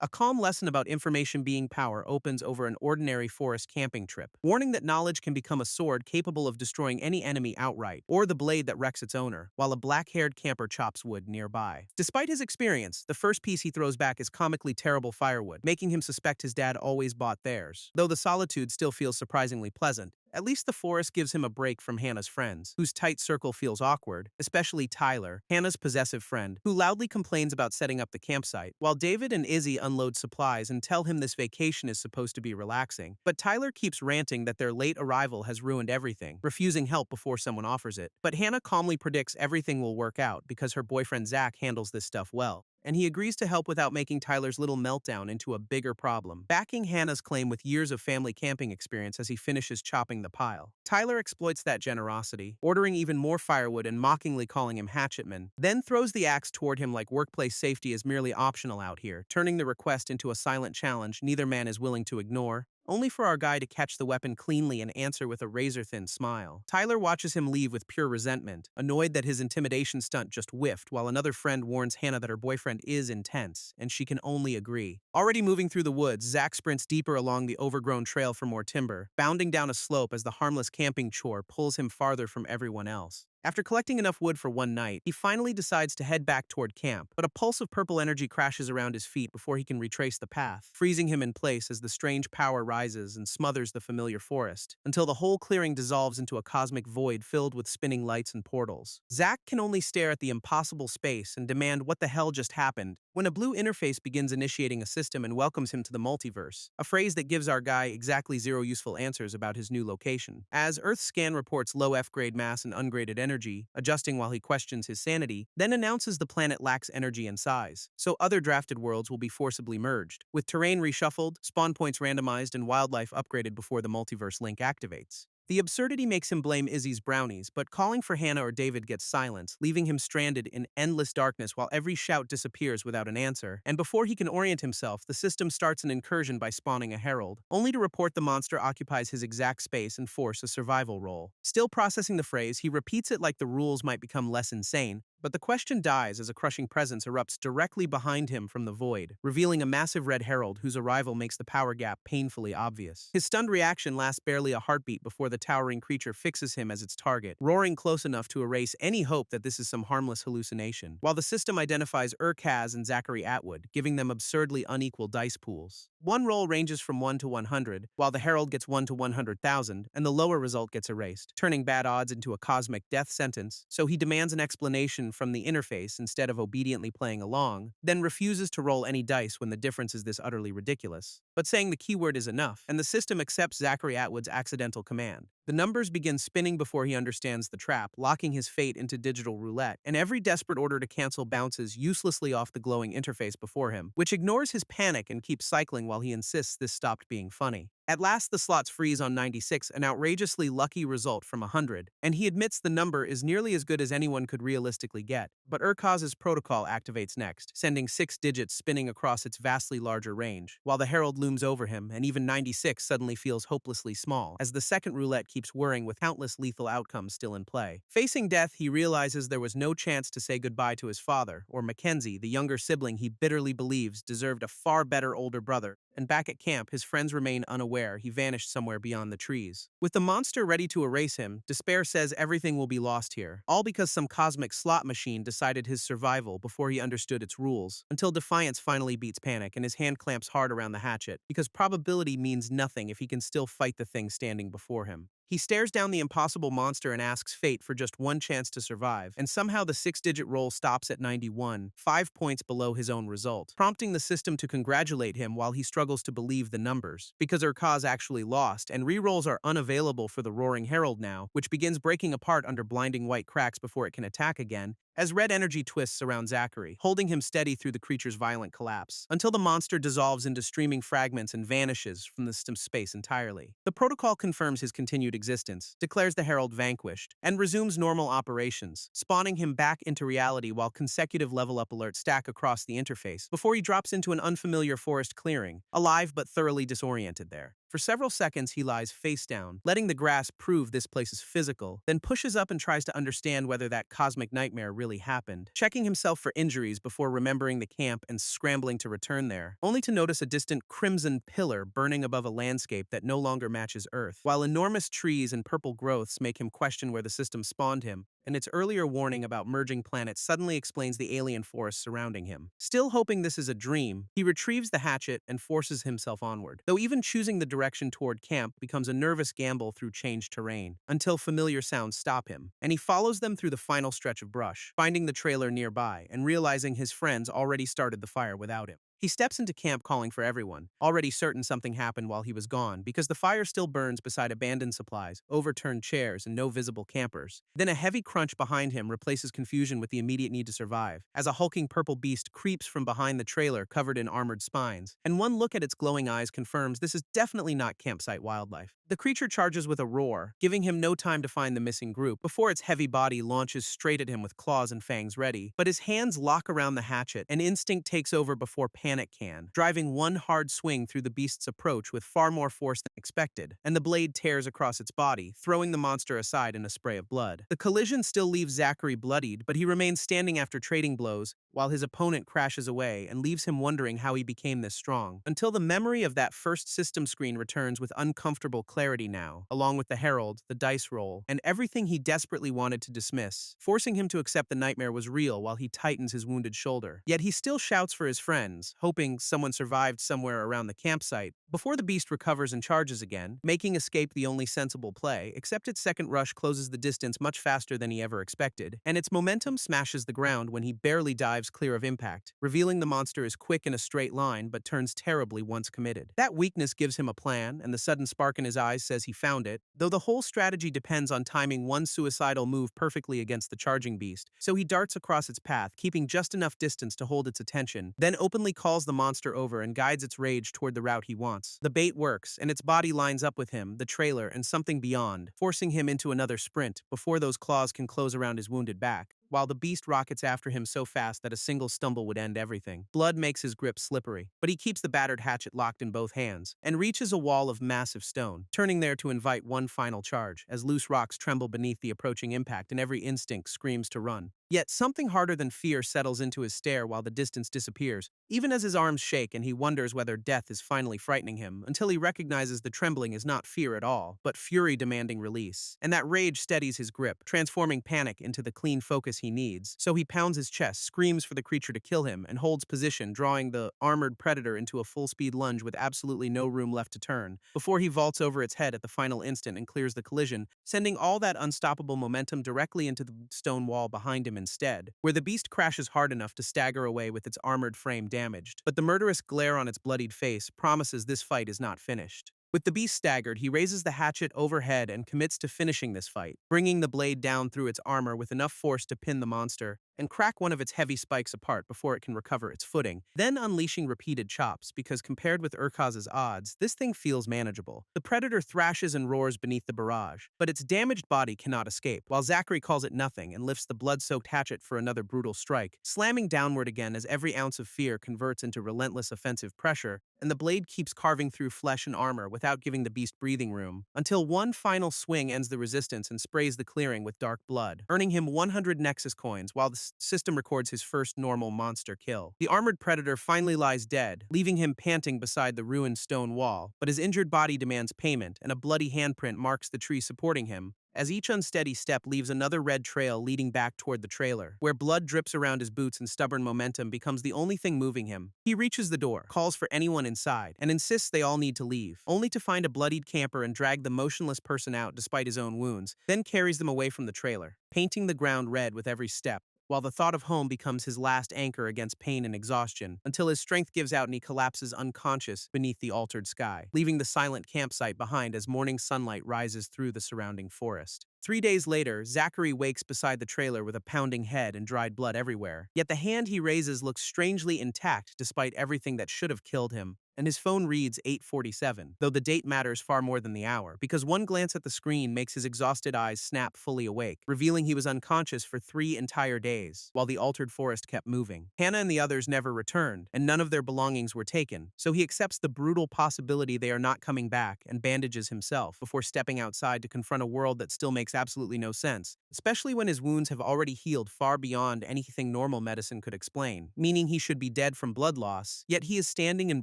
A calm lesson about information being power opens over an ordinary forest camping trip, warning that knowledge can become a sword capable of destroying any enemy outright, or the blade that wrecks its owner, while a black-haired camper chops wood nearby. Despite his experience, the first piece he throws back is comically terrible firewood, making him suspect his dad always bought theirs. Though the solitude still feels surprisingly pleasant, at least the forest gives him a break from Hannah's friends, whose tight circle feels awkward, especially Tyler, Hannah's possessive friend, who loudly complains about setting up the campsite, while David and Izzy unload supplies and tell him this vacation is supposed to be relaxing. But Tyler keeps ranting that their late arrival has ruined everything, refusing help before someone offers it. But Hannah calmly predicts everything will work out because her boyfriend Zach handles this stuff well, and he agrees to help without making Tyler's little meltdown into a bigger problem, backing Hannah's claim with years of family camping experience as he finishes chopping the pile. Tyler exploits that generosity, ordering even more firewood and mockingly calling him Hatchetman, then throws the axe toward him like workplace safety is merely optional out here, turning the request into a silent challenge neither man is willing to ignore, only for our guy to catch the weapon cleanly and answer with a razor-thin smile. Tyler watches him leave with pure resentment, annoyed that his intimidation stunt just whiffed, while another friend warns Hannah that her boyfriend is intense, and she can only agree. Already moving through the woods, Zach sprints deeper along the overgrown trail for more timber, bounding down a slope as the harmless camping chore pulls him farther from everyone else. After collecting enough wood for one night, he finally decides to head back toward camp, but a pulse of purple energy crashes around his feet before he can retrace the path, freezing him in place as the strange power rises and smothers the familiar forest, until the whole clearing dissolves into a cosmic void filled with spinning lights and portals. Zack can only stare at the impossible space and demand what the hell just happened, when a blue interface begins initiating a system and welcomes him to the multiverse, a phrase that gives our guy exactly zero useful answers about his new location. As Earth's scan reports low F-grade mass and ungraded energy, adjusting while he questions his sanity, then announces the planet lacks energy and size, so other drafted worlds will be forcibly merged, with terrain reshuffled, spawn points randomized, and wildlife upgraded before the multiverse link activates. The absurdity makes him blame Izzy's brownies, but calling for Hannah or David gets silent, leaving him stranded in endless darkness while every shout disappears without an answer. And before he can orient himself, the system starts an incursion by spawning a herald, only to report the monster occupies his exact space and force a survival roll. Still processing the phrase, he repeats it like the rules might become less insane, but the question dies as a crushing presence erupts directly behind him from the void, revealing a massive red herald whose arrival makes the power gap painfully obvious. His stunned reaction lasts barely a heartbeat before the towering creature fixes him as its target, roaring close enough to erase any hope that this is some harmless hallucination, while the system identifies Kaz and Zachary Atwood, giving them absurdly unequal dice pools. One roll ranges from 1 to 100, while the herald gets 1 to 100,000, and the lower result gets erased, turning bad odds into a cosmic death sentence, so he demands an explanation from the interface instead of obediently playing along, then refuses to roll any dice when the difference is this utterly ridiculous, but saying the keyword is enough, and the system accepts Zachary Atwood's accidental command. The numbers begin spinning before he understands the trap, locking his fate into digital roulette, and every desperate order to cancel bounces uselessly off the glowing interface before him, which ignores his panic and keeps cycling while he insists this stopped being funny. At last, the slots freeze on 96, an outrageously lucky result from 100, and he admits the number is nearly as good as anyone could realistically get. But Urkaz's protocol activates next, sending 6 digits spinning across its vastly larger range, while the herald looms over him, and even 96 suddenly feels hopelessly small, as the second roulette keeps whirring with countless lethal outcomes still in play. Facing death, he realizes there was no chance to say goodbye to his father, or Mackenzie, the younger sibling he bitterly believes deserved a far better older brother. And back at camp, his friends remain unaware he vanished somewhere beyond the trees. With the monster ready to erase him, despair says everything will be lost here, all because some cosmic slot machine decided his survival before he understood its rules, until defiance finally beats panic and his hand clamps hard around the hatchet, because probability means nothing if he can still fight the thing standing before him. He stares down the impossible monster and asks fate for just one chance to survive, and somehow the 6-digit roll stops at 91, 5 points below his own result, prompting the system to congratulate him while he struggles to believe the numbers, because Urkaz actually lost, and rerolls are unavailable for the Roaring Herald now, which begins breaking apart under blinding white cracks before it can attack again, as red energy twists around Zachary, holding him steady through the creature's violent collapse, until the monster dissolves into streaming fragments and vanishes from the system's space entirely. The protocol confirms his continued existence, declares the Herald vanquished, and resumes normal operations, spawning him back into reality while consecutive level-up alerts stack across the interface before he drops into an unfamiliar forest clearing, alive but thoroughly disoriented there. For several seconds, he lies face down, letting the grass prove this place is physical, then pushes up and tries to understand whether that cosmic nightmare really happened, checking himself for injuries before remembering the camp and scrambling to return there, only to notice a distant crimson pillar burning above a landscape that no longer matches Earth, while enormous trees and purple growths make him question where the system spawned him, and its earlier warning about merging planets suddenly explains the alien forest surrounding him. Still hoping this is a dream, he retrieves the hatchet and forces himself onward, though even choosing the direction toward camp becomes a nervous gamble through changed terrain, until familiar sounds stop him, and he follows them through the final stretch of brush, finding the trailer nearby and realizing his friends already started the fire without him. He steps into camp calling for everyone, already certain something happened while he was gone because the fire still burns beside abandoned supplies, overturned chairs, and no visible campers. Then a heavy crunch behind him replaces confusion with the immediate need to survive, as a hulking purple beast creeps from behind the trailer covered in armored spines, and one look at its glowing eyes confirms this is definitely not campsite wildlife. The creature charges with a roar, giving him no time to find the missing group before its heavy body launches straight at him with claws and fangs ready, but his hands lock around the hatchet and instinct takes over before panic can, driving one hard swing through the beast's approach with far more force than expected, and the blade tears across its body, throwing the monster aside in a spray of blood. The collision still leaves Zachary bloodied, but he remains standing after trading blows, while his opponent crashes away and leaves him wondering how he became this strong, until the memory of that first system screen returns with uncomfortable clarity now, along with the herald, the dice roll, and everything he desperately wanted to dismiss, forcing him to accept the nightmare was real while he tightens his wounded shoulder. Yet he still shouts for his friends, hoping someone survived somewhere around the campsite, before the beast recovers and charges again, making escape the only sensible play, except its second rush closes the distance much faster than he ever expected, and its momentum smashes the ground when he barely dives clear of impact, revealing the monster is quick in a straight line but turns terribly once committed. That weakness gives him a plan, and the sudden spark in his eyes says he found it, though the whole strategy depends on timing one suicidal move perfectly against the charging beast, so he darts across its path, keeping just enough distance to hold its attention, then openly calls the monster over and guides its rage toward the route he wants. The bait works, and its body lines up with him, the trailer, and something beyond, forcing him into another sprint before those claws can close around his wounded back, while the beast rockets after him so fast that a single stumble would end everything. Blood makes his grip slippery, but he keeps the battered hatchet locked in both hands, and reaches a wall of massive stone, turning there to invite one final charge, as loose rocks tremble beneath the approaching impact and every instinct screams to run. Yet something harder than fear settles into his stare while the distance disappears, even as his arms shake and he wonders whether death is finally frightening him, until he recognizes the trembling is not fear at all, but fury demanding release. And that rage steadies his grip, transforming panic into the clean focus he needs, so he pounds his chest, screams for the creature to kill him, and holds position, drawing the armored predator into a full-speed lunge with absolutely no room left to turn, before he vaults over its head at the final instant and clears the collision, sending all that unstoppable momentum directly into the stone wall behind him instead, where the beast crashes hard enough to stagger away with its armored frame damaged. But the murderous glare on its bloodied face promises this fight is not finished. With the beast staggered, he raises the hatchet overhead and commits to finishing this fight, bringing the blade down through its armor with enough force to pin the monster and crack one of its heavy spikes apart before it can recover its footing, then unleashing repeated chops because compared with Urkaz's odds, this thing feels manageable. The predator thrashes and roars beneath the barrage, but its damaged body cannot escape, while Zachary calls it nothing and lifts the blood-soaked hatchet for another brutal strike, slamming downward again as every ounce of fear converts into relentless offensive pressure, and the blade keeps carving through flesh and armor without giving the beast breathing room, until one final swing ends the resistance and sprays the clearing with dark blood, earning him 100 Nexus coins while the system records his first normal monster kill. The armored predator finally lies dead, leaving him panting beside the ruined stone wall, but his injured body demands payment, and a bloody handprint marks the tree supporting him, as each unsteady step leaves another red trail leading back toward the trailer, where blood drips around his boots and stubborn momentum becomes the only thing moving him. He reaches the door, calls for anyone inside, and insists they all need to leave, only to find a bloodied camper and drag the motionless person out despite his own wounds, then carries them away from the trailer, painting the ground red with every step, while the thought of home becomes his last anchor against pain and exhaustion, until his strength gives out and he collapses unconscious beneath the altered sky, leaving the silent campsite behind as morning sunlight rises through the surrounding forest. 3 days later, Zachary wakes beside the trailer with a pounding head and dried blood everywhere, yet the hand he raises looks strangely intact despite everything that should have killed him, and his phone reads 8:47, though the date matters far more than the hour, because one glance at the screen makes his exhausted eyes snap fully awake, revealing he was unconscious for 3 entire days, while the altered forest kept moving. Hannah and the others never returned, and none of their belongings were taken, so he accepts the brutal possibility they are not coming back and bandages himself before stepping outside to confront a world that still makes absolutely no sense, especially when his wounds have already healed far beyond anything normal medicine could explain, meaning he should be dead from blood loss, yet he is standing and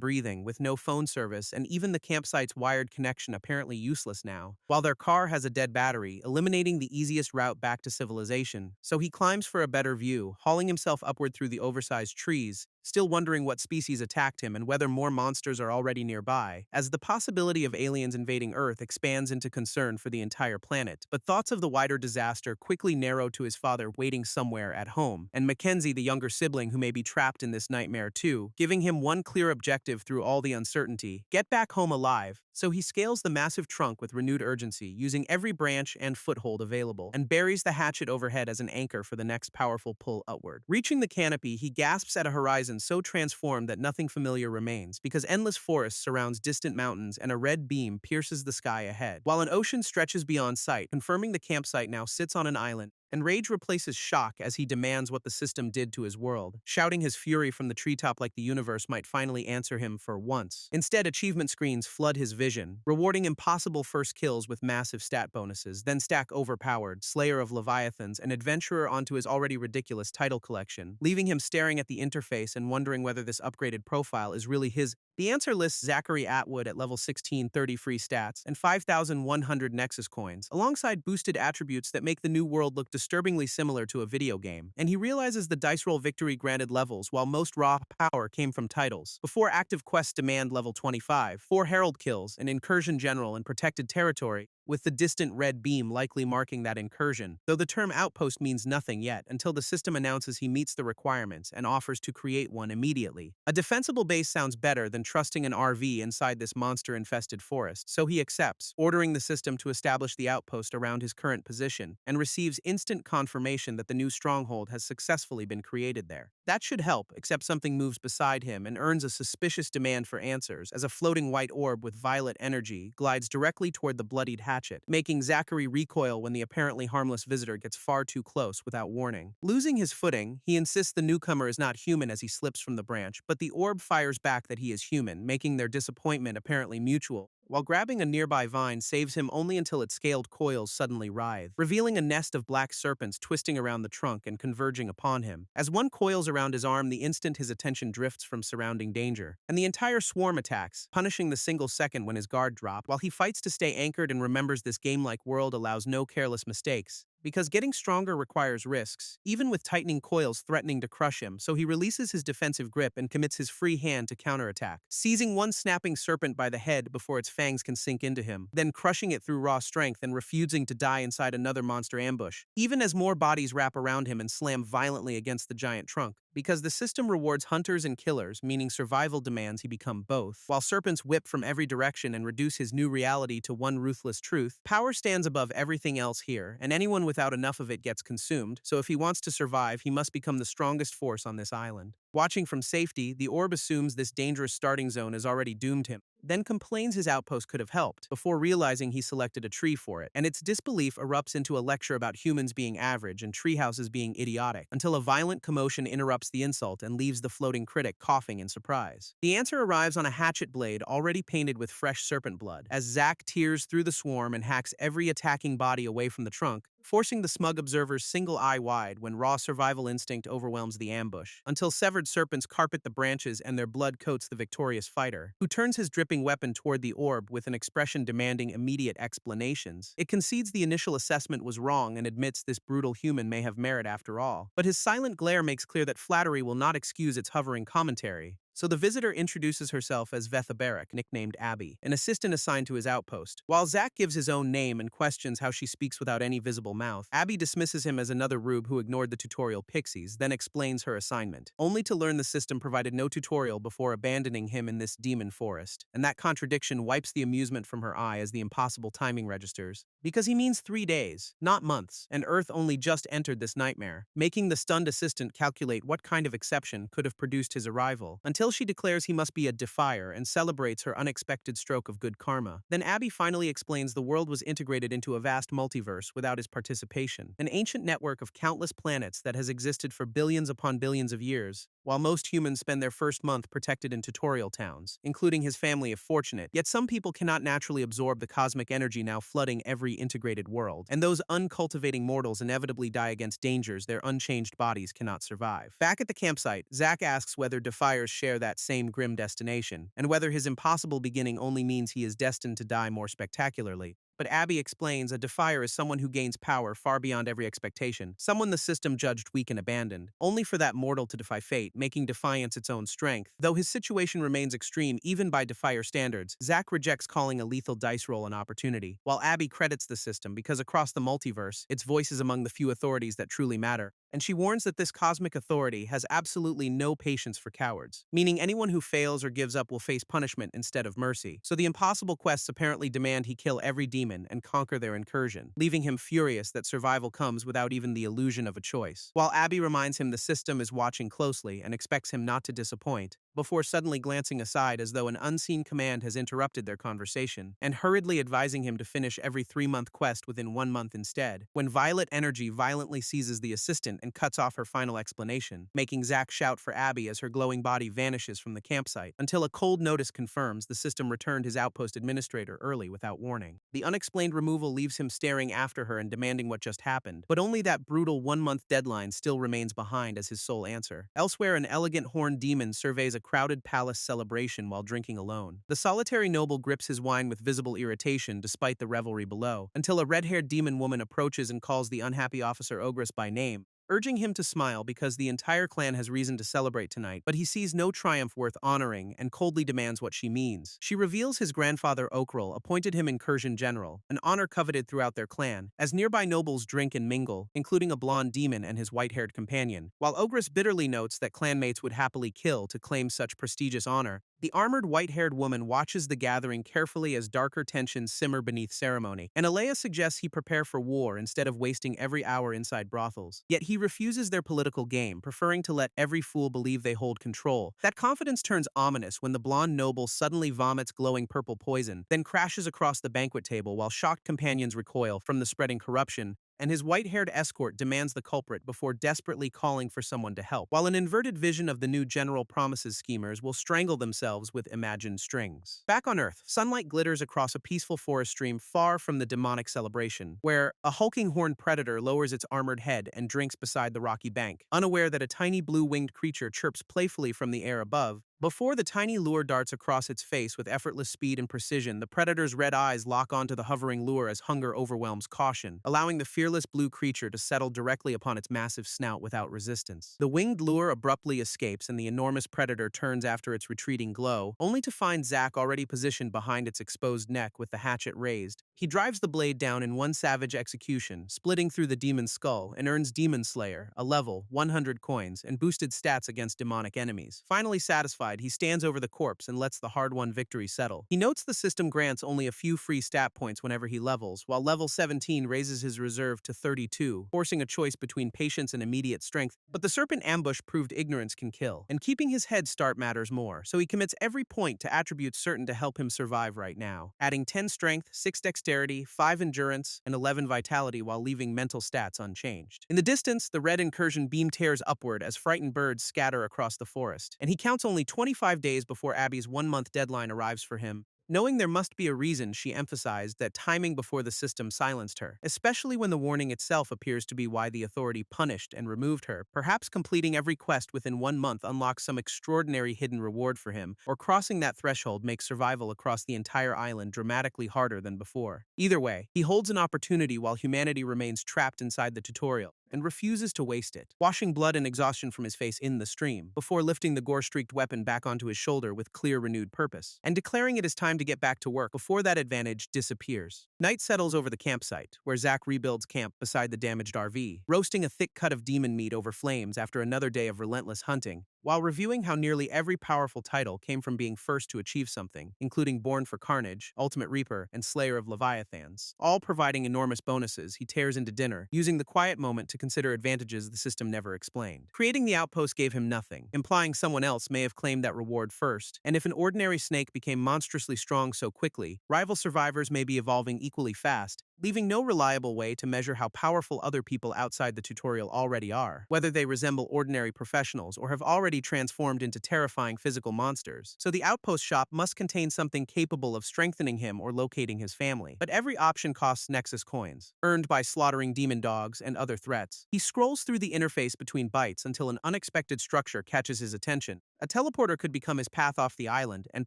breathing with no phone service and even the campsite's wired connection apparently useless now, while their car has a dead battery, eliminating the easiest route back to civilization. So he climbs for a better view, hauling himself upward through the oversized trees, still wondering what species attacked him and whether more monsters are already nearby, as the possibility of aliens invading Earth expands into concern for the entire planet. But thoughts of the wider disaster quickly narrow to his father waiting somewhere at home, and Mackenzie, the younger sibling who may be trapped in this nightmare too, giving him one clear objective through all the uncertainty: get back home alive. So he scales the massive trunk with renewed urgency, using every branch and foothold available, and buries the hatchet overhead as an anchor for the next powerful pull upward. Reaching the canopy, he gasps at a horizon so transformed that nothing familiar remains, because endless forest surrounds distant mountains and a red beam pierces the sky ahead, while an ocean stretches beyond sight, confirming the campsite now sits on an island. And rage replaces shock as he demands what the system did to his world, shouting his fury from the treetop like the universe might finally answer him for once. Instead, achievement screens flood his vision, rewarding impossible first kills with massive stat bonuses, then stack Overpowered, Slayer of Leviathans, and Adventurer onto his already ridiculous title collection, leaving him staring at the interface and wondering whether this upgraded profile is really his. The answer lists Zachary Atwood at level 16, 30 free stats, and 5,100 Nexus coins, alongside boosted attributes that make the new world look disturbingly similar to a video game, and he realizes the dice roll victory granted levels while most raw power came from titles. Before active quests demand level 25, 4 Herald kills, an incursion general in protected territory, with the distant red beam likely marking that incursion, though the term outpost means nothing yet until the system announces he meets the requirements and offers to create one immediately. A defensible base sounds better than trusting an RV inside this monster-infested forest, so he accepts, ordering the system to establish the outpost around his current position, and receives instant confirmation that the new stronghold has successfully been created there. That should help, except something moves beside him and earns a suspicious demand for answers as a floating white orb with violet energy glides directly toward the bloodied hatchet, making Zachary recoil when the apparently harmless visitor gets far too close without warning. Losing his footing, he insists the newcomer is not human as he slips from the branch, but the orb fires back that he is human, making their disappointment apparently mutual, while grabbing a nearby vine saves him only until its scaled coils suddenly writhe, revealing a nest of black serpents twisting around the trunk and converging upon him. As one coils around his arm the instant his attention drifts from surrounding danger, and the entire swarm attacks, punishing the single second when his guard dropped, while he fights to stay anchored and remembers this game-like world allows no careless mistakes, because getting stronger requires risks, even with tightening coils threatening to crush him, so he releases his defensive grip and commits his free hand to counterattack, seizing one snapping serpent by the head before its fangs can sink into him, then crushing it through raw strength and refusing to die inside another monster ambush, even as more bodies wrap around him and slam violently against the giant trunk. Because the system rewards hunters and killers, meaning survival demands he become both, while serpents whip from every direction and reduce his new reality to one ruthless truth, power stands above everything else here, and anyone without enough of it gets consumed, so if he wants to survive, he must become the strongest force on this island. Watching from safety, the orb assumes this dangerous starting zone has already doomed him, then complains his outpost could have helped, before realizing he selected a tree for it, and its disbelief erupts into a lecture about humans being average and treehouses being idiotic, until a violent commotion interrupts the insult and leaves the floating critic coughing in surprise. The answer arrives on a hatchet blade already painted with fresh serpent blood, as Zack tears through the swarm and hacks every attacking body away from the trunk, forcing the smug observer's single eye wide when raw survival instinct overwhelms the ambush, until severed serpents carpet the branches and their blood coats the victorious fighter, who turns his dripping weapon toward the orb with an expression demanding immediate explanations. It concedes the initial assessment was wrong and admits this brutal human may have merit after all, but his silent glare makes clear that flattery will not excuse its hovering commentary. So the visitor introduces herself as Vetha Barrack, nicknamed Abby, an assistant assigned to his outpost. While Zack gives his own name and questions how she speaks without any visible mouth, Abby dismisses him as another rube who ignored the tutorial pixies, then explains her assignment, only to learn the system provided no tutorial before abandoning him in this demon forest. And that contradiction wipes the amusement from her eye as the impossible timing registers, because he means 3 days, not months, and Earth only just entered this nightmare, making the stunned assistant calculate what kind of exception could have produced his arrival, until until she declares he must be a defier and celebrates her unexpected stroke of good karma. Then Abby finally explains the world was integrated into a vast multiverse without his participation, an ancient network of countless planets that has existed for billions upon billions of years, while most humans spend their first month protected in tutorial towns, including his family if fortunate. Yet some people cannot naturally absorb the cosmic energy now flooding every integrated world, and those uncultivating mortals inevitably die against dangers their unchanged bodies cannot survive. Back at the campsite, Zack asks whether defiers share that same grim destination, and whether his impossible beginning only means he is destined to die more spectacularly. But Abby explains a defier is someone who gains power far beyond every expectation, someone the system judged weak and abandoned, only for that mortal to defy fate, making defiance its own strength. Though his situation remains extreme even by defier standards, Zack rejects calling a lethal dice roll an opportunity, while Abby credits the system because across the multiverse, its voice is among the few authorities that truly matter. And she warns that this cosmic authority has absolutely no patience for cowards, meaning anyone who fails or gives up will face punishment instead of mercy. So the impossible quests apparently demand he kill every demon and conquer their incursion, leaving him furious that survival comes without even the illusion of a choice. While Abby reminds him the system is watching closely and expects him not to disappoint, before suddenly glancing aside as though an unseen command has interrupted their conversation, and hurriedly advising him to finish every 3-month quest within 1 month instead, when violet energy violently seizes the assistant and cuts off her final explanation, making Zack shout for Abby as her glowing body vanishes from the campsite, until a cold notice confirms the system returned his outpost administrator early without warning. The unexplained removal leaves him staring after her and demanding what just happened, but only that brutal 1-month deadline still remains behind as his sole answer. Elsewhere, an elegant horned demon surveys a crowded palace celebration while drinking alone. The solitary noble grips his wine with visible irritation despite the revelry below, until a red-haired demon woman approaches and calls the unhappy officer Ogress by name, urging him to smile because the entire clan has reason to celebrate tonight, but he sees no triumph worth honoring and coldly demands what she means. She reveals his grandfather Okril appointed him incursion general, an honor coveted throughout their clan, as nearby nobles drink and mingle, including a blonde demon and his white-haired companion. While Ogress bitterly notes that clanmates would happily kill to claim such prestigious honor, the armored white-haired woman watches the gathering carefully as darker tensions simmer beneath ceremony, and Alea suggests he prepare for war instead of wasting every hour inside brothels. Yet he refuses their political game, preferring to let every fool believe they hold control. That confidence turns ominous when the blonde noble suddenly vomits glowing purple poison, then crashes across the banquet table while shocked companions recoil from the spreading corruption, and his white-haired escort demands the culprit before desperately calling for someone to help, while an inverted vision of the new general promises schemers will strangle themselves with imagined strings. Back on Earth, sunlight glitters across a peaceful forest stream far from the demonic celebration, where a hulking horned predator lowers its armored head and drinks beside the rocky bank, unaware that a tiny blue-winged creature chirps playfully from the air above. Before the tiny lure darts across its face with effortless speed and precision, the predator's red eyes lock onto the hovering lure as hunger overwhelms caution, allowing the fearless blue creature to settle directly upon its massive snout without resistance. The winged lure abruptly escapes and the enormous predator turns after its retreating glow, only to find Zack already positioned behind its exposed neck with the hatchet raised. He drives the blade down in one savage execution, splitting through the demon's skull, and earns Demon Slayer, a level, 100 coins, and boosted stats against demonic enemies. Finally satisfied, he stands over the corpse and lets the hard-won victory settle. He notes the system grants only a few free stat points whenever he levels, while level 17 raises his reserve to 32, forcing a choice between patience and immediate strength. But the serpent ambush proved ignorance can kill, and keeping his head start matters more, so he commits every point to attributes certain to help him survive right now, adding 10 strength, 6 dexterity, 5 endurance, and 11 vitality while leaving mental stats unchanged. In the distance, the red incursion beam tears upward as frightened birds scatter across the forest, and he counts only 25 days before Abby's 1-month deadline arrives for him. Knowing there must be a reason, she emphasized that timing before the system silenced her, especially when the warning itself appears to be why the authority punished and removed her. Perhaps completing every quest within 1 month unlocks some extraordinary hidden reward for him, or crossing that threshold makes survival across the entire island dramatically harder than before. Either way, he holds an opportunity while humanity remains trapped inside the tutorial, and refuses to waste it, washing blood and exhaustion from his face in the stream, before lifting the gore-streaked weapon back onto his shoulder with clear, renewed purpose, and declaring it is time to get back to work before that advantage disappears. Night settles over the campsite, where Zack rebuilds camp beside the damaged RV, roasting a thick cut of demon meat over flames after another day of relentless hunting, while reviewing how nearly every powerful title came from being first to achieve something, including Born for Carnage, Ultimate Reaper, and Slayer of Leviathans, all providing enormous bonuses. He tears into dinner, using the quiet moment to consider advantages the system never explained. Creating the outpost gave him nothing, implying someone else may have claimed that reward first, and if an ordinary snake became monstrously strong so quickly, rival survivors may be evolving equally fast, leaving no reliable way to measure how powerful other people outside the tutorial already are, whether they resemble ordinary professionals or have already transformed into terrifying physical monsters. So the outpost shop must contain something capable of strengthening him or locating his family. But every option costs Nexus coins, earned by slaughtering demon dogs and other threats. He scrolls through the interface between bytes until an unexpected structure catches his attention. A teleporter could become his path off the island and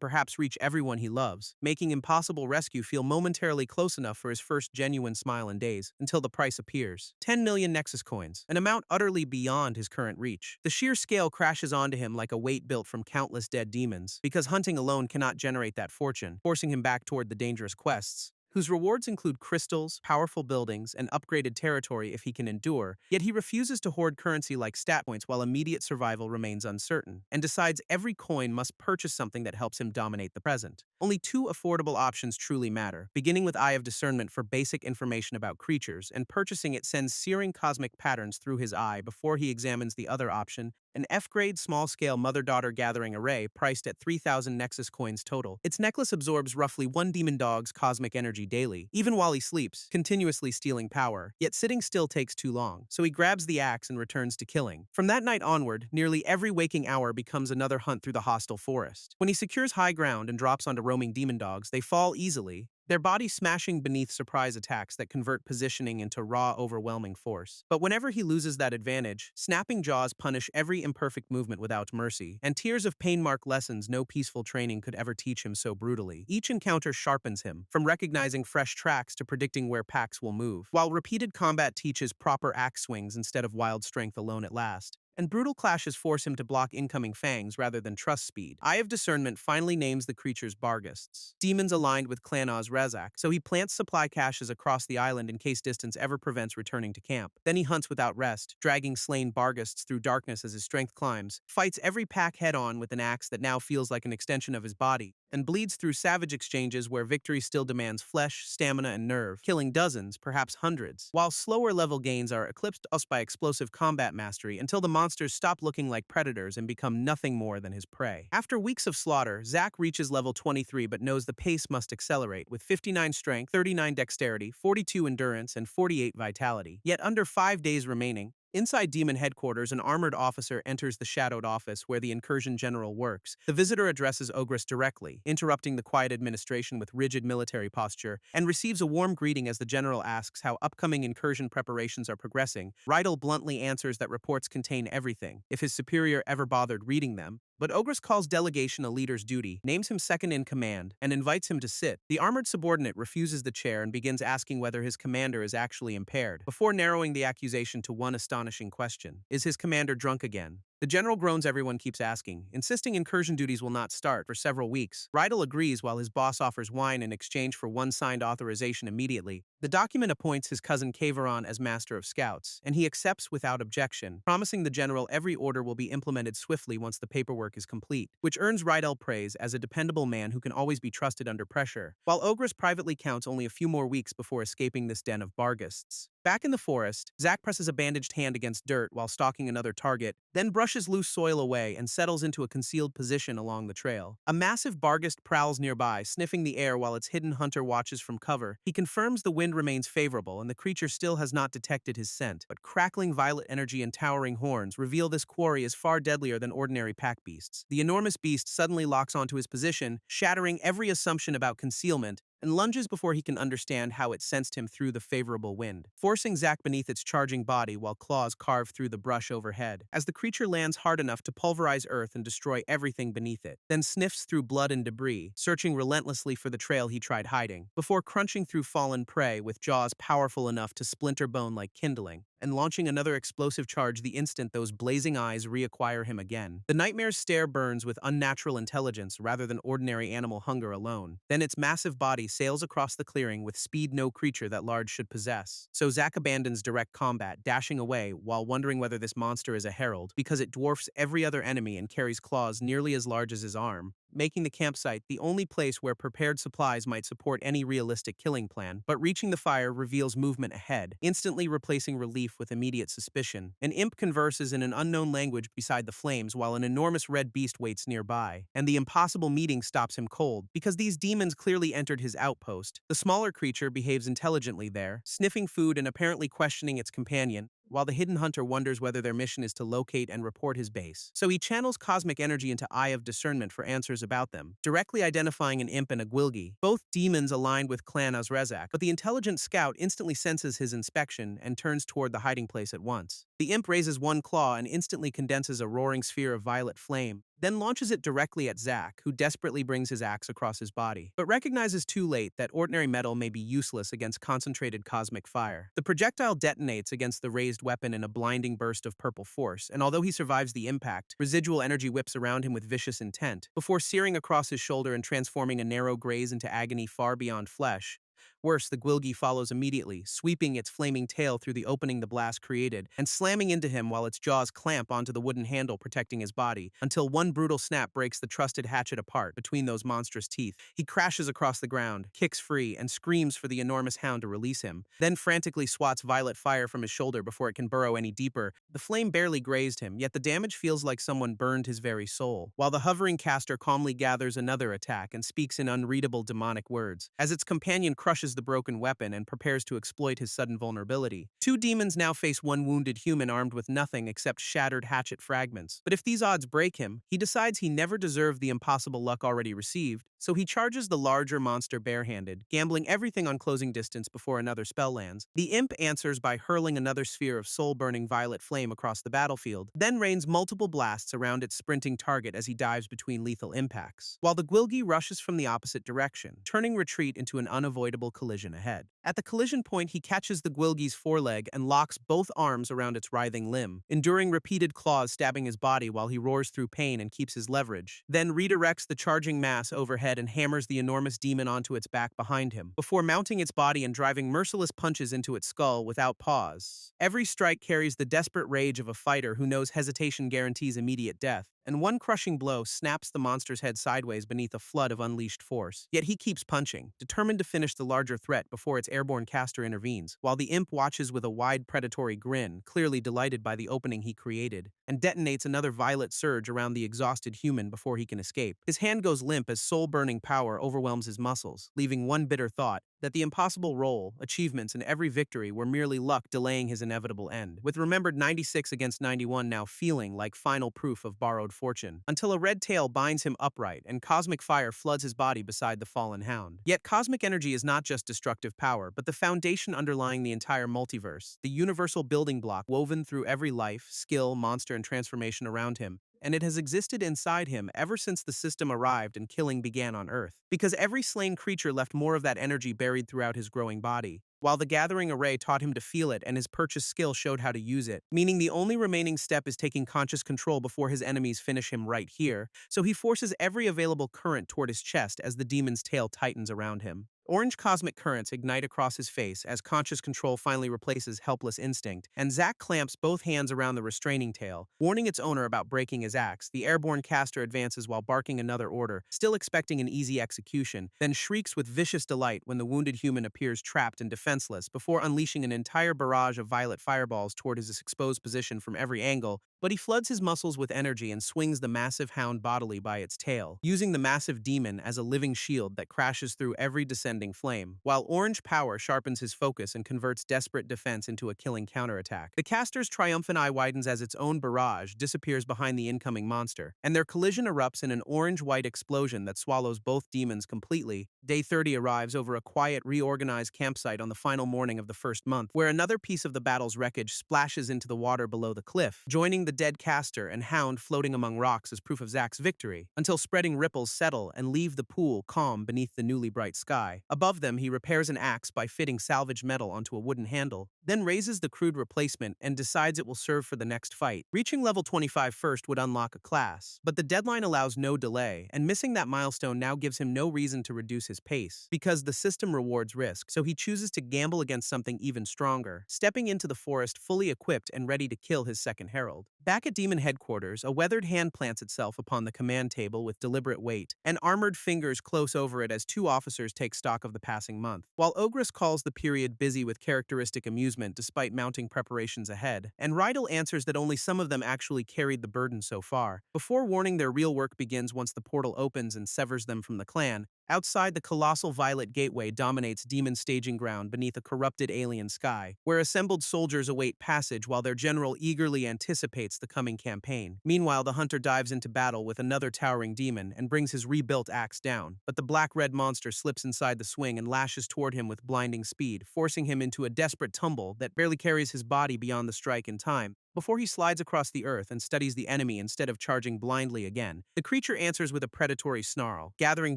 perhaps reach everyone he loves, making impossible rescue feel momentarily close enough for his first genuine smile in days, until the price appears. 10 million Nexus coins, an amount utterly beyond his current reach. The sheer scale crashes onto him like a weight built from countless dead demons, because hunting alone cannot generate that fortune, forcing him back toward the dangerous quests, whose rewards include crystals, powerful buildings, and upgraded territory if he can endure, yet he refuses to hoard currency like stat points while immediate survival remains uncertain, and decides every coin must purchase something that helps him dominate the present. Only two affordable options truly matter, beginning with Eye of Discernment for basic information about creatures, and purchasing it sends searing cosmic patterns through his eye before he examines the other option, an F-grade small-scale mother-daughter gathering array priced at 3,000 Nexus coins total. Its necklace absorbs roughly one demon dog's cosmic energy daily, even while he sleeps, continuously stealing power. Yet sitting still takes too long, so he grabs the axe and returns to killing. From that night onward, nearly every waking hour becomes another hunt through the hostile forest. When he secures high ground and drops onto roaming demon dogs, they fall easily, their bodies smashing beneath surprise attacks that convert positioning into raw, overwhelming force. But whenever he loses that advantage, snapping jaws punish every imperfect movement without mercy, and tears of pain mark lessons no peaceful training could ever teach him so brutally. Each encounter sharpens him, from recognizing fresh tracks to predicting where packs will move, while repeated combat teaches proper axe swings instead of wild strength alone at last. And brutal clashes force him to block incoming fangs rather than trust speed. Eye of Discernment finally names the creatures Barghists, demons aligned with Clanaw's Rezak, so he plants supply caches across the island in case distance ever prevents returning to camp. Then he hunts without rest, dragging slain Barghists through darkness as his strength climbs, fights every pack head-on with an axe that now feels like an extension of his body, and bleeds through savage exchanges where victory still demands flesh, stamina, and nerve, killing dozens, perhaps hundreds, while slower level gains are eclipsed by explosive combat mastery until the monsters stop looking like predators and become nothing more than his prey. After weeks of slaughter, Zack reaches level 23 but knows the pace must accelerate, with 59 strength, 39 dexterity, 42 endurance, and 48 vitality. Yet under 5 days remaining, inside Demon headquarters, an armored officer enters the shadowed office where the Incursion General works. The visitor addresses Ogress directly, interrupting the quiet administration with rigid military posture, and receives a warm greeting as the general asks how upcoming incursion preparations are progressing. Rydell bluntly answers that reports contain everything, if his superior ever bothered reading them. But Ogress calls delegation a leader's duty, names him second in command, and invites him to sit. The armored subordinate refuses the chair and begins asking whether his commander is actually impaired, before narrowing the accusation to one astonishing question. Is his commander drunk again? The general groans everyone keeps asking, insisting incursion duties will not start for several weeks. Rydell agrees while his boss offers wine in exchange for one signed authorization immediately. The document appoints his cousin Kaveron as Master of Scouts, and he accepts without objection, promising the general every order will be implemented swiftly once the paperwork is complete, which earns Rydell praise as a dependable man who can always be trusted under pressure, while Ogress privately counts only a few more weeks before escaping this den of Barghists. Back in the forest, Zack presses a bandaged hand against dirt while stalking another target, then brushes loose soil away and settles into a concealed position along the trail. A massive Barghist prowls nearby, sniffing the air while its hidden hunter watches from cover. He confirms the wind remains favorable and the creature still has not detected his scent, but crackling violet energy and towering horns reveal this quarry is far deadlier than ordinary pack beasts. The enormous beast suddenly locks onto his position, shattering every assumption about concealment, and lunges before he can understand how it sensed him through the favorable wind, forcing Zack beneath its charging body while claws carve through the brush overhead, as the creature lands hard enough to pulverize earth and destroy everything beneath it, then sniffs through blood and debris, searching relentlessly for the trail he tried hiding, before crunching through fallen prey with jaws powerful enough to splinter bone like kindling. and launching another explosive charge the instant those blazing eyes reacquire him again. The nightmare's stare burns with unnatural intelligence rather than ordinary animal hunger alone. Then its massive body sails across the clearing with speed no creature that large should possess. So Zack abandons direct combat, dashing away while wondering whether this monster is a herald, because it dwarfs every other enemy and carries claws nearly as large as his arm, making the campsite the only place where prepared supplies might support any realistic killing plan. But reaching the fire reveals movement ahead, instantly replacing relief with immediate suspicion. An imp converses in an unknown language beside the flames while an enormous red beast waits nearby, and the impossible meeting stops him cold, because these demons clearly entered his outpost. The smaller creature behaves intelligently there, sniffing food and apparently questioning its companion, while the hidden hunter wonders whether their mission is to locate and report his base. So he channels cosmic energy into Eye of Discernment for answers about them, directly identifying an imp and a gwilgi, both demons aligned with Clan Azrezak, but the intelligent scout instantly senses his inspection and turns toward the hiding place at once. The imp raises one claw and instantly condenses a roaring sphere of violet flame, then launches it directly at Zack, who desperately brings his axe across his body, but recognizes too late that ordinary metal may be useless against concentrated cosmic fire. The projectile detonates against the raised weapon in a blinding burst of purple force, and although he survives the impact, residual energy whips around him with vicious intent, before searing across his shoulder and transforming a narrow graze into agony far beyond flesh. Worse, the gwilgi follows immediately, sweeping its flaming tail through the opening the blast created, and slamming into him while its jaws clamp onto the wooden handle protecting his body, until one brutal snap breaks the trusted hatchet apart between those monstrous teeth. He crashes across the ground, kicks free, and screams for the enormous hound to release him, then frantically swats violet fire from his shoulder before it can burrow any deeper. The flame barely grazed him, yet the damage feels like someone burned his very soul, while the hovering caster calmly gathers another attack and speaks in unreadable demonic words, as its companion crushes the broken weapon and prepares to exploit his sudden vulnerability. Two demons now face one wounded human armed with nothing except shattered hatchet fragments. But if these odds break him, he decides he never deserved the impossible luck already received, so he charges the larger monster barehanded, gambling everything on closing distance before another spell lands. The imp answers by hurling another sphere of soul-burning violet flame across the battlefield, then rains multiple blasts around its sprinting target as he dives between lethal impacts, while the gwilgi rushes from the opposite direction, turning retreat into an unavoidable collision ahead. At the collision point, he catches the gwilgi's foreleg and locks both arms around its writhing limb, enduring repeated claws stabbing his body while he roars through pain and keeps his leverage, then redirects the charging mass overhead and hammers the enormous demon onto its back behind him, before mounting its body and driving merciless punches into its skull without pause. Every strike carries the desperate rage of a fighter who knows hesitation guarantees immediate death, and one crushing blow snaps the monster's head sideways beneath a flood of unleashed force. Yet he keeps punching, determined to finish the larger threat before its airborne caster intervenes, while the imp watches with a wide predatory grin, clearly delighted by the opening he created, and detonates another violet surge around the exhausted human before he can escape. His hand goes limp as soul-burning power overwhelms his muscles, leaving one bitter thought: that the impossible role, achievements, and every victory were merely luck delaying his inevitable end, with remembered 96 against 91 now feeling like final proof of borrowed fortune, until a red tail binds him upright and cosmic fire floods his body beside the fallen hound. Yet cosmic energy is not just destructive power, but the foundation underlying the entire multiverse, the universal building block woven through every life, skill, monster, and transformation around him, and it has existed inside him ever since the system arrived and killing began on Earth, because every slain creature left more of that energy buried throughout his growing body, while the gathering array taught him to feel it and his purchased skill showed how to use it, meaning the only remaining step is taking conscious control before his enemies finish him right here, so he forces every available current toward his chest as the demon's tail tightens around him. Orange cosmic currents ignite across his face as conscious control finally replaces helpless instinct, and Zack clamps both hands around the restraining tail, warning its owner about breaking his axe. The airborne caster advances while barking another order, still expecting an easy execution, then shrieks with vicious delight when the wounded human appears trapped and defenseless, before unleashing an entire barrage of violet fireballs toward his exposed position from every angle. But he floods his muscles with energy and swings the massive hound bodily by its tail, using the massive demon as a living shield that crashes through every descending flame, while orange power sharpens his focus and converts desperate defense into a killing counterattack. The caster's triumphant eye widens as its own barrage disappears behind the incoming monster, and their collision erupts in an orange-white explosion that swallows both demons completely. Day 30 arrives over a quiet, reorganized campsite on the final morning of the first month, where another piece of the battle's wreckage splashes into the water below the cliff, joining the dead caster and hound floating among rocks as proof of Zack's victory, until spreading ripples settle and leave the pool calm beneath the newly bright sky. Above them, he repairs an axe by fitting salvaged metal onto a wooden handle, then raises the crude replacement and decides it will serve for the next fight. Reaching level 25 first would unlock a class, but the deadline allows no delay, and missing that milestone now gives him no reason to reduce his pace, because the system rewards risk, so he chooses to gamble against something even stronger, stepping into the forest fully equipped and ready to kill his second herald. Back at Demon headquarters, a weathered hand plants itself upon the command table with deliberate weight, and armored fingers close over it as two officers take stock of the passing month. While Ogress calls the period busy with characteristic amusement despite mounting preparations ahead, and Rydell answers that only some of them actually carried the burden so far, before warning their real work begins once the portal opens and severs them from the clan. Outside, the colossal violet gateway dominates Demon's staging ground beneath a corrupted alien sky, where assembled soldiers await passage while their general eagerly anticipates the coming campaign. Meanwhile, the hunter dives into battle with another towering demon and brings his rebuilt axe down, but the black-red monster slips inside the swing and lashes toward him with blinding speed, forcing him into a desperate tumble that barely carries his body beyond the strike in time. Before he slides across the earth and studies the enemy instead of charging blindly again, the creature answers with a predatory snarl, gathering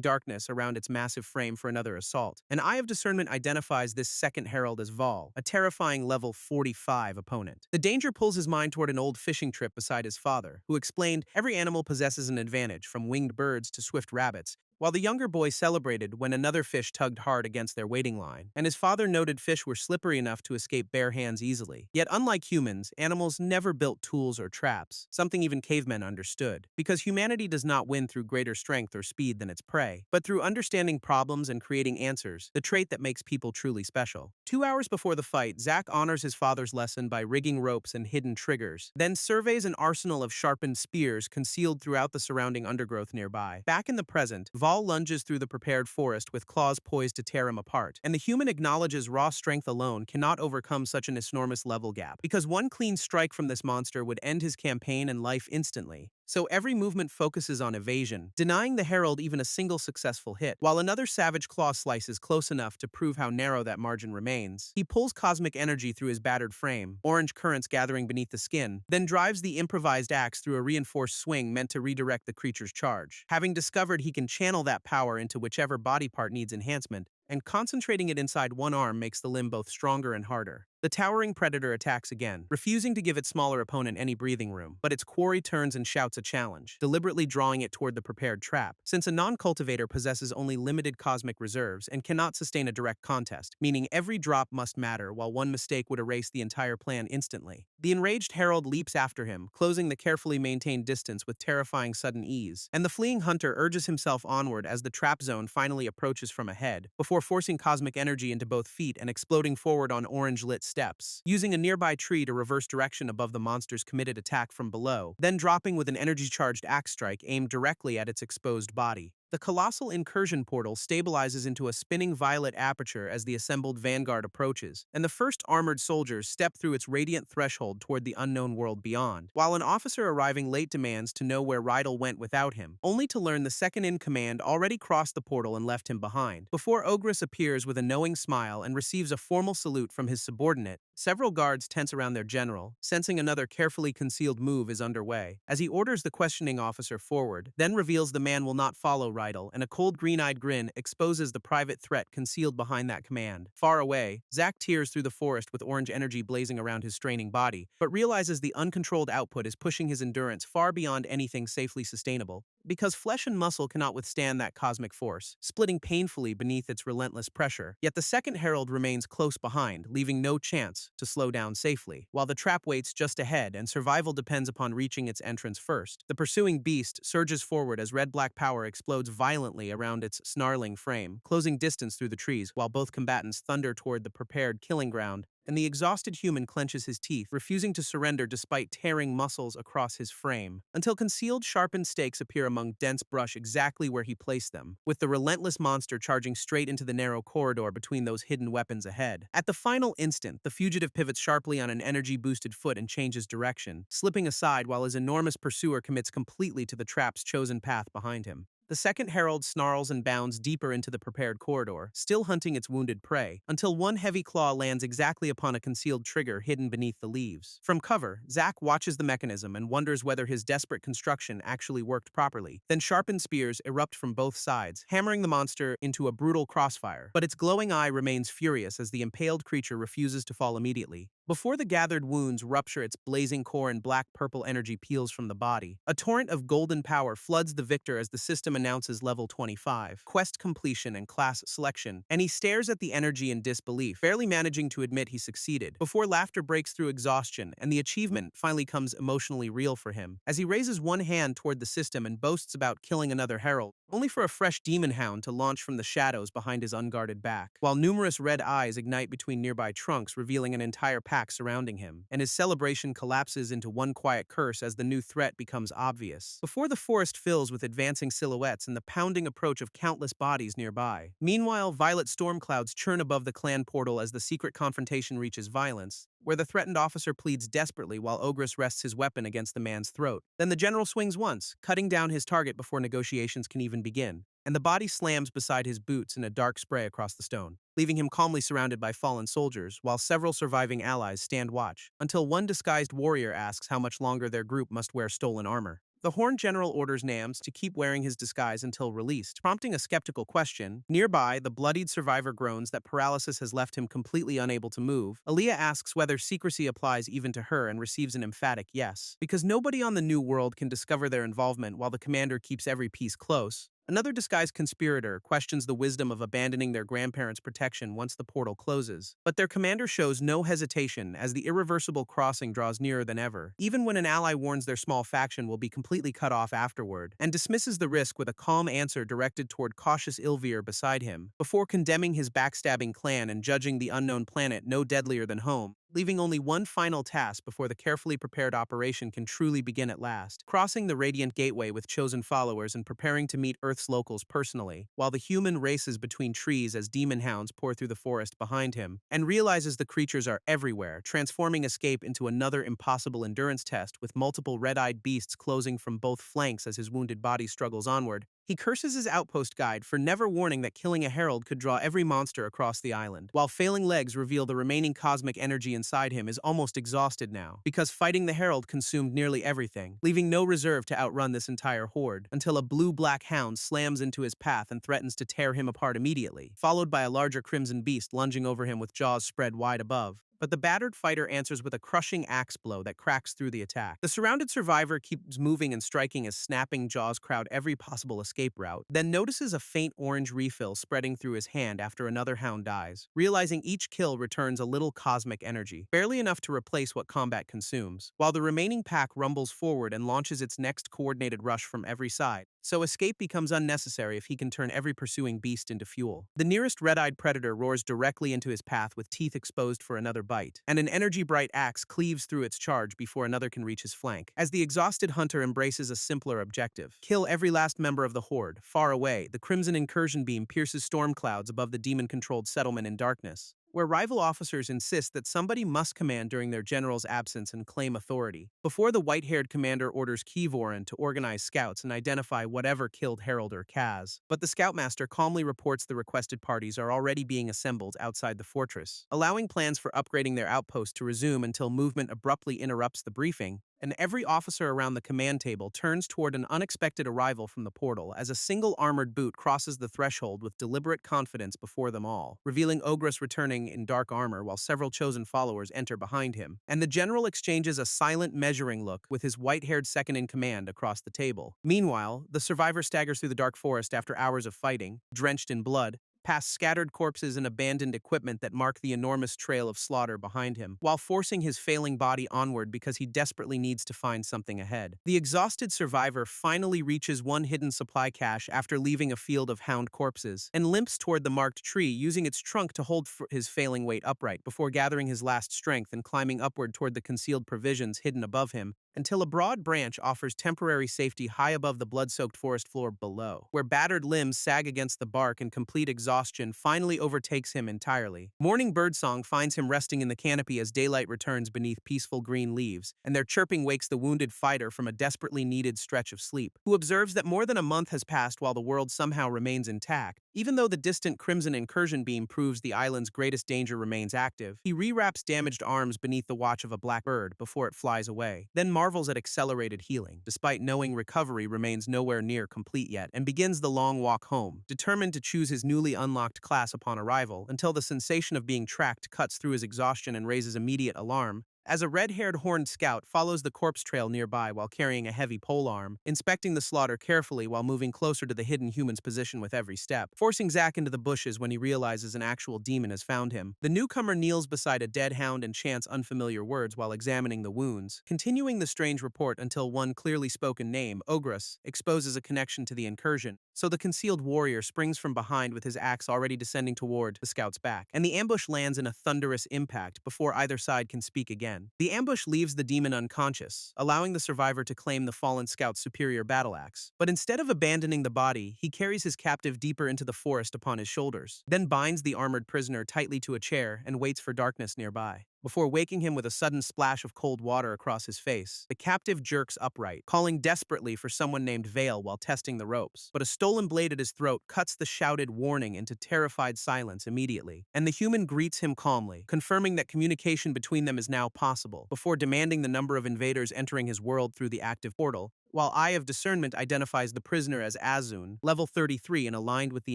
darkness around its massive frame for another assault. An Eye of Discernment identifies this second herald as Vol, a terrifying level 45 opponent. The danger pulls his mind toward an old fishing trip beside his father, who explained every animal possesses an advantage, from winged birds to swift rabbits, while the younger boy celebrated when another fish tugged hard against their waiting line, and his father noted fish were slippery enough to escape bare hands easily. Yet unlike humans, animals never built tools or traps, something even cavemen understood, because humanity does not win through greater strength or speed than its prey, but through understanding problems and creating answers, the trait that makes people truly special. 2 hours before the fight, Zack honors his father's lesson by rigging ropes and hidden triggers, then surveys an arsenal of sharpened spears concealed throughout the surrounding undergrowth nearby. Back in the present, Vol lunges through the prepared forest with claws poised to tear him apart, and the human acknowledges raw strength alone cannot overcome such an enormous level gap, because one clean strike from this monster would end his campaign and life instantly. So every movement focuses on evasion, denying the herald even a single successful hit, while another savage claw slices close enough to prove how narrow that margin remains. He pulls cosmic energy through his battered frame, orange currents gathering beneath the skin, then drives the improvised axe through a reinforced swing meant to redirect the creature's charge. Having discovered he can channel that power into whichever body part needs enhancement, and concentrating it inside one arm makes the limb both stronger and harder. The towering predator attacks again, refusing to give its smaller opponent any breathing room, but its quarry turns and shouts a challenge, deliberately drawing it toward the prepared trap, since a non-cultivator possesses only limited cosmic reserves and cannot sustain a direct contest, meaning every drop must matter while one mistake would erase the entire plan instantly. The enraged herald leaps after him, closing the carefully maintained distance with terrifying sudden ease, and the fleeing hunter urges himself onward as the trap zone finally approaches from ahead, before forcing cosmic energy into both feet and exploding forward on orange-lit steps, using a nearby tree to reverse direction above the monster's committed attack from below, then dropping with an energy-charged axe strike aimed directly at its exposed body. The colossal incursion portal stabilizes into a spinning violet aperture as the assembled vanguard approaches, and the first armored soldiers step through its radiant threshold toward the unknown world beyond, while an officer arriving late demands to know where Rydell went without him, only to learn the second-in-command already crossed the portal and left him behind. Before Ogress appears with a knowing smile and receives a formal salute from his subordinate, several guards tense around their general, sensing another carefully concealed move is underway, as he orders the questioning officer forward, then reveals the man will not follow Rydell, and a cold green-eyed grin exposes the private threat concealed behind that command. Far away, Zack tears through the forest with orange energy blazing around his straining body, but realizes the uncontrolled output is pushing his endurance far beyond anything safely sustainable, because flesh and muscle cannot withstand that cosmic force, splitting painfully beneath its relentless pressure. Yet the second herald remains close behind, leaving no chance to slow down safely, while the trap waits just ahead and survival depends upon reaching its entrance first. The pursuing beast surges forward as red-black power explodes violently around its snarling frame, closing distance through the trees while both combatants thunder toward the prepared killing ground, and the exhausted human clenches his teeth, refusing to surrender despite tearing muscles across his frame, until concealed sharpened stakes appear among dense brush exactly where he placed them, with the relentless monster charging straight into the narrow corridor between those hidden weapons ahead. At the final instant, the fugitive pivots sharply on an energy-boosted foot and changes direction, slipping aside while his enormous pursuer commits completely to the trap's chosen path behind him. The second herald snarls and bounds deeper into the prepared corridor, still hunting its wounded prey, until one heavy claw lands exactly upon a concealed trigger hidden beneath the leaves. From cover, Zack watches the mechanism and wonders whether his desperate construction actually worked properly. Then sharpened spears erupt from both sides, hammering the monster into a brutal crossfire. But its glowing eye remains furious as the impaled creature refuses to fall immediately. Before the gathered wounds rupture its blazing core and black-purple energy peels from the body, a torrent of golden power floods the victor as the system announces level 25, quest completion and class selection, and he stares at the energy in disbelief, barely managing to admit he succeeded, before laughter breaks through exhaustion and the achievement finally comes emotionally real for him. As he raises one hand toward the system and boasts about killing another herald, only for a fresh demon hound to launch from the shadows behind his unguarded back, while numerous red eyes ignite between nearby trunks, revealing an entire pack surrounding him, and his celebration collapses into one quiet curse as the new threat becomes obvious. Before the forest fills with advancing silhouettes and the pounding approach of countless bodies nearby. Meanwhile, violet storm clouds churn above the clan portal as the secret confrontation reaches violence, where the threatened officer pleads desperately while Ogress rests his weapon against the man's throat. Then the general swings once, cutting down his target before negotiations can even begin, and the body slams beside his boots in a dark spray across the stone, leaving him calmly surrounded by fallen soldiers, while several surviving allies stand watch, until one disguised warrior asks how much longer their group must wear stolen armor. The Horned General orders Nams to keep wearing his disguise until released, prompting a skeptical question. Nearby, the bloodied survivor groans that paralysis has left him completely unable to move. Aaliyah asks whether secrecy applies even to her and receives an emphatic yes. Because nobody on the New World can discover their involvement while the commander keeps every piece close. Another disguised conspirator questions the wisdom of abandoning their grandparents' protection once the portal closes. But their commander shows no hesitation as the irreversible crossing draws nearer than ever, even when an ally warns their small faction will be completely cut off afterward, and dismisses the risk with a calm answer directed toward cautious Ilvir beside him, before condemning his backstabbing clan and judging the unknown planet no deadlier than home, leaving only one final task before the carefully prepared operation can truly begin at last, crossing the Radiant Gateway with chosen followers and preparing to meet Earth's locals personally, while the human races between trees as demon hounds pour through the forest behind him, and realizes the creatures are everywhere, transforming escape into another impossible endurance test with multiple red-eyed beasts closing from both flanks as his wounded body struggles onward. He curses his outpost guide for never warning that killing a herald could draw every monster across the island, while failing legs reveal the remaining cosmic energy inside him is almost exhausted now, because fighting the herald consumed nearly everything, leaving no reserve to outrun this entire horde, until a blue-black hound slams into his path and threatens to tear him apart immediately, followed by a larger crimson beast lunging over him with jaws spread wide above. But the battered fighter answers with a crushing axe blow that cracks through the attack. The surrounded survivor keeps moving and striking as snapping jaws crowd every possible escape route, then notices a faint orange refill spreading through his hand after another hound dies, realizing each kill returns a little cosmic energy, barely enough to replace what combat consumes, while the remaining pack rumbles forward and launches its next coordinated rush from every side. So escape becomes unnecessary if he can turn every pursuing beast into fuel. The nearest red-eyed predator roars directly into his path with teeth exposed for another bite, and an energy-bright axe cleaves through its charge before another can reach his flank. As the exhausted hunter embraces a simpler objective, kill every last member of the horde. Far away, the crimson incursion beam pierces storm clouds above the demon-controlled settlement in darkness, where rival officers insist that somebody must command during their general's absence and claim authority, before the white-haired commander orders Keyvoran to organize scouts and identify whatever killed Herald or Kaz. But the scoutmaster calmly reports the requested parties are already being assembled outside the fortress, allowing plans for upgrading their outpost to resume until movement abruptly interrupts the briefing, and every officer around the command table turns toward an unexpected arrival from the portal as a single armored boot crosses the threshold with deliberate confidence before them all, revealing Ogress returning in dark armor while several chosen followers enter behind him, and the general exchanges a silent measuring look with his white-haired second-in-command across the table. Meanwhile, the survivor staggers through the dark forest after hours of fighting, drenched in blood, past scattered corpses and abandoned equipment that mark the enormous trail of slaughter behind him, while forcing his failing body onward because he desperately needs to find something ahead. The exhausted survivor finally reaches one hidden supply cache after leaving a field of hound corpses, and limps toward the marked tree, using its trunk to hold his failing weight upright before gathering his last strength and climbing upward toward the concealed provisions hidden above him, until a broad branch offers temporary safety high above the blood-soaked forest floor below, where battered limbs sag against the bark and complete exhaustion finally overtakes him entirely. Morning birdsong finds him resting in the canopy as daylight returns beneath peaceful green leaves, and their chirping wakes the wounded fighter from a desperately needed stretch of sleep, who observes that more than a month has passed while the world somehow remains intact. Even though the distant crimson incursion beam proves the island's greatest danger remains active, he rewraps damaged arms beneath the watch of a black bird before it flies away, then marvels at accelerated healing, despite knowing recovery remains nowhere near complete yet, and begins the long walk home, determined to choose his newly unlocked class upon arrival, until the sensation of being tracked cuts through his exhaustion and raises immediate alarm, as a red-haired horned scout follows the corpse trail nearby while carrying a heavy polearm, inspecting the slaughter carefully while moving closer to the hidden human's position with every step, forcing Zack into the bushes when he realizes an actual demon has found him. The newcomer kneels beside a dead hound and chants unfamiliar words while examining the wounds, continuing the strange report until one clearly spoken name, Ogress, exposes a connection to the incursion. So the concealed warrior springs from behind with his axe already descending toward the scout's back, and the ambush lands in a thunderous impact before either side can speak again. The ambush leaves the demon unconscious, allowing the survivor to claim the fallen scout's superior battle axe. But instead of abandoning the body, he carries his captive deeper into the forest upon his shoulders, then binds the armored prisoner tightly to a chair and waits for darkness nearby. Before waking him with a sudden splash of cold water across his face, the captive jerks upright, calling desperately for someone named Vale while testing the ropes. But a stolen blade at his throat cuts the shouted warning into terrified silence immediately, and the human greets him calmly, confirming that communication between them is now possible, before demanding the number of invaders entering his world through the active portal, while Eye of Discernment identifies the prisoner as Azun, level 33 and aligned with the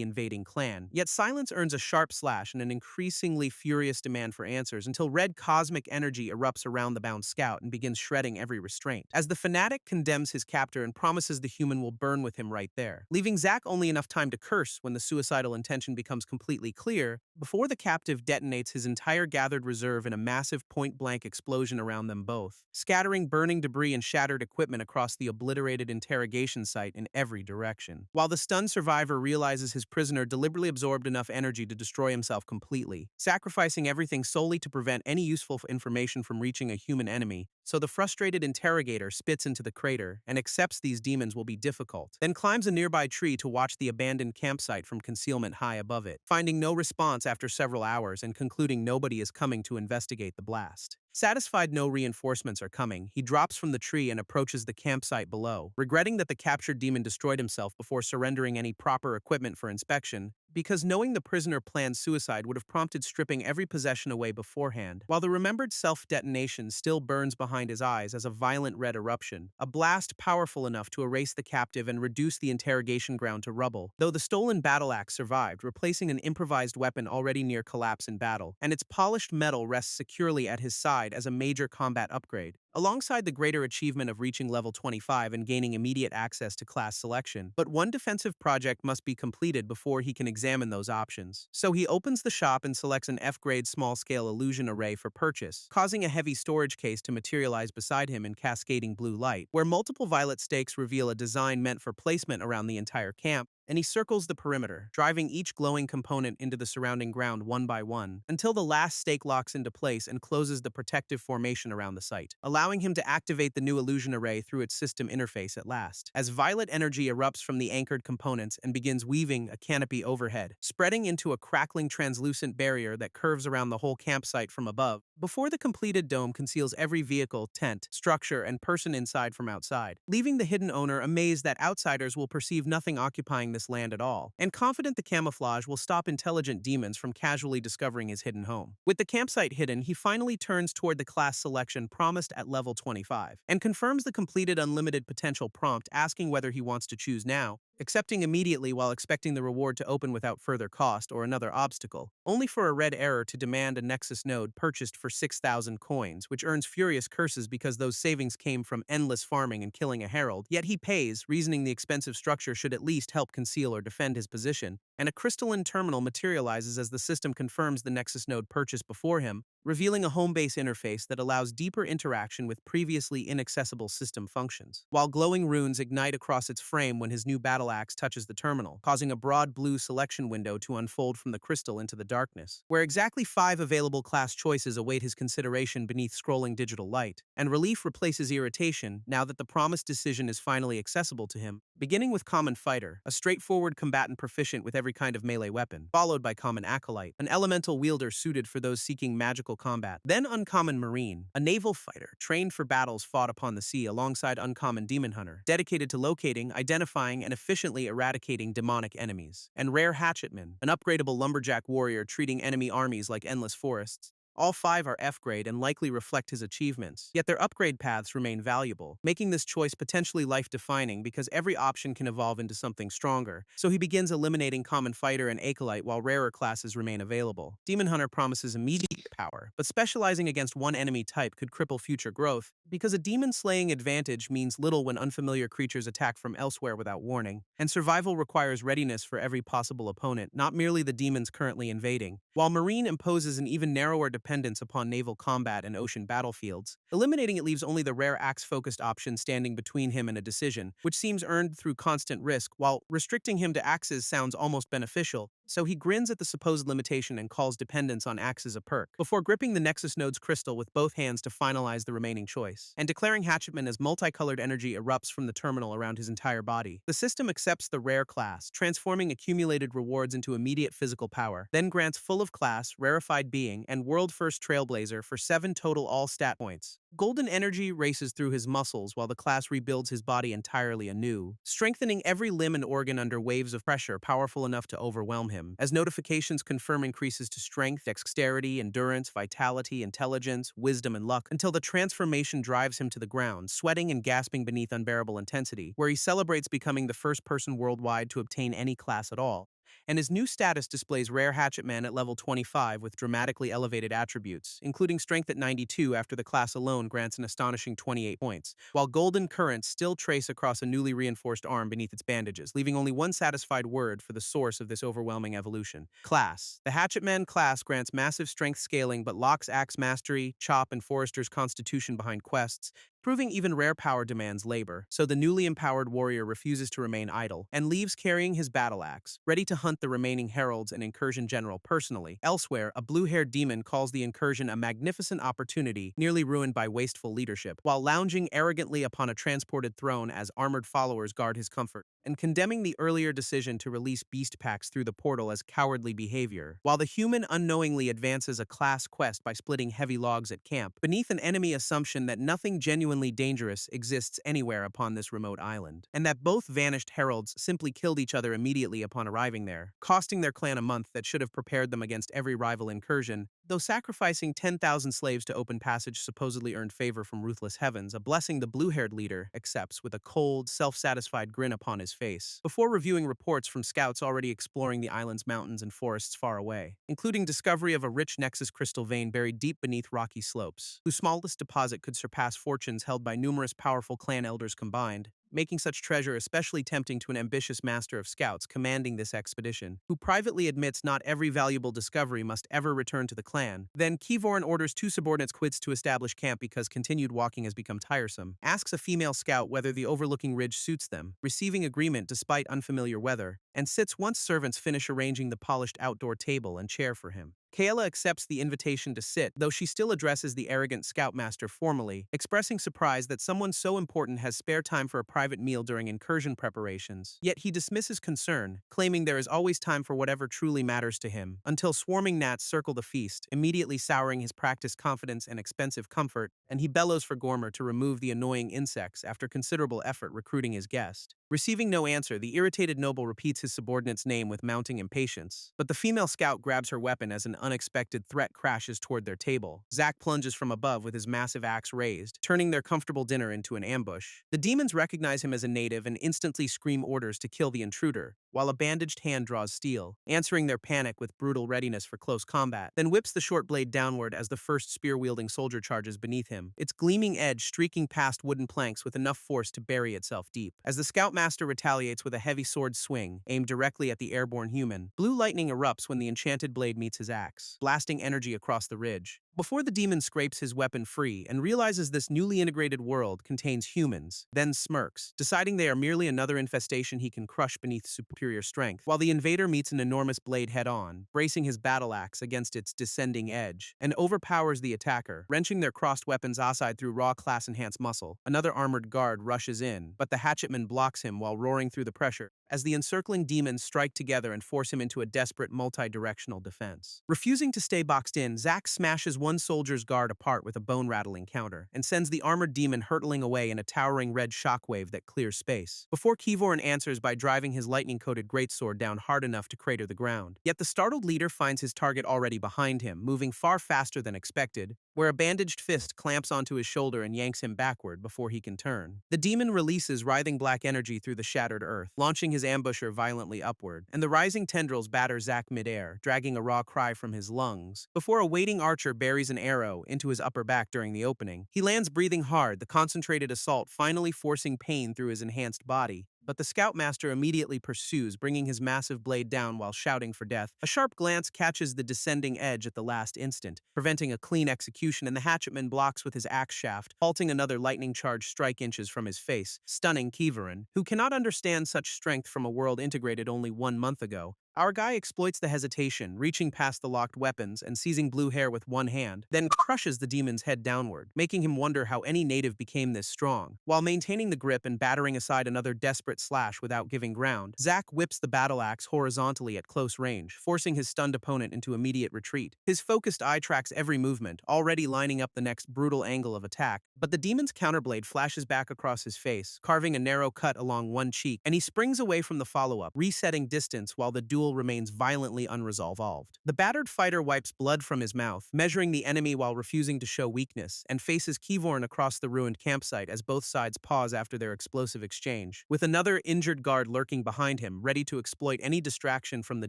invading clan. Yet silence earns a sharp slash and an increasingly furious demand for answers until red cosmic energy erupts around the bound scout and begins shredding every restraint, as the fanatic condemns his captor and promises the human will burn with him right there, leaving Zack only enough time to curse when the suicidal intention becomes completely clear, before the captive detonates his entire gathered reserve in a massive point-blank explosion around them both, scattering burning debris and shattered equipment across the obliterated interrogation site in every direction. While the stunned survivor realizes his prisoner deliberately absorbed enough energy to destroy himself completely, sacrificing everything solely to prevent any useful information from reaching a human enemy, so the frustrated interrogator spits into the crater and accepts these demons will be difficult, then climbs a nearby tree to watch the abandoned campsite from concealment high above it, finding no response after several hours and concluding nobody is coming to investigate the blast. Satisfied no reinforcements are coming, he drops from the tree and approaches the campsite below, regretting that the captured demon destroyed himself before surrendering any proper equipment for inspection, because knowing the prisoner planned suicide would have prompted stripping every possession away beforehand. While the remembered self-detonation still burns behind his eyes as a violent red eruption, a blast powerful enough to erase the captive and reduce the interrogation ground to rubble, though the stolen battle axe survived, replacing an improvised weapon already near collapse in battle, and its polished metal rests securely at his side as a major combat upgrade. Alongside the greater achievement of reaching level 25 and gaining immediate access to class selection, but one defensive project must be completed before he can examine those options. So he opens the shop and selects an F-grade small-scale illusion array for purchase, causing a heavy storage case to materialize beside him in cascading blue light, where multiple violet stakes reveal a design meant for placement around the entire camp, and he circles the perimeter, driving each glowing component into the surrounding ground one by one, until the last stake locks into place and closes the protective formation around the site, allowing him to activate the new illusion array through its system interface at last, as violet energy erupts from the anchored components and begins weaving a canopy overhead, spreading into a crackling translucent barrier that curves around the whole campsite from above, before the completed dome conceals every vehicle, tent, structure, and person inside from outside, leaving the hidden owner amazed that outsiders will perceive nothing occupying this land at all, and confident the camouflage will stop intelligent demons from casually discovering his hidden home. With the campsite hidden, he finally turns toward the class selection promised at level 25, and confirms the completed unlimited potential prompt asking whether he wants to choose now, accepting immediately while expecting the reward to open without further cost or another obstacle, only for a red error to demand a Nexus node purchased for 6,000 coins, which earns furious curses because those savings came from endless farming and killing a herald, yet he pays, reasoning the expensive structure should at least help conceal or defend his position, and a crystalline terminal materializes as the system confirms the Nexus node purchased before him, revealing a home base interface that allows deeper interaction with previously inaccessible system functions. While glowing runes ignite across its frame when his new battle axe touches the terminal, causing a broad blue selection window to unfold from the crystal into the darkness, where exactly 5 available class choices await his consideration beneath scrolling digital light, and relief replaces irritation now that the promised decision is finally accessible to him, beginning with Common Fighter, a straightforward combatant proficient with every kind of melee weapon, followed by Common Acolyte, an elemental wielder suited for those seeking magical combat, then Uncommon Marine, a naval fighter trained for battles fought upon the sea alongside Uncommon Demon Hunter, dedicated to locating, identifying, and efficiently eradicating demonic enemies, and Rare Hatchetman, an upgradable lumberjack warrior treating enemy armies like endless forests. All 5 are F-grade and likely reflect his achievements, yet their upgrade paths remain valuable, making this choice potentially life-defining because every option can evolve into something stronger, so he begins eliminating Common Fighter and Acolyte while rarer classes remain available. Demon Hunter promises immediate power, but specializing against one enemy type could cripple future growth, because a demon-slaying advantage means little when unfamiliar creatures attack from elsewhere without warning, and survival requires readiness for every possible opponent, not merely the demons currently invading, while Marine imposes an even narrower dependence upon naval combat and ocean battlefields. Eliminating it leaves only the rare axe-focused option standing between him and a decision, which seems earned through constant risk, while restricting him to axes sounds almost beneficial, so he grins at the supposed limitation and calls dependence on axes a perk, before gripping the Nexus Node's crystal with both hands to finalize the remaining choice, and declaring Hatchetman as multicolored energy erupts from the terminal around his entire body. The system accepts the rare class, transforming accumulated rewards into immediate physical power, then grants full of class, rarefied being, and world-first trailblazer for 7 total all-stat points. Golden energy races through his muscles while the class rebuilds his body entirely anew, strengthening every limb and organ under waves of pressure powerful enough to overwhelm him, as notifications confirm increases to strength, dexterity, endurance, vitality, intelligence, wisdom, and luck, until the transformation drives him to the ground, sweating and gasping beneath unbearable intensity, where he celebrates becoming the first person worldwide to obtain any class at all. And his new status displays Rare Hatchetman at level 25 with dramatically elevated attributes, including strength at 92 after the class alone grants an astonishing 28 points, while golden currents still trace across a newly reinforced arm beneath its bandages, leaving only one satisfied word for the source of this overwhelming evolution. Class. The Hatchetman class grants massive strength scaling but locks axe mastery, chop, and forester's constitution behind quests, proving even rare power demands labor, so the newly empowered warrior refuses to remain idle, and leaves carrying his battle axe, ready to hunt the remaining heralds and incursion general personally. Elsewhere, a blue-haired demon calls the incursion a magnificent opportunity, nearly ruined by wasteful leadership, while lounging arrogantly upon a transported throne as armored followers guard his comfort, and condemning the earlier decision to release beast packs through the portal as cowardly behavior, while the human unknowingly advances a class quest by splitting heavy logs at camp, beneath an enemy assumption that nothing genuinely dangerous exists anywhere upon this remote island, and that both vanished heralds simply killed each other immediately upon arriving there, costing their clan a month that should have prepared them against every rival incursion. Though sacrificing 10,000 slaves to open passage supposedly earned favor from ruthless heavens, a blessing the blue-haired leader accepts with a cold, self-satisfied grin upon his face, before reviewing reports from scouts already exploring the island's mountains and forests far away, including discovery of a rich Nexus crystal vein buried deep beneath rocky slopes, whose smallest deposit could surpass fortunes held by numerous powerful clan elders combined, making such treasure especially tempting to an ambitious master of scouts commanding this expedition, who privately admits not every valuable discovery must ever return to the clan. Then Kivoran orders 2 subordinates quits to establish camp because continued walking has become tiresome, asks a female scout whether the overlooking ridge suits them, receiving agreement despite unfamiliar weather, and sits once servants finish arranging the polished outdoor table and chair for him. Kayla accepts the invitation to sit, though she still addresses the arrogant scoutmaster formally, expressing surprise that someone so important has spare time for a private meal during incursion preparations. Yet he dismisses concern, claiming there is always time for whatever truly matters to him, until swarming gnats circle the feast, immediately souring his practiced confidence and expensive comfort, and he bellows for Gormer to remove the annoying insects after considerable effort recruiting his guest. Receiving no answer, the irritated noble repeats his subordinate's name with mounting impatience, but the female scout grabs her weapon as an unexpected threat crashes toward their table. Zack plunges from above with his massive axe raised, turning their comfortable dinner into an ambush. The demons recognize him as a native and instantly scream orders to kill the intruder, while a bandaged hand draws steel, answering their panic with brutal readiness for close combat, then whips the short blade downward as the first spear-wielding soldier charges beneath him, its gleaming edge streaking past wooden planks with enough force to bury itself deep. As the Scoutmaster retaliates with a heavy sword swing, aimed directly at the airborne human, blue lightning erupts when the enchanted blade meets his axe, blasting energy across the ridge. Before the demon scrapes his weapon free and realizes this newly integrated world contains humans, then smirks, deciding they are merely another infestation he can crush beneath superior strength, while the invader meets an enormous blade head-on, bracing his battle axe against its descending edge, and overpowers the attacker, wrenching their crossed weapons aside through raw class-enhanced muscle. Another armored guard rushes in, but the hatchetman blocks him while roaring through the pressure, as the encircling demons strike together and force him into a desperate multi-directional defense. Refusing to stay boxed in, Zack smashes one soldier's guard apart with a bone-rattling counter, and sends the armored demon hurtling away in a towering red shockwave that clears space, before Keyvorin answers by driving his lightning-coated greatsword down hard enough to crater the ground. Yet the startled leader finds his target already behind him, moving far faster than expected, where a bandaged fist clamps onto his shoulder and yanks him backward before he can turn. The demon releases writhing black energy through the shattered earth, launching his ambusher violently upward, and the rising tendrils batter Zack midair, dragging a raw cry from his lungs, before a waiting archer buries an arrow into his upper back during the opening. He lands breathing hard, the concentrated assault finally forcing pain through his enhanced body. But the Scoutmaster immediately pursues, bringing his massive blade down while shouting for death. A sharp glance catches the descending edge at the last instant, preventing a clean execution, and the hatchetman blocks with his axe shaft, halting another lightning-charged strike inches from his face, stunning Keyvorin, who cannot understand such strength from a world integrated only 1 month ago. Our guy exploits the hesitation, reaching past the locked weapons and seizing blue hair with one hand, then crushes the demon's head downward, making him wonder how any native became this strong. While maintaining the grip and battering aside another desperate slash without giving ground, Zack whips the battle axe horizontally at close range, forcing his stunned opponent into immediate retreat. His focused eye tracks every movement, already lining up the next brutal angle of attack, but the demon's counterblade flashes back across his face, carving a narrow cut along one cheek, and he springs away from the follow-up, resetting distance while the duel remains violently unresolved. The battered fighter wipes blood from his mouth, measuring the enemy while refusing to show weakness, and faces Keyvorin across the ruined campsite as both sides pause after their explosive exchange, with another injured guard lurking behind him, ready to exploit any distraction from the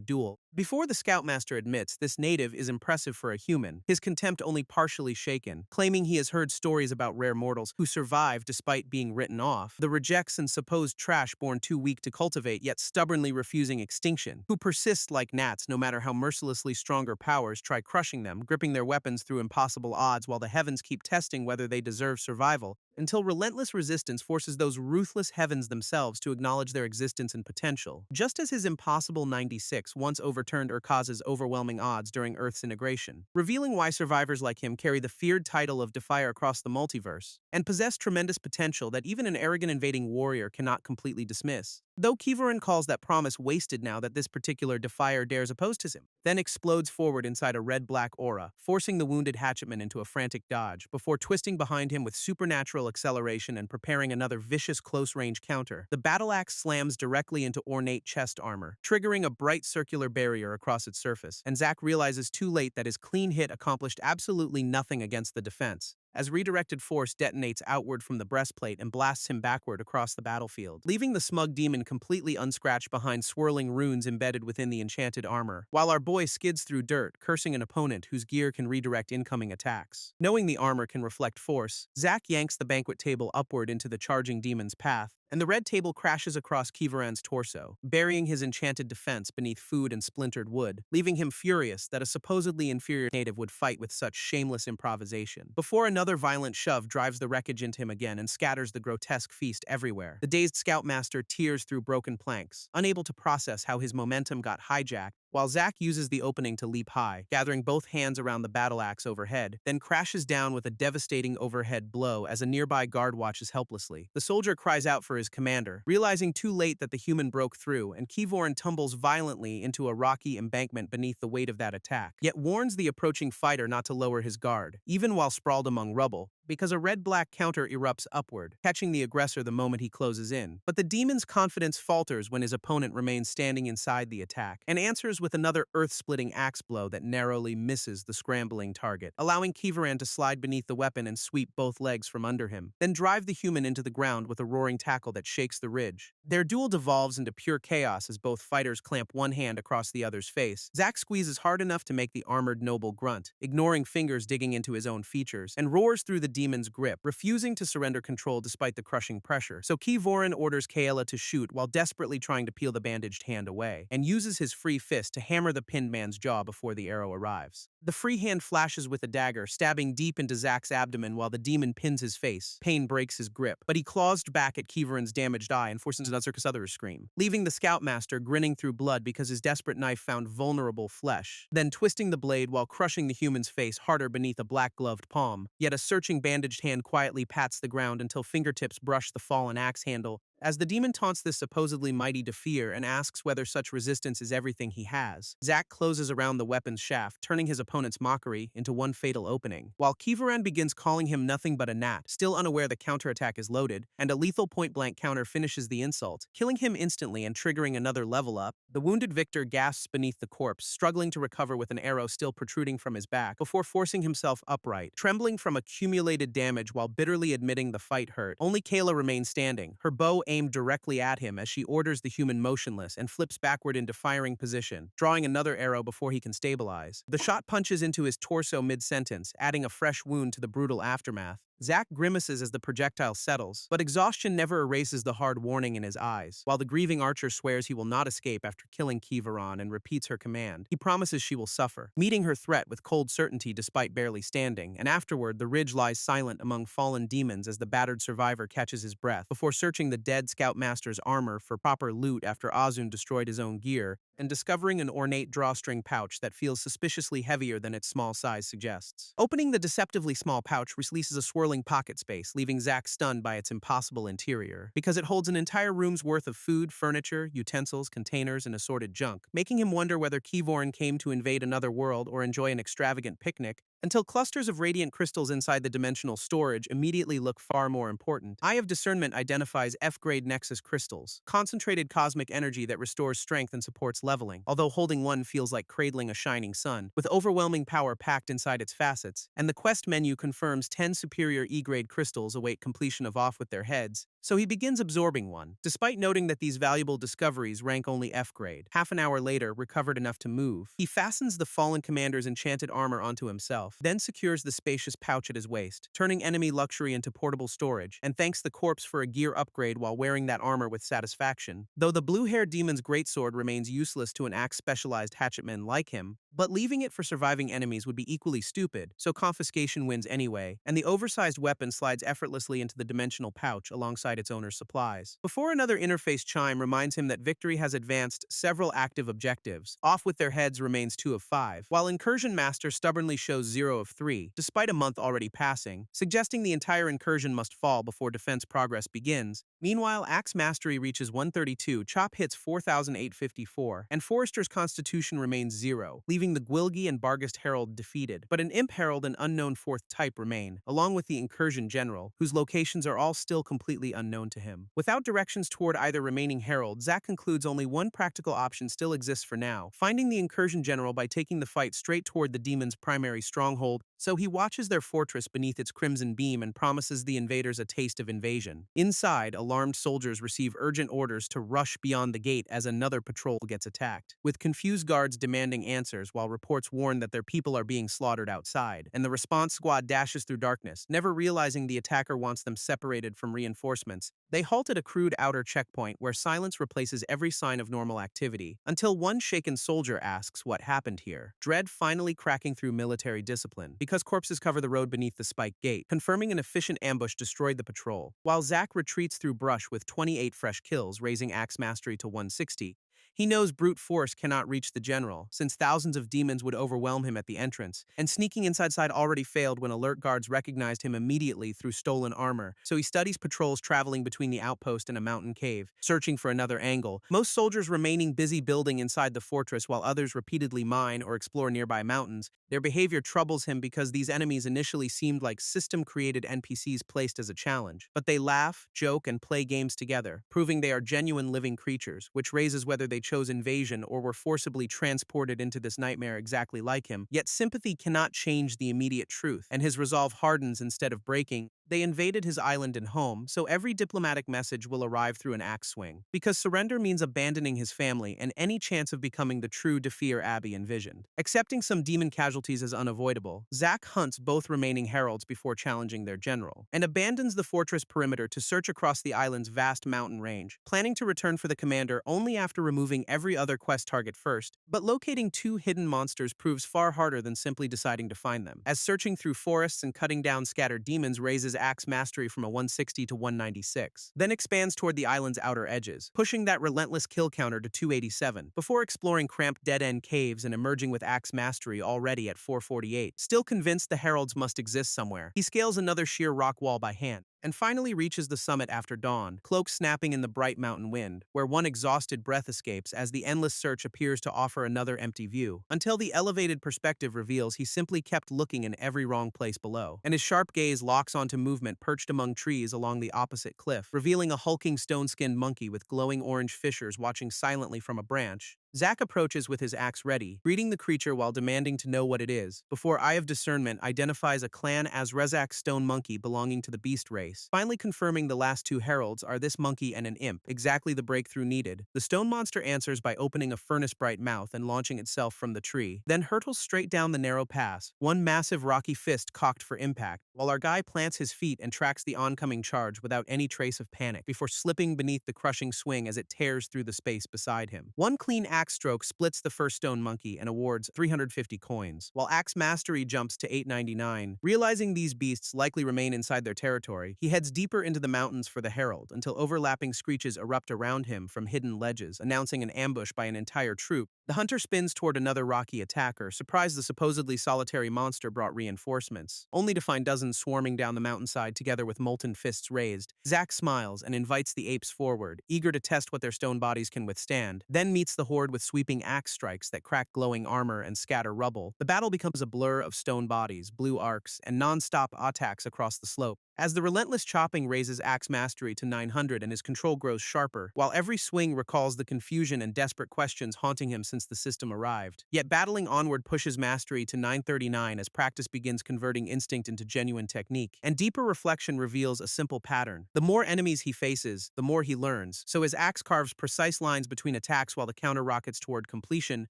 duel. Before the Scoutmaster admits this native is impressive for a human, his contempt only partially shaken, claiming he has heard stories about rare mortals who survive despite being written off, the rejects and supposed trash born too weak to cultivate yet stubbornly refusing extinction, who persist like gnats no matter how mercilessly stronger powers try crushing them, gripping their weapons through impossible odds while the heavens keep testing whether they deserve survival, until relentless resistance forces those ruthless heavens themselves to acknowledge their existence and potential, just as his impossible 96 once overturned Urkaza's overwhelming odds during Earth's integration, revealing why survivors like him carry the feared title of Defier across the multiverse, and possess tremendous potential that even an arrogant invading warrior cannot completely dismiss. Though Keyvorin calls that promise wasted now that this particular Defier dares oppose him, then explodes forward inside a red-black aura, forcing the wounded hatchetman into a frantic dodge, before twisting behind him with supernatural acceleration and preparing another vicious close-range counter. The battle axe slams directly into ornate chest armor, triggering a bright circular barrier across its surface, and Zack realizes too late that his clean hit accomplished absolutely nothing against the defense, as redirected force detonates outward from the breastplate and blasts him backward across the battlefield, leaving the smug demon completely unscratched behind swirling runes embedded within the enchanted armor, while our boy skids through dirt, cursing an opponent whose gear can redirect incoming attacks. Knowing the armor can reflect force, Zack yanks the banquet table upward into the charging demon's path, and the red table crashes across Keyvorin's torso, burying his enchanted defense beneath food and splintered wood, leaving him furious that a supposedly inferior native would fight with such shameless improvisation. Before another violent shove drives the wreckage into him again and scatters the grotesque feast everywhere, the dazed Scoutmaster tears through broken planks, unable to process how his momentum got hijacked, while Zack uses the opening to leap high, gathering both hands around the battle axe overhead, then crashes down with a devastating overhead blow as a nearby guard watches helplessly. The soldier cries out for his commander, realizing too late that the human broke through, and Keyvorin tumbles violently into a rocky embankment beneath the weight of that attack, yet warns the approaching fighter not to lower his guard, even while sprawled among rubble, because a red-black counter erupts upward, catching the aggressor the moment he closes in. But the demon's confidence falters when his opponent remains standing inside the attack, and answers with another earth-splitting axe blow that narrowly misses the scrambling target, allowing Kivaran to slide beneath the weapon and sweep both legs from under him, then drive the human into the ground with a roaring tackle that shakes the ridge. Their duel devolves into pure chaos as both fighters clamp one hand across the other's face. Zack squeezes hard enough to make the armored noble grunt, ignoring fingers digging into his own features, and roars through the demon's grip, refusing to surrender control despite the crushing pressure. So Kivaran orders Kayla to shoot while desperately trying to peel the bandaged hand away, and uses his free fist to hammer the pinned man's jaw before the arrow arrives. The free hand flashes with a dagger, stabbing deep into Zack's abdomen while the demon pins his face. Pain breaks his grip, but he claws back at Kivaran's damaged eye and forces another other scream, leaving the scoutmaster grinning through blood because his desperate knife found vulnerable flesh, then twisting the blade while crushing the human's face harder beneath a black-gloved palm. Yet a searching bandaged hand quietly pats the ground until fingertips brush the fallen axe handle, as the demon taunts this supposedly mighty defeater and asks whether such resistance is everything he has. Zack closes around the weapon's shaft, turning his opponent's mockery into one fatal opening, while Kivaran begins calling him nothing but a gnat, still unaware the counterattack is loaded, and a lethal point-blank counter finishes the insult, killing him instantly and triggering another level up. The wounded victor gasps beneath the corpse, struggling to recover with an arrow still protruding from his back, before forcing himself upright, trembling from accumulated damage while bitterly admitting the fight hurt. Only Kayla remains standing, her bow aimed directly at him as she orders the human motionless and flips backward into firing position, drawing another arrow before he can stabilize. The shot punches into his torso mid-sentence, adding a fresh wound to the brutal aftermath. Zack grimaces as the projectile settles, but exhaustion never erases the hard warning in his eyes. While the grieving archer swears he will not escape after killing Kivaran and repeats her command, he promises she will suffer, meeting her threat with cold certainty despite barely standing, and afterward the ridge lies silent among fallen demons as the battered survivor catches his breath, before searching the dead scoutmaster's armor for proper loot after Azun destroyed his own gear, and discovering an ornate drawstring pouch that feels suspiciously heavier than its small size suggests. Opening the deceptively small pouch releases a swirling pocket space, leaving Zack stunned by its impossible interior, because it holds an entire room's worth of food, furniture, utensils, containers, and assorted junk, making him wonder whether Kivaran came to invade another world or enjoy an extravagant picnic, until clusters of radiant crystals inside the dimensional storage immediately look far more important. Eye of Discernment identifies F-grade Nexus crystals, concentrated cosmic energy that restores strength and supports leveling, although holding one feels like cradling a shining sun, with overwhelming power packed inside its facets, and the quest menu confirms 10 superior E-grade crystals await completion of Off with their heads, so he begins absorbing one, despite noting that these valuable discoveries rank only F-grade. Half an hour later, recovered enough to move, he fastens the fallen commander's enchanted armor onto himself, then secures the spacious pouch at his waist, turning enemy luxury into portable storage, and thanks the corpse for a gear upgrade while wearing that armor with satisfaction. Though the blue-haired demon's greatsword remains useless to an axe-specialized hatchetman like him, but leaving it for surviving enemies would be equally stupid, so confiscation wins anyway, and the oversized weapon slides effortlessly into the dimensional pouch alongside its owner's supplies. Before another interface chime reminds him that victory has advanced several active objectives, Off with their heads remains 2 of 5, while Incursion Master stubbornly shows 0 of 3, despite a month already passing, suggesting the entire incursion must fall before defense progress begins. Meanwhile, Axe Mastery reaches 132, Chop hits 4,854, and Forrester's Constitution remains 0, leaving the Gwilgi and Barghest Herald defeated, but an Imp Herald and unknown 4th type remain, along with the Incursion General, whose locations are all still completely unknown to him. Without directions toward either remaining Herald, Zack concludes only one practical option still exists for now, finding the Incursion General by taking the fight straight toward the demon's primary stronghold, so he watches their fortress beneath its crimson beam and promises the invaders a taste of invasion. Inside, alarmed soldiers receive urgent orders to rush beyond the gate as another patrol gets attacked, with confused guards demanding answers while reports warn that their people are being slaughtered outside, and the response squad dashes through darkness, never realizing the attacker wants them separated from reinforcements. They halt at a crude outer checkpoint where silence replaces every sign of normal activity, until one shaken soldier asks what happened here, dread finally cracking through military discipline, because corpses cover the road beneath the spiked gate, confirming an efficient ambush destroyed the patrol. While Zack retreats through brush with 28 fresh kills, raising Axe Mastery to 160, He knows brute force cannot reach the general, since thousands of demons would overwhelm him at the entrance, and sneaking inside already failed when alert guards recognized him immediately through stolen armor, so he studies patrols traveling between the outpost and a mountain cave, searching for another angle, most soldiers remaining busy building inside the fortress while others repeatedly mine or explore nearby mountains. Their behavior troubles him because these enemies initially seemed like system-created NPCs placed as a challenge, but they laugh, joke, and play games together, proving they are genuine living creatures, which raises whether they chose invasion or were forcibly transported into this nightmare exactly like him. Yet sympathy cannot change the immediate truth, and his resolve hardens instead of breaking. They invaded his island and home, so every diplomatic message will arrive through an axe swing. Because surrender means abandoning his family and any chance of becoming the true Defeater Abby envisioned. Accepting some demon casualties as unavoidable, Zack hunts both remaining heralds before challenging their general, and abandons the fortress perimeter to search across the island's vast mountain range, planning to return for the commander only after removing every other quest target first. But locating two hidden monsters proves far harder than simply deciding to find them, as searching through forests and cutting down scattered demons raises axe mastery from a 160 to 196, then expands toward the island's outer edges, pushing that relentless kill counter to 287, before exploring cramped dead-end caves and emerging with axe mastery already at 448. Still convinced the heralds must exist somewhere, he scales another sheer rock wall by hand, and finally reaches the summit after dawn, cloak snapping in the bright mountain wind, where one exhausted breath escapes as the endless search appears to offer another empty view, until the elevated perspective reveals he simply kept looking in every wrong place below, and his sharp gaze locks onto movement perched among trees along the opposite cliff, revealing a hulking stone-skinned monkey with glowing orange fissures watching silently from a branch. Zack approaches with his axe ready, greeting the creature while demanding to know what it is, before Eye of Discernment identifies a clan as Rezak stone monkey belonging to the beast race, finally confirming the last two heralds are this monkey and an imp, exactly the breakthrough needed. The stone monster answers by opening a furnace-bright mouth and launching itself from the tree, then hurtles straight down the narrow pass, one massive rocky fist cocked for impact, while our guy plants his feet and tracks the oncoming charge without any trace of panic, before slipping beneath the crushing swing as it tears through the space beside him. One clean axe stroke splits the first stone monkey and awards 350 coins, while axe mastery jumps to 899. Realizing these beasts likely remain inside their territory, he heads deeper into the mountains for the herald until overlapping screeches erupt around him from hidden ledges, announcing an ambush by an entire troop. The hunter spins toward another rocky attacker, surprised the supposedly solitary monster brought reinforcements, only to find dozens swarming down the mountainside together with molten fists raised. Zack smiles and invites the apes forward, eager to test what their stone bodies can withstand, then meets the horde with sweeping axe strikes that crack glowing armor and scatter rubble. The battle becomes a blur of stone bodies, blue arcs, and non-stop attacks across the slope, as the relentless chopping raises axe mastery to 900 and his control grows sharper, while every swing recalls the confusion and desperate questions haunting him since the system arrived. Yet battling onward pushes mastery to 939 as practice begins converting instinct into genuine technique, and deeper reflection reveals a simple pattern. The more enemies he faces, the more he learns, so his axe carves precise lines between attacks while the counter rockets toward completion,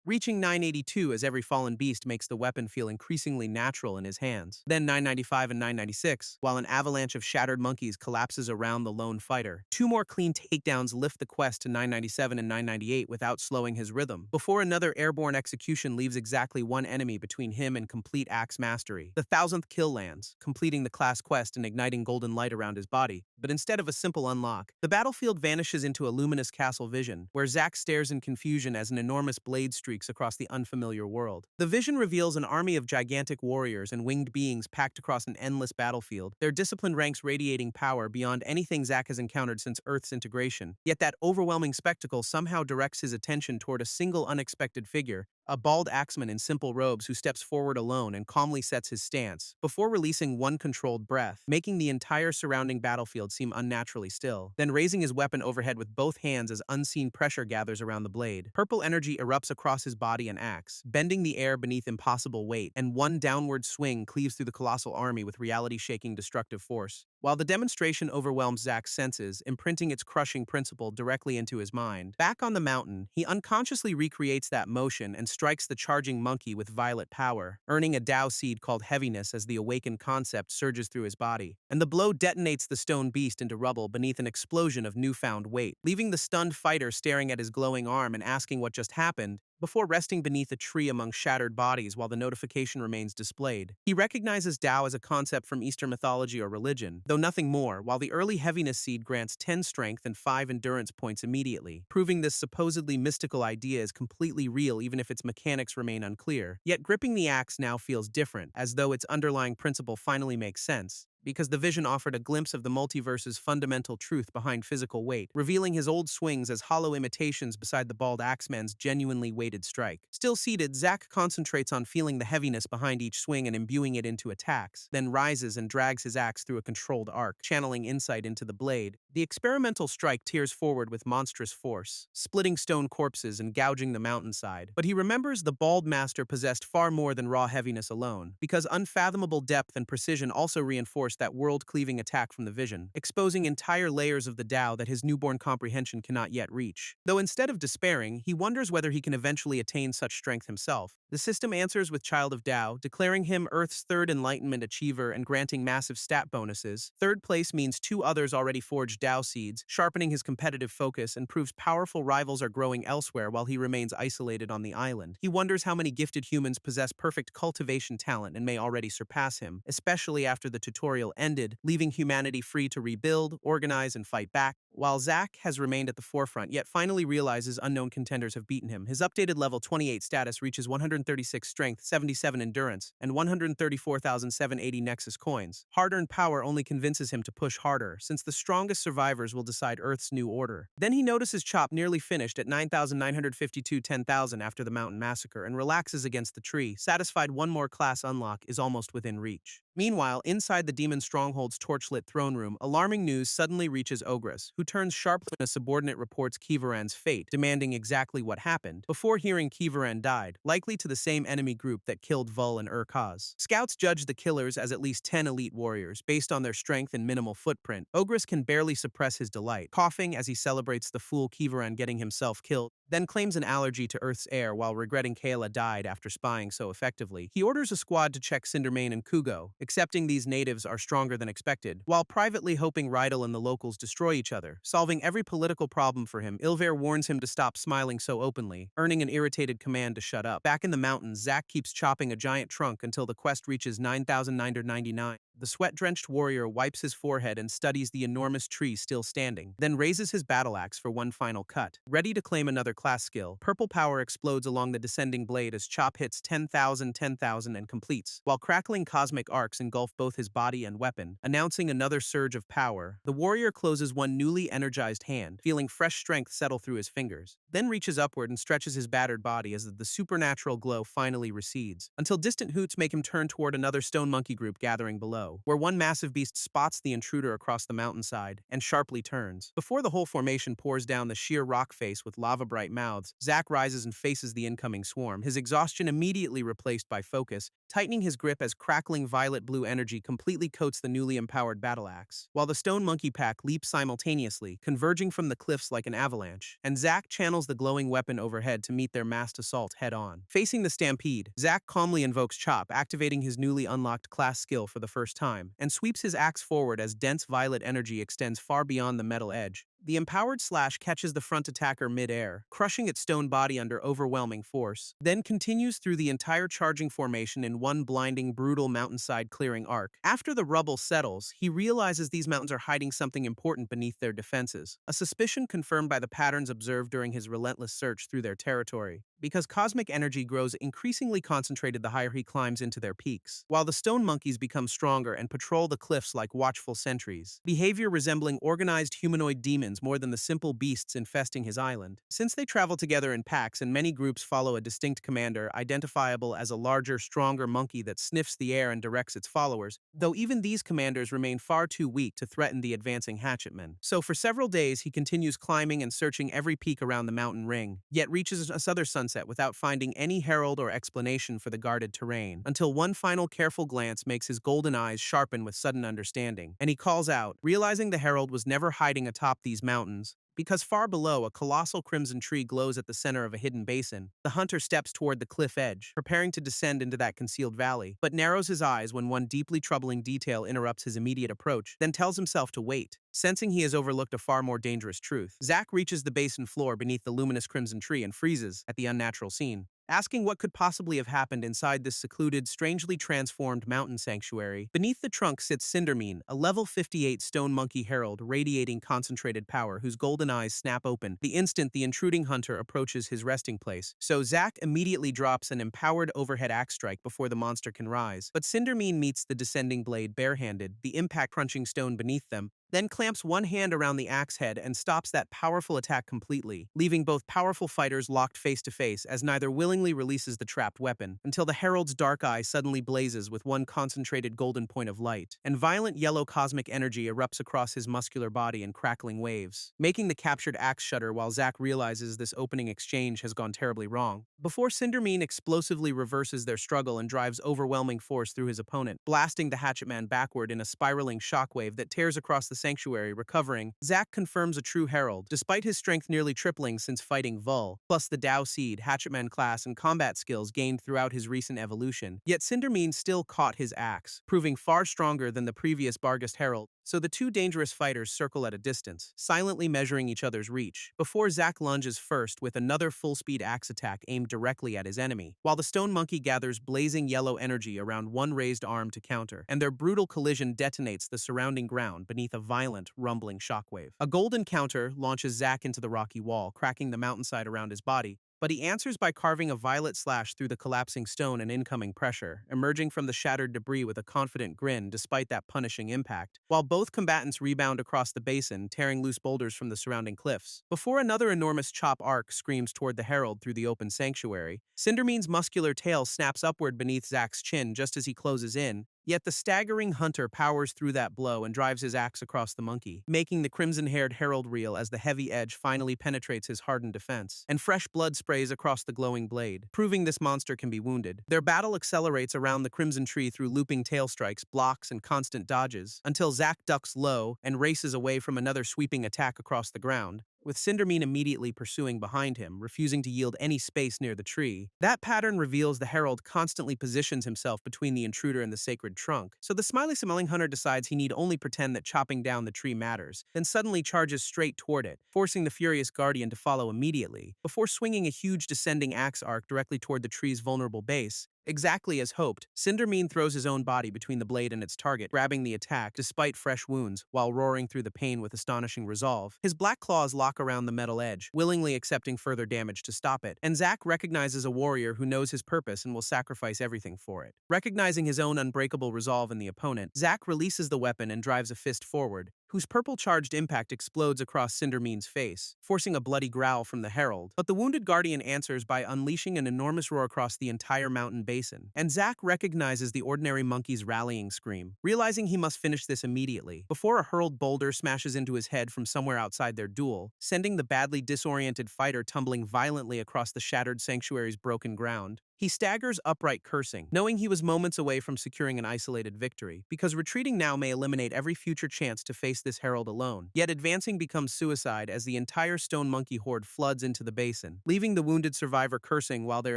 reaching 982 as every fallen beast makes the weapon feel increasingly natural in his hands. Then 995 and 996, while an avalanche of shattered monkeys collapses around the lone fighter. Two more clean takedowns lift the quest to 997 and 998 without slowing his rhythm, before another airborne execution leaves exactly one enemy between him and complete axe mastery. The 1000th kill lands, completing the class quest and igniting golden light around his body. But instead of a simple unlock, the battlefield vanishes into a luminous castle vision, where Zack stares in confusion as an enormous blade streaks across the unfamiliar world. The vision reveals an army of gigantic warriors and winged beings packed across an endless battlefield, their disciplined ranks radiating power beyond anything Zack has encountered since Earth's integration. Yet that overwhelming spectacle somehow directs his attention toward a single unexpected figure, a bald axeman in simple robes who steps forward alone and calmly sets his stance, before releasing one controlled breath, making the entire surrounding battlefield seem unnaturally still, then raising his weapon overhead with both hands as unseen pressure gathers around the blade. Purple energy erupts across his body and axe, bending the air beneath impossible weight, and one downward swing cleaves through the colossal army with reality-shaking destructive force. While the demonstration overwhelms Zack's senses, imprinting its crushing principle directly into his mind, back on the mountain, he unconsciously recreates that motion and strikes the charging monkey with violet power, earning a Tao seed called Heaviness as the awakened concept surges through his body. And the blow detonates the stone beast into rubble beneath an explosion of newfound weight, leaving the stunned fighter staring at his glowing arm and asking what just happened. before resting beneath a tree among shattered bodies while the notification remains displayed. He recognizes Tao as a concept from Eastern mythology or religion, though nothing more, while the early heaviness seed grants 10 strength and 5 endurance points immediately, proving this supposedly mystical idea is completely real even if its mechanics remain unclear. Yet gripping the axe now feels different, as though its underlying principle finally makes sense, because the vision offered a glimpse of the multiverse's fundamental truth behind physical weight, revealing his old swings as hollow imitations beside the bald axeman's genuinely weighted strike. Still seated, Zack concentrates on feeling the heaviness behind each swing and imbuing it into attacks, then rises and drags his axe through a controlled arc, channeling insight into the blade. The experimental strike tears forward with monstrous force, splitting stone corpses and gouging the mountainside. But he remembers the bald master possessed far more than raw heaviness alone, because unfathomable depth and precision also reinforce that world-cleaving attack from the vision, exposing entire layers of the Tao that his newborn comprehension cannot yet reach. Though instead of despairing, he wonders whether he can eventually attain such strength himself. The system answers with Child of Tao, declaring him Earth's third Enlightenment achiever and granting massive stat bonuses. Third place means 2 others already forged Tao seeds, sharpening his competitive focus and proves powerful rivals are growing elsewhere while he remains isolated on the island. He wonders how many gifted humans possess perfect cultivation talent and may already surpass him, especially after the tutorial ended, leaving humanity free to rebuild, organize, and fight back. While Zack has remained at the forefront, yet finally realizes unknown contenders have beaten him, his updated level 28 status reaches 136 strength, 77 endurance, and 134,780 nexus coins. Hard-earned power only convinces him to push harder, since the strongest survivors will decide Earth's new order. Then he notices Chop nearly finished at 9,952 10,000 after the mountain massacre and relaxes against the tree, satisfied one more class unlock is almost within reach. Meanwhile, inside the demon stronghold's torchlit throne room, alarming news suddenly reaches Ogress, who turns sharp when a subordinate reports Kivaran's fate, demanding exactly what happened. Before hearing Kivaran died, likely to the same enemy group that killed Vul and Urkaz. Scouts judge the killers as at least 10 elite warriors, based on their strength and minimal footprint. Ogress can barely suppress his delight, coughing as he celebrates the fool Kivaran getting himself killed, then claims an allergy to Earth's air while regretting Kayla died after spying so effectively. He orders a squad to check Cindermane and Kugo, accepting these natives are stronger than expected, while privately hoping Rydell and the locals destroy each other. Solving every political problem for him, Ilver warns him to stop smiling so openly, earning an irritated command to shut up. Back in the mountains, Zack keeps chopping a giant trunk until the quest reaches 9,999. The sweat-drenched warrior wipes his forehead and studies the enormous tree still standing, then raises his battle axe for one final cut. Ready to claim another class skill, purple power explodes along the descending blade as Chop hits 10,000, 10,000 and completes, while crackling cosmic arcs engulf both his body and weapon, announcing another surge of power. The warrior closes one newly energized hand, feeling fresh strength settle through his fingers, then reaches upward and stretches his battered body as the supernatural glow finally recedes, until distant hoots make him turn toward another stone monkey group gathering below, where one massive beast spots the intruder across the mountainside and sharply turns. Before the whole formation pours down the sheer rock face with lava-bright mouths, Zack rises and faces the incoming swarm, his exhaustion immediately replaced by focus, tightening his grip as crackling violet-blue energy completely coats the newly empowered battle axe, while the stone monkey pack leaps simultaneously, converging from the cliffs like an avalanche, and Zack channels the glowing weapon overhead to meet their massed assault head-on. Facing the stampede, Zack calmly invokes Chop, activating his newly unlocked class skill for the first time, and sweeps his axe forward as dense violet energy extends far beyond the metal edge. The empowered slash catches the front attacker mid-air, crushing its stone body under overwhelming force, then continues through the entire charging formation in one blinding, brutal mountainside clearing arc. After the rubble settles, he realizes these mountains are hiding something important beneath their defenses, a suspicion confirmed by the patterns observed during his relentless search through their territory. Because cosmic energy grows increasingly concentrated the higher he climbs into their peaks, while the stone monkeys become stronger and patrol the cliffs like watchful sentries, behavior resembling organized humanoid demons more than the simple beasts infesting his island. Since they travel together in packs and many groups follow a distinct commander identifiable as a larger, stronger monkey that sniffs the air and directs its followers, though even these commanders remain far too weak to threaten the advancing hatchetmen. So for several days he continues climbing and searching every peak around the mountain ring, yet reaches a southern sunset without finding any herald or explanation for the guarded terrain, until one final careful glance makes his golden eyes sharpen with sudden understanding, and he calls out, realizing the herald was never hiding atop these these mountains. Because far below, a colossal crimson tree glows at the center of a hidden basin, the hunter steps toward the cliff edge, preparing to descend into that concealed valley, but narrows his eyes when one deeply troubling detail interrupts his immediate approach, then tells himself to wait. Sensing he has overlooked a far more dangerous truth, Zack reaches the basin floor beneath the luminous crimson tree and freezes at the unnatural scene. Asking what could possibly have happened inside this secluded, strangely transformed mountain sanctuary, beneath the trunk sits Cindermine, a level 58 stone monkey herald radiating concentrated power whose golden eyes snap open the instant the intruding hunter approaches his resting place. So Zack immediately drops an empowered overhead axe strike before the monster can rise, but Cindermine meets the descending blade barehanded, the impact crunching stone beneath them, then clamps one hand around the axe head and stops that powerful attack completely, leaving both powerful fighters locked face to face as neither willingly releases the trapped weapon, until the herald's dark eye suddenly blazes with one concentrated golden point of light, and violent yellow cosmic energy erupts across his muscular body in crackling waves, making the captured axe shudder while Zack realizes this opening exchange has gone terribly wrong. Before Cindermine explosively reverses their struggle and drives overwhelming force through his opponent, blasting the hatchetman backward in a spiraling shockwave that tears across the sanctuary. Recovering, Zack confirms a true herald, despite his strength nearly tripling since fighting Vul, plus the Dao Seed, hatchetman class, and combat skills gained throughout his recent evolution. Yet Cindermine still caught his axe, proving far stronger than the previous Barghest herald. So the two dangerous fighters circle at a distance, silently measuring each other's reach, before Zack lunges first with another full-speed axe attack aimed directly at his enemy, while the stone monkey gathers blazing yellow energy around one raised arm to counter, and their brutal collision detonates the surrounding ground beneath a violent, rumbling shockwave. A golden counter launches Zack into the rocky wall, cracking the mountainside around his body, but he answers by carving a violet slash through the collapsing stone and incoming pressure, emerging from the shattered debris with a confident grin despite that punishing impact, while both combatants rebound across the basin, tearing loose boulders from the surrounding cliffs. Before another enormous chop arc screams toward the herald through the open sanctuary, Cindermine's muscular tail snaps upward beneath Zack's chin just as he closes in, yet the staggering hunter powers through that blow and drives his axe across the monkey, making the crimson-haired herald reel as the heavy edge finally penetrates his hardened defense, and fresh blood sprays across the glowing blade, proving this monster can be wounded. Their battle accelerates around the crimson tree through looping tail strikes, blocks, and constant dodges, until Zack ducks low and races away from another sweeping attack across the ground, with Cindermine immediately pursuing behind him, refusing to yield any space near the tree. That pattern reveals the herald constantly positions himself between the intruder and the sacred trunk, so the smiley-smiling hunter decides he need only pretend that chopping down the tree matters, then suddenly charges straight toward it, forcing the furious guardian to follow immediately, before swinging a huge descending axe arc directly toward the tree's vulnerable base. Exactly as hoped, Cindermine throws his own body between the blade and its target, grabbing the attack despite fresh wounds, while roaring through the pain with astonishing resolve. His black claws lock around the metal edge, willingly accepting further damage to stop it, and Zack recognizes a warrior who knows his purpose and will sacrifice everything for it. Recognizing his own unbreakable resolve in the opponent, Zack releases the weapon and drives a fist forward, whose purple-charged impact explodes across Cindermine's face, forcing a bloody growl from the herald. But the wounded guardian answers by unleashing an enormous roar across the entire mountain basin, and Zack recognizes the ordinary monkey's rallying scream, realizing he must finish this immediately, before a hurled boulder smashes into his head from somewhere outside their duel, sending the badly disoriented fighter tumbling violently across the shattered sanctuary's broken ground. He staggers upright, cursing, knowing he was moments away from securing an isolated victory, because retreating now may eliminate every future chance to face this herald alone. Yet advancing becomes suicide as the entire stone monkey horde floods into the basin, leaving the wounded survivor cursing while their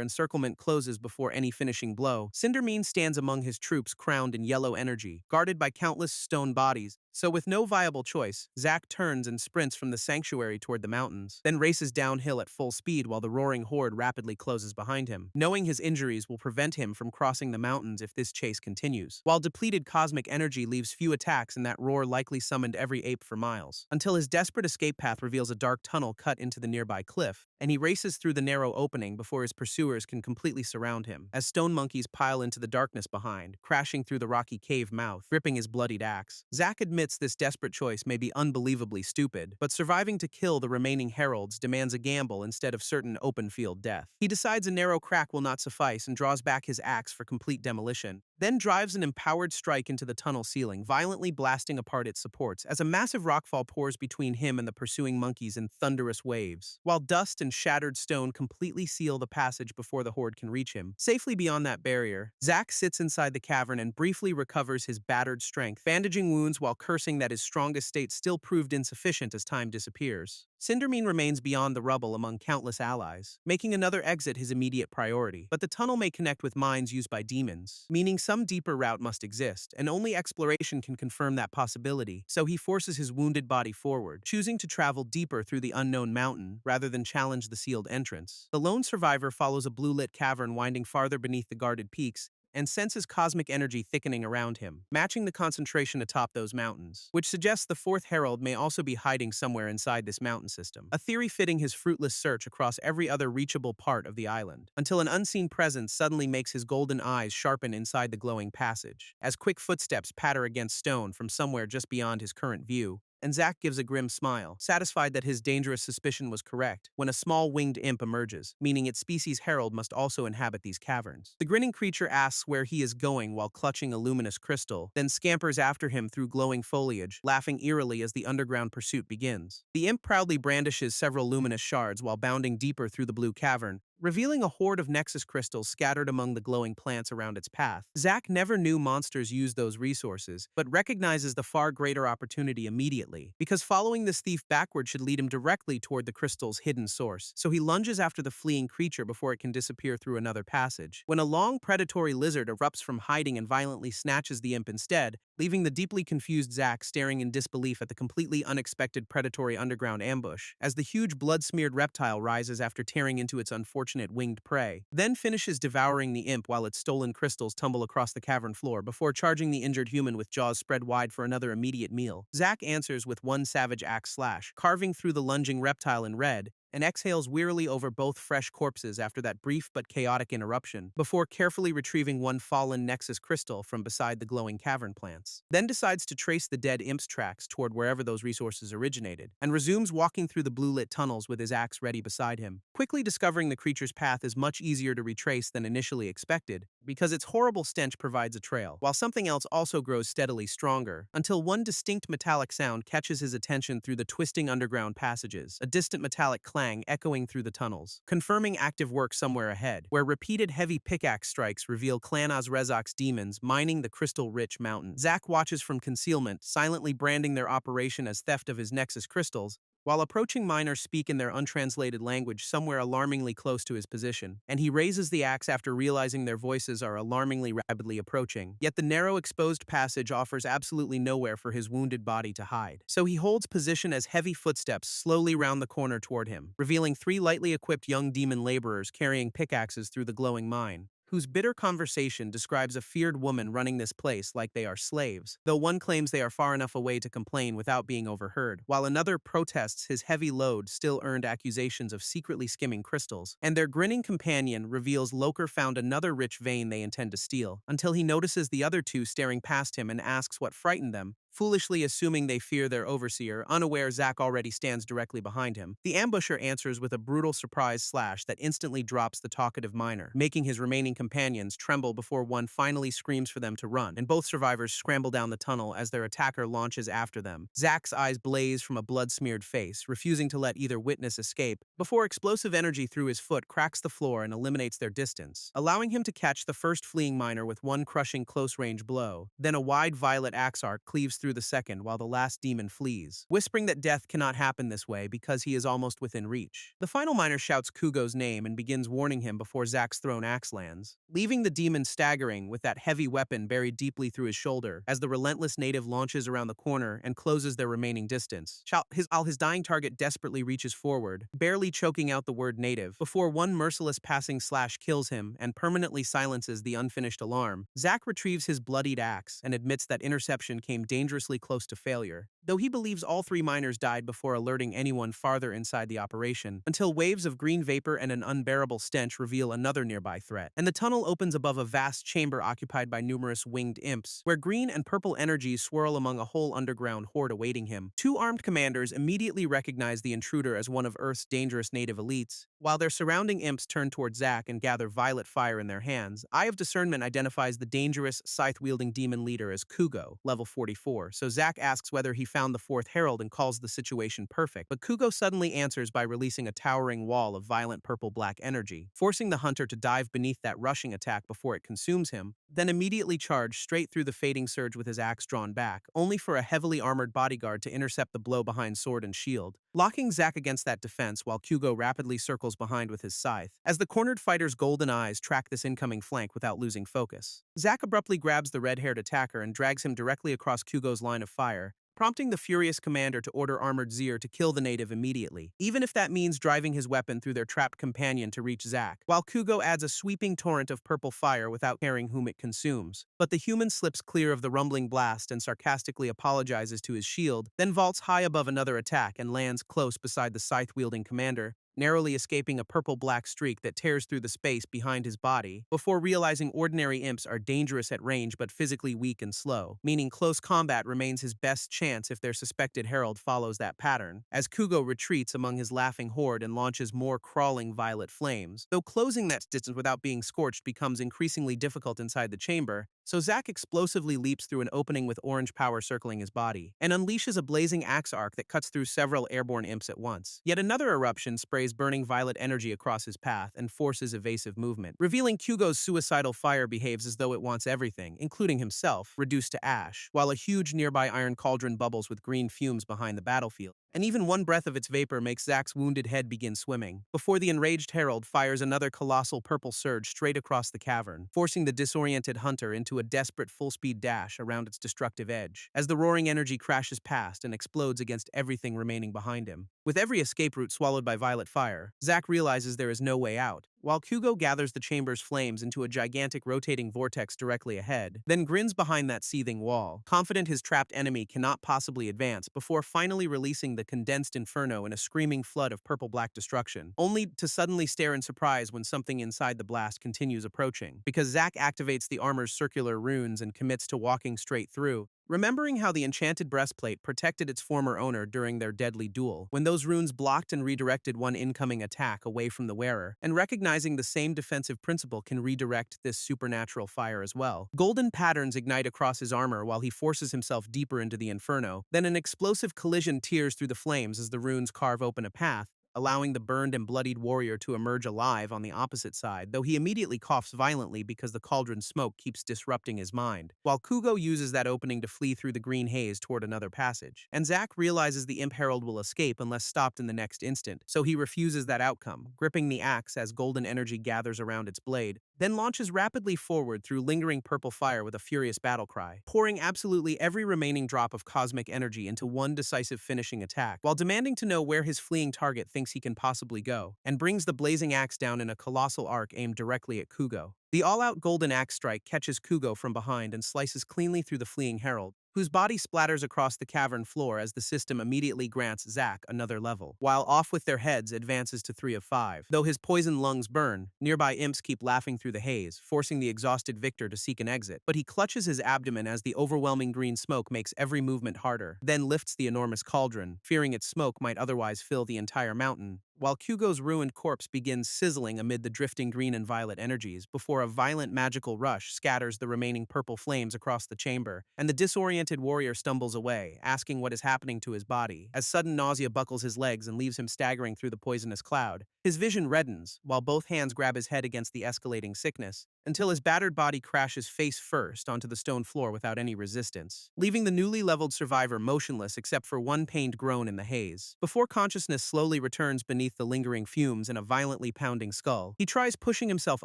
encirclement closes before any finishing blow. Cindermine stands among his troops crowned in yellow energy, guarded by countless stone bodies. So with no viable choice, Zack turns and sprints from the sanctuary toward the mountains, then races downhill at full speed while the roaring horde rapidly closes behind him, knowing his injuries will prevent him from crossing the mountains if this chase continues. While depleted cosmic energy leaves few attacks and that roar likely summoned every ape for miles, until his desperate escape path reveals a dark tunnel cut into the nearby cliff, and he races through the narrow opening before his pursuers can completely surround him, as stone monkeys pile into the darkness behind, crashing through the rocky cave mouth, gripping his bloodied axe. Zack admits this desperate choice may be unbelievably stupid, but surviving to kill the remaining heralds demands a gamble instead of certain open-field death. He decides a narrow crack will not suffice and draws back his axe for complete demolition, then drives an empowered strike into the tunnel ceiling, violently blasting apart its supports as a massive rockfall pours between him and the pursuing monkeys in thunderous waves, while dust and shattered stone completely seal the passage before the horde can reach him. Safely beyond that barrier, Zack sits inside the cavern and briefly recovers his battered strength, bandaging wounds while cursing cursing that his strongest state still proved insufficient as time disappears. Cindermine remains beyond the rubble among countless allies, making another exit his immediate priority. But the tunnel may connect with mines used by demons, meaning some deeper route must exist, and only exploration can confirm that possibility, so he forces his wounded body forward, choosing to travel deeper through the unknown mountain rather than challenge the sealed entrance. The lone survivor follows a blue-lit cavern winding farther beneath the guarded peaks, and senses cosmic energy thickening around him, matching the concentration atop those mountains, which suggests the fourth herald may also be hiding somewhere inside this mountain system, a theory fitting his fruitless search across every other reachable part of the island, until an unseen presence suddenly makes his golden eyes sharpen inside the glowing passage, as quick footsteps patter against stone from somewhere just beyond his current view. And Zack gives a grim smile, satisfied that his dangerous suspicion was correct, when a small winged imp emerges, meaning its species herald must also inhabit these caverns. The grinning creature asks where he is going while clutching a luminous crystal, then scampers after him through glowing foliage, laughing eerily as the underground pursuit begins. The imp proudly brandishes several luminous shards while bounding deeper through the blue cavern, revealing a hoard of Nexus crystals scattered among the glowing plants around its path. Zack never knew monsters used those resources, but recognizes the far greater opportunity immediately, because following this thief backward should lead him directly toward the crystal's hidden source, so he lunges after the fleeing creature before it can disappear through another passage. When a long, predatory lizard erupts from hiding and violently snatches the imp instead, leaving the deeply confused Zack staring in disbelief at the completely unexpected predatory underground ambush, as the huge blood-smeared reptile rises after tearing into its unfortunate winged prey, then finishes devouring the imp while its stolen crystals tumble across the cavern floor before charging the injured human with jaws spread wide for another immediate meal. Zack answers with one savage axe slash, carving through the lunging reptile in red, and exhales wearily over both fresh corpses after that brief but chaotic interruption, before carefully retrieving one fallen Nexus crystal from beside the glowing cavern plants. Then decides to trace the dead imp's tracks toward wherever those resources originated, and resumes walking through the blue-lit tunnels with his axe ready beside him, quickly discovering the creature's path is much easier to retrace than initially expected, because its horrible stench provides a trail, while something else also grows steadily stronger, until one distinct metallic sound catches his attention through the twisting underground passages, a distant metallic clang echoing through the tunnels, confirming active work somewhere ahead, where repeated heavy pickaxe strikes reveal Clan Rezok's demons mining the crystal-rich mountain. Zack watches from concealment, silently branding their operation as theft of his Nexus crystals, while approaching miners speak in their untranslated language somewhere alarmingly close to his position, and he raises the axe after realizing their voices are alarmingly rapidly approaching. Yet the narrow exposed passage offers absolutely nowhere for his wounded body to hide. So he holds position as heavy footsteps slowly round the corner toward him, revealing three lightly equipped young demon laborers carrying pickaxes through the glowing mine, whose bitter conversation describes a feared woman running this place like they are slaves, though one claims they are far enough away to complain without being overheard, while another protests his heavy load still earned accusations of secretly skimming crystals, and their grinning companion reveals Loker found another rich vein they intend to steal, until he notices the other two staring past him and asks what frightened them, foolishly assuming they fear their overseer, unaware Zack already stands directly behind him. The ambusher answers with a brutal surprise slash that instantly drops the talkative miner, making his remaining companions tremble before one finally screams for them to run, and both survivors scramble down the tunnel as their attacker launches after them. Zack's eyes blaze from a blood-smeared face, refusing to let either witness escape, before explosive energy through his foot cracks the floor and eliminates their distance, allowing him to catch the first fleeing miner with one crushing close-range blow. Then a wide violet axe arc cleaves through the second while the last demon flees, whispering that death cannot happen this way because he is almost within reach. The final miner shouts Kugo's name and begins warning him before Zack's thrown axe lands, leaving the demon staggering with that heavy weapon buried deeply through his shoulder as the relentless native launches around the corner and closes their remaining distance. While his dying target desperately reaches forward, barely choking out the word native, before one merciless passing slash kills him and permanently silences the unfinished alarm, Zack retrieves his bloodied axe and admits that interception came dangerously close to failure, though he believes all three miners died before alerting anyone farther inside the operation, until waves of green vapor and an unbearable stench reveal another nearby threat, and the tunnel opens above a vast chamber occupied by numerous winged imps, where green and purple energies swirl among a whole underground horde awaiting him. Two armed commanders immediately recognize the intruder as one of Earth's dangerous native elites, while their surrounding imps turn toward Zack and gather violet fire in their hands. Eye of Discernment identifies the dangerous, scythe-wielding demon leader as Kugo, level 44, sure, so Zack asks whether he found the fourth herald and calls the situation perfect, but Kugo suddenly answers by releasing a towering wall of violent purple-black energy, forcing the hunter to dive beneath that rushing attack before it consumes him, then immediately charge straight through the fading surge with his axe drawn back, only for a heavily armored bodyguard to intercept the blow behind sword and shield, locking Zack against that defense while Kugo rapidly circles behind with his scythe. As the cornered fighter's golden eyes track this incoming flank without losing focus, Zack abruptly grabs the red-haired attacker and drags him directly across Kugo's line of fire, prompting the furious commander to order armored Zir to kill the native immediately, even if that means driving his weapon through their trapped companion to reach Zack, while Kugo adds a sweeping torrent of purple fire without caring whom it consumes. But the human slips clear of the rumbling blast and sarcastically apologizes to his shield, then vaults high above another attack and lands close beside the scythe-wielding commander, narrowly escaping a purple-black streak that tears through the space behind his body, before realizing ordinary imps are dangerous at range but physically weak and slow, meaning close combat remains his best chance if their suspected herald follows that pattern, as Kugo retreats among his laughing horde and launches more crawling violet flames. Though closing that distance without being scorched becomes increasingly difficult inside the chamber, so Zack explosively leaps through an opening with orange power circling his body, and unleashes a blazing axe arc that cuts through several airborne imps at once. Yet another eruption sprays burning violet energy across his path and forces evasive movement, revealing Kugo's suicidal fire behaves as though it wants everything, including himself, reduced to ash, while a huge nearby iron cauldron bubbles with green fumes behind the battlefield. And even one breath of its vapor makes Zack's wounded head begin swimming, before the enraged herald fires another colossal purple surge straight across the cavern, forcing the disoriented hunter into a desperate full-speed dash around its destructive edge, as the roaring energy crashes past and explodes against everything remaining behind him. With every escape route swallowed by violet fire, Zack realizes there is no way out, while Kugo gathers the chamber's flames into a gigantic rotating vortex directly ahead, then grins behind that seething wall, confident his trapped enemy cannot possibly advance, before finally releasing the condensed inferno in a screaming flood of purple-black destruction, only to suddenly stare in surprise when something inside the blast continues approaching, because Zack activates the armor's circular runes and commits to walking straight through, remembering how the enchanted breastplate protected its former owner during their deadly duel, when those runes blocked and redirected one incoming attack away from the wearer, and recognizing the same defensive principle can redirect this supernatural fire as well. Golden patterns ignite across his armor while he forces himself deeper into the inferno, then an explosive collision tears through the flames as the runes carve open a path, allowing the burned and bloodied warrior to emerge alive on the opposite side, though he immediately coughs violently because the cauldron's smoke keeps disrupting his mind, while Kugo uses that opening to flee through the green haze toward another passage. And Zack realizes the Imp Herald will escape unless stopped in the next instant, so he refuses that outcome, gripping the axe as golden energy gathers around its blade, then launches rapidly forward through lingering purple fire with a furious battle cry, pouring absolutely every remaining drop of cosmic energy into one decisive finishing attack, while demanding to know where his fleeing target thinks he can possibly go, and brings the blazing axe down in a colossal arc aimed directly at Kugo. The all-out golden axe strike catches Kugo from behind and slices cleanly through the fleeing herald, whose body splatters across the cavern floor as the system immediately grants Zack another level, while Off with Their Heads advances to 3 of 5. Though his poisoned lungs burn, nearby imps keep laughing through the haze, forcing the exhausted victor to seek an exit, but he clutches his abdomen as the overwhelming green smoke makes every movement harder, then lifts the enormous cauldron, fearing its smoke might otherwise fill the entire mountain, while Kugo's ruined corpse begins sizzling amid the drifting green and violet energies before a violent magical rush scatters the remaining purple flames across the chamber, and the disoriented warrior stumbles away, asking what is happening to his body, as sudden nausea buckles his legs and leaves him staggering through the poisonous cloud. His vision reddens, while both hands grab his head against the escalating sickness, until his battered body crashes face first onto the stone floor without any resistance, leaving the newly leveled survivor motionless except for one pained groan in the haze. Before consciousness slowly returns beneath the lingering fumes and a violently pounding skull, he tries pushing himself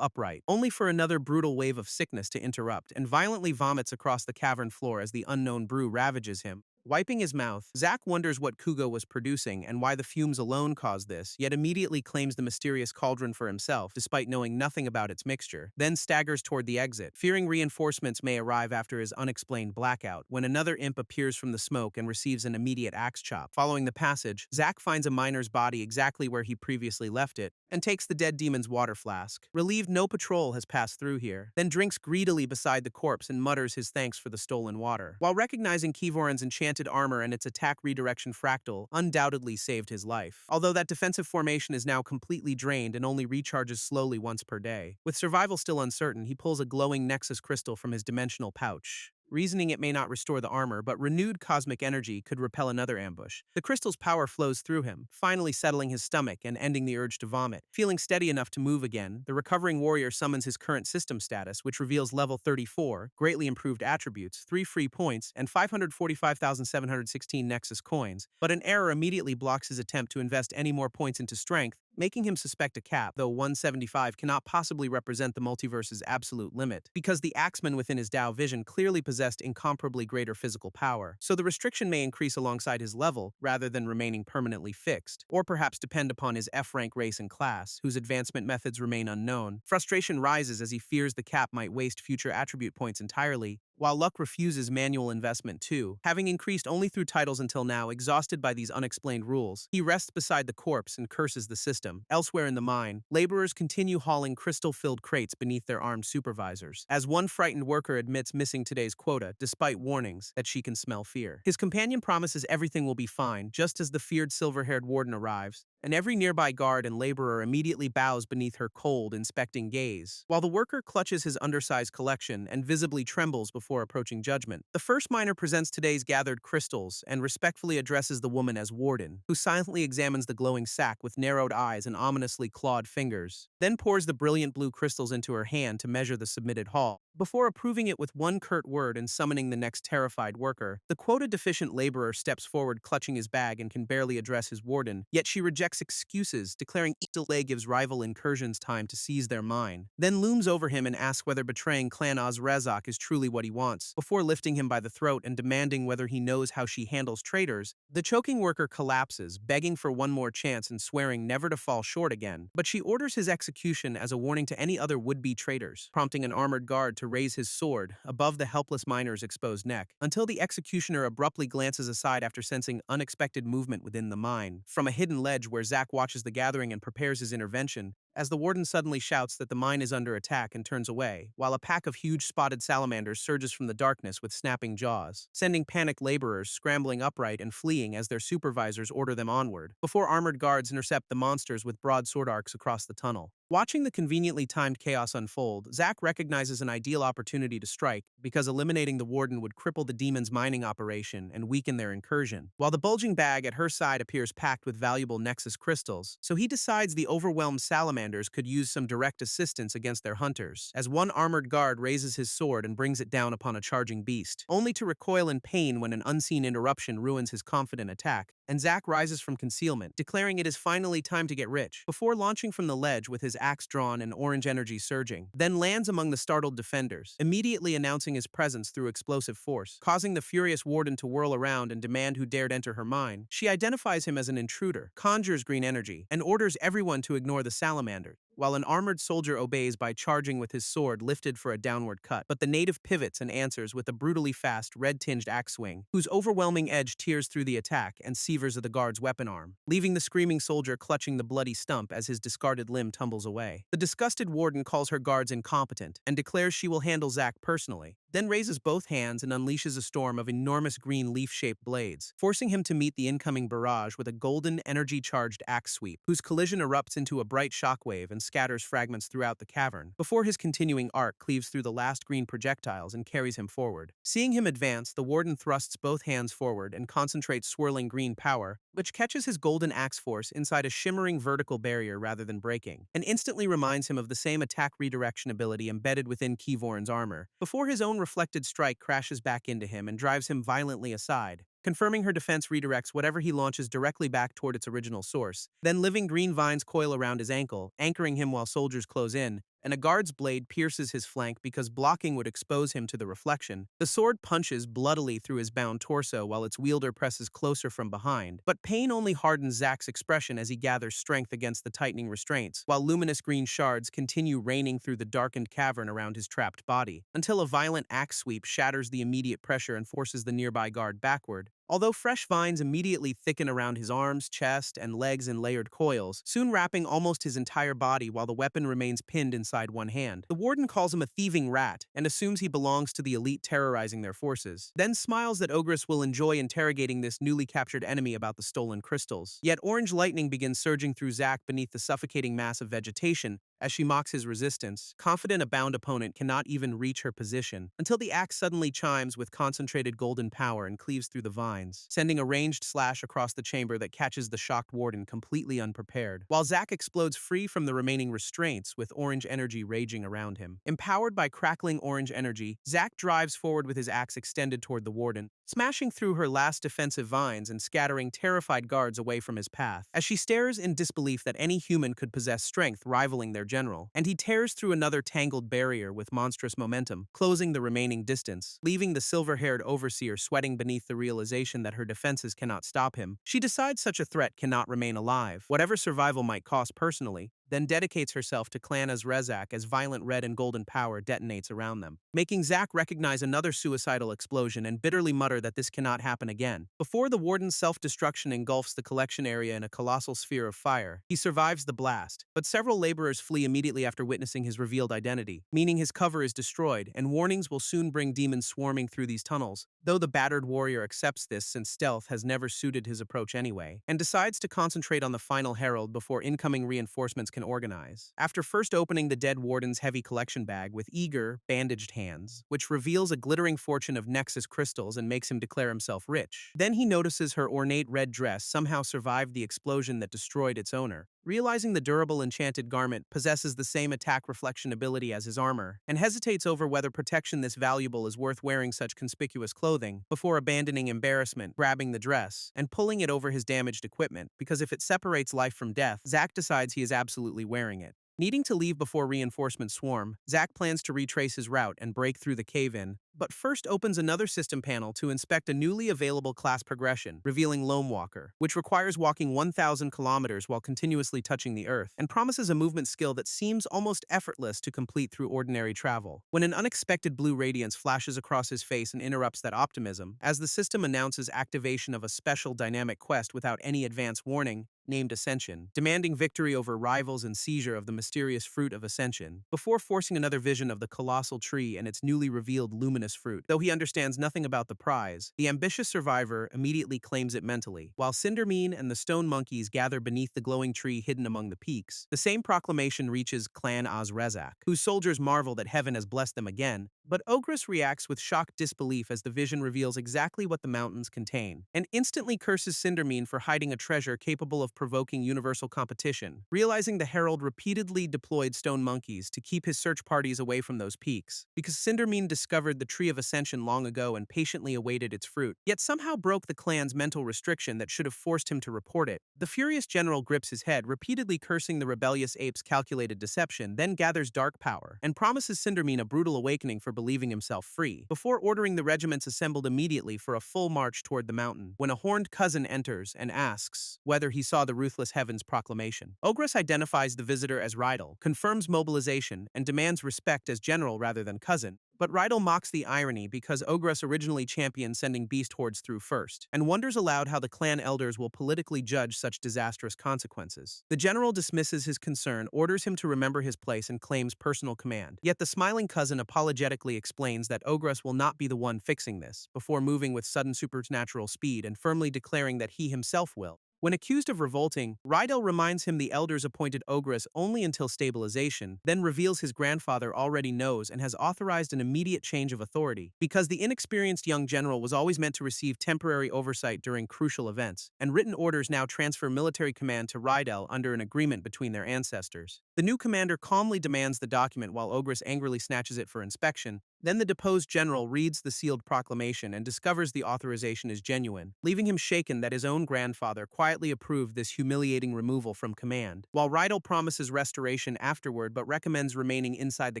upright, only for another brutal wave of sickness to interrupt, and violently vomits across the cavern floor as the unknown brew ravages him. Wiping his mouth, Zack wonders what Kugo was producing and why the fumes alone caused this, yet immediately claims the mysterious cauldron for himself despite knowing nothing about its mixture, then staggers toward the exit, fearing reinforcements may arrive after his unexplained blackout, when another imp appears from the smoke and receives an immediate axe chop. Following the passage, Zack finds a miner's body exactly where he previously left it, and takes the dead demon's water flask, relieved no patrol has passed through here, then drinks greedily beside the corpse and mutters his thanks for the stolen water, while recognizing Kivoran's enchanted armor and its attack redirection fractal undoubtedly saved his life, although that defensive formation is now completely drained and only recharges slowly once per day. With survival still uncertain, he pulls a glowing nexus crystal from his dimensional pouch, reasoning it may not restore the armor, but renewed cosmic energy could repel another ambush. The crystal's power flows through him, finally settling his stomach and ending the urge to vomit. Feeling steady enough to move again, the recovering warrior summons his current system status, which reveals level 34, greatly improved attributes, 3 free points, and 545,716 Nexus coins, but an error immediately blocks his attempt to invest any more points into strength, making him suspect a cap, though 175 cannot possibly represent the multiverse's absolute limit, because the axeman within his Dao vision clearly possessed incomparably greater physical power, so the restriction may increase alongside his level, rather than remaining permanently fixed, or perhaps depend upon his F-rank race and class, whose advancement methods remain unknown. Frustration rises as he fears the cap might waste future attribute points entirely, while luck refuses manual investment too. Having increased only through titles until now, exhausted by these unexplained rules, he rests beside the corpse and curses the system. Elsewhere in the mine, laborers continue hauling crystal-filled crates beneath their armed supervisors, as one frightened worker admits missing today's quota, despite warnings that she can smell fear. His companion promises everything will be fine, just as the feared silver-haired warden arrives, and every nearby guard and laborer immediately bows beneath her cold, inspecting gaze, while the worker clutches his undersized collection and visibly trembles before approaching judgment. The first miner presents today's gathered crystals and respectfully addresses the woman as warden, who silently examines the glowing sack with narrowed eyes and ominously clawed fingers, then pours the brilliant blue crystals into her hand to measure the submitted haul. Before approving it with one curt word and summoning the next terrified worker, the quota-deficient laborer steps forward clutching his bag and can barely address his warden, yet she rejects excuses, declaring each delay gives rival incursions time to seize their mine, then looms over him and asks whether betraying Clan Oz-Razak is truly what he wants. Before lifting him by the throat and demanding whether he knows how she handles traitors, the choking worker collapses, begging for one more chance and swearing never to fall short again. But she orders his execution as a warning to any other would-be traitors, prompting an armored guard to raise his sword above the helpless miner's exposed neck, until the executioner abruptly glances aside after sensing unexpected movement within the mine. From a hidden ledge where Zack watches the gathering and prepares his intervention, as the warden suddenly shouts that the mine is under attack and turns away, while a pack of huge spotted salamanders surges from the darkness with snapping jaws, sending panicked laborers scrambling upright and fleeing as their supervisors order them onward, before armored guards intercept the monsters with broad sword arcs across the tunnel. Watching the conveniently timed chaos unfold, Zack recognizes an ideal opportunity to strike, because eliminating the warden would cripple the demon's mining operation and weaken their incursion, while the bulging bag at her side appears packed with valuable Nexus crystals, so he decides the overwhelmed salamanders could use some direct assistance against their hunters, as one armored guard raises his sword and brings it down upon a charging beast, only to recoil in pain when an unseen interruption ruins his confident attack, and Zack rises from concealment, declaring it is finally time to get rich, before launching from the ledge with his axe drawn and orange energy surging, then lands among the startled defenders, immediately announcing his presence through explosive force, causing the furious warden to whirl around and demand who dared enter her mine. She identifies him as an intruder, conjures green energy, and orders everyone to ignore the salamanders, while an armored soldier obeys by charging with his sword lifted for a downward cut. But the native pivots and answers with a brutally fast, red-tinged axe swing, whose overwhelming edge tears through the attack and severs the guard's weapon arm, leaving the screaming soldier clutching the bloody stump as his discarded limb tumbles away. The disgusted warden calls her guards incompetent and declares she will handle Zack personally, then raises both hands and unleashes a storm of enormous green leaf-shaped blades, forcing him to meet the incoming barrage with a golden, energy-charged axe sweep, whose collision erupts into a bright shockwave and scatters fragments throughout the cavern, before his continuing arc cleaves through the last green projectiles and carries him forward. Seeing him advance, the warden thrusts both hands forward and concentrates swirling green power, which catches his golden axe force inside a shimmering vertical barrier rather than breaking, and instantly reminds him of the same attack redirection ability embedded within Keyvorn's armor, before his own reflected strike crashes back into him and drives him violently aside. Confirming her defense redirects whatever he launches directly back toward its original source. Then living green vines coil around his ankle, anchoring him while soldiers close in, and a guard's blade pierces his flank because blocking would expose him to the reflection. The sword punches bloodily through his bound torso while its wielder presses closer from behind, but pain only hardens Zack's expression as he gathers strength against the tightening restraints, while luminous green shards continue raining through the darkened cavern around his trapped body, until a violent axe sweep shatters the immediate pressure and forces the nearby guard backward. Although fresh vines immediately thicken around his arms, chest, and legs in layered coils, soon wrapping almost his entire body while the weapon remains pinned inside one hand. The warden calls him a thieving rat and assumes he belongs to the elite terrorizing their forces, then smiles that Ogress will enjoy interrogating this newly captured enemy about the stolen crystals. Yet orange lightning begins surging through Zack beneath the suffocating mass of vegetation As she mocks his resistance, confident a bound opponent cannot even reach her position until the axe suddenly chimes with concentrated golden power and cleaves through the vines, sending a ranged slash across the chamber that catches the shocked warden completely unprepared, while Zack explodes free from the remaining restraints with orange energy raging around him. Empowered by crackling orange energy, Zack drives forward with his axe extended toward the warden, smashing through her last defensive vines and scattering terrified guards away from his path, as she stares in disbelief that any human could possess strength rivaling their general, and he tears through another tangled barrier with monstrous momentum, closing the remaining distance, leaving the silver-haired overseer sweating beneath the realization that her defenses cannot stop him. She decides such a threat cannot remain alive, whatever survival might cost personally, then dedicates herself to Clan Azrezak as violent red and golden power detonates around them, making Zack recognize another suicidal explosion and bitterly mutter that this cannot happen again. Before the warden's self-destruction engulfs the collection area in a colossal sphere of fire, he survives the blast, but several laborers flee immediately after witnessing his revealed identity, meaning his cover is destroyed, and warnings will soon bring demons swarming through these tunnels, though the battered warrior accepts this since stealth has never suited his approach anyway, and decides to concentrate on the final herald before incoming reinforcements can organize. After first opening the dead warden's heavy collection bag with eager, bandaged hands, which reveals a glittering fortune of Nexus crystals and makes him declare himself rich, then he notices her ornate red dress somehow survived the explosion that destroyed its owner. Realizing the durable enchanted garment possesses the same attack reflection ability as his armor, and hesitates over whether protection this valuable is worth wearing such conspicuous clothing, before abandoning embarrassment, grabbing the dress, and pulling it over his damaged equipment, because if it separates life from death, Zack decides he is absolutely wearing it. Needing to leave before reinforcements swarm, Zack plans to retrace his route and break through the cave-in, but first opens another system panel to inspect a newly available class progression, revealing Loam Walker, which requires walking 1,000 kilometers while continuously touching the earth, and promises a movement skill that seems almost effortless to complete through ordinary travel. When an unexpected blue radiance flashes across his face and interrupts that optimism, as the system announces activation of a special dynamic quest without any advance warning, named Ascension, demanding victory over rivals and seizure of the mysterious fruit of Ascension, before forcing another vision of the colossal tree and its newly revealed luminous fruit. Though he understands nothing about the prize, the ambitious survivor immediately claims it mentally. While Cindermean and the stone monkeys gather beneath the glowing tree hidden among the peaks, the same proclamation reaches Clan Azrezak, whose soldiers marvel that heaven has blessed them again, but Ogress reacts with shocked disbelief as the vision reveals exactly what the mountains contain, and instantly curses Cindermean for hiding a treasure capable of provoking universal competition, realizing the herald repeatedly deployed stone monkeys to keep his search parties away from those peaks, because Cindermean discovered the Tree of Ascension long ago and patiently awaited its fruit, yet somehow broke the clan's mental restriction that should have forced him to report it. The furious general grips his head, repeatedly cursing the rebellious ape's calculated deception, then gathers dark power, and promises Cindermean a brutal awakening for believing himself free, before ordering the regiments assembled immediately for a full march toward the mountain, when a horned cousin enters and asks whether he saw the ruthless heaven's proclamation. Ogress identifies the visitor as Rydell, confirms mobilization, and demands respect as general rather than cousin, but Rydell mocks the irony because Ogress originally championed sending beast hordes through first, and wonders aloud how the clan elders will politically judge such disastrous consequences. The general dismisses his concern, orders him to remember his place, and claims personal command. Yet the smiling cousin apologetically explains that Ogress will not be the one fixing this, before moving with sudden supernatural speed and firmly declaring that he himself will. When accused of revolting, Rydell reminds him the elders appointed Ogress only until stabilization, then reveals his grandfather already knows and has authorized an immediate change of authority, because the inexperienced young general was always meant to receive temporary oversight during crucial events, and written orders now transfer military command to Rydell under an agreement between their ancestors. The new commander calmly demands the document while Ogress angrily snatches it for inspection. Then the deposed general reads the sealed proclamation and discovers the authorization is genuine, leaving him shaken that his own grandfather quietly approved this humiliating removal from command, while Rydell promises restoration afterward but recommends remaining inside the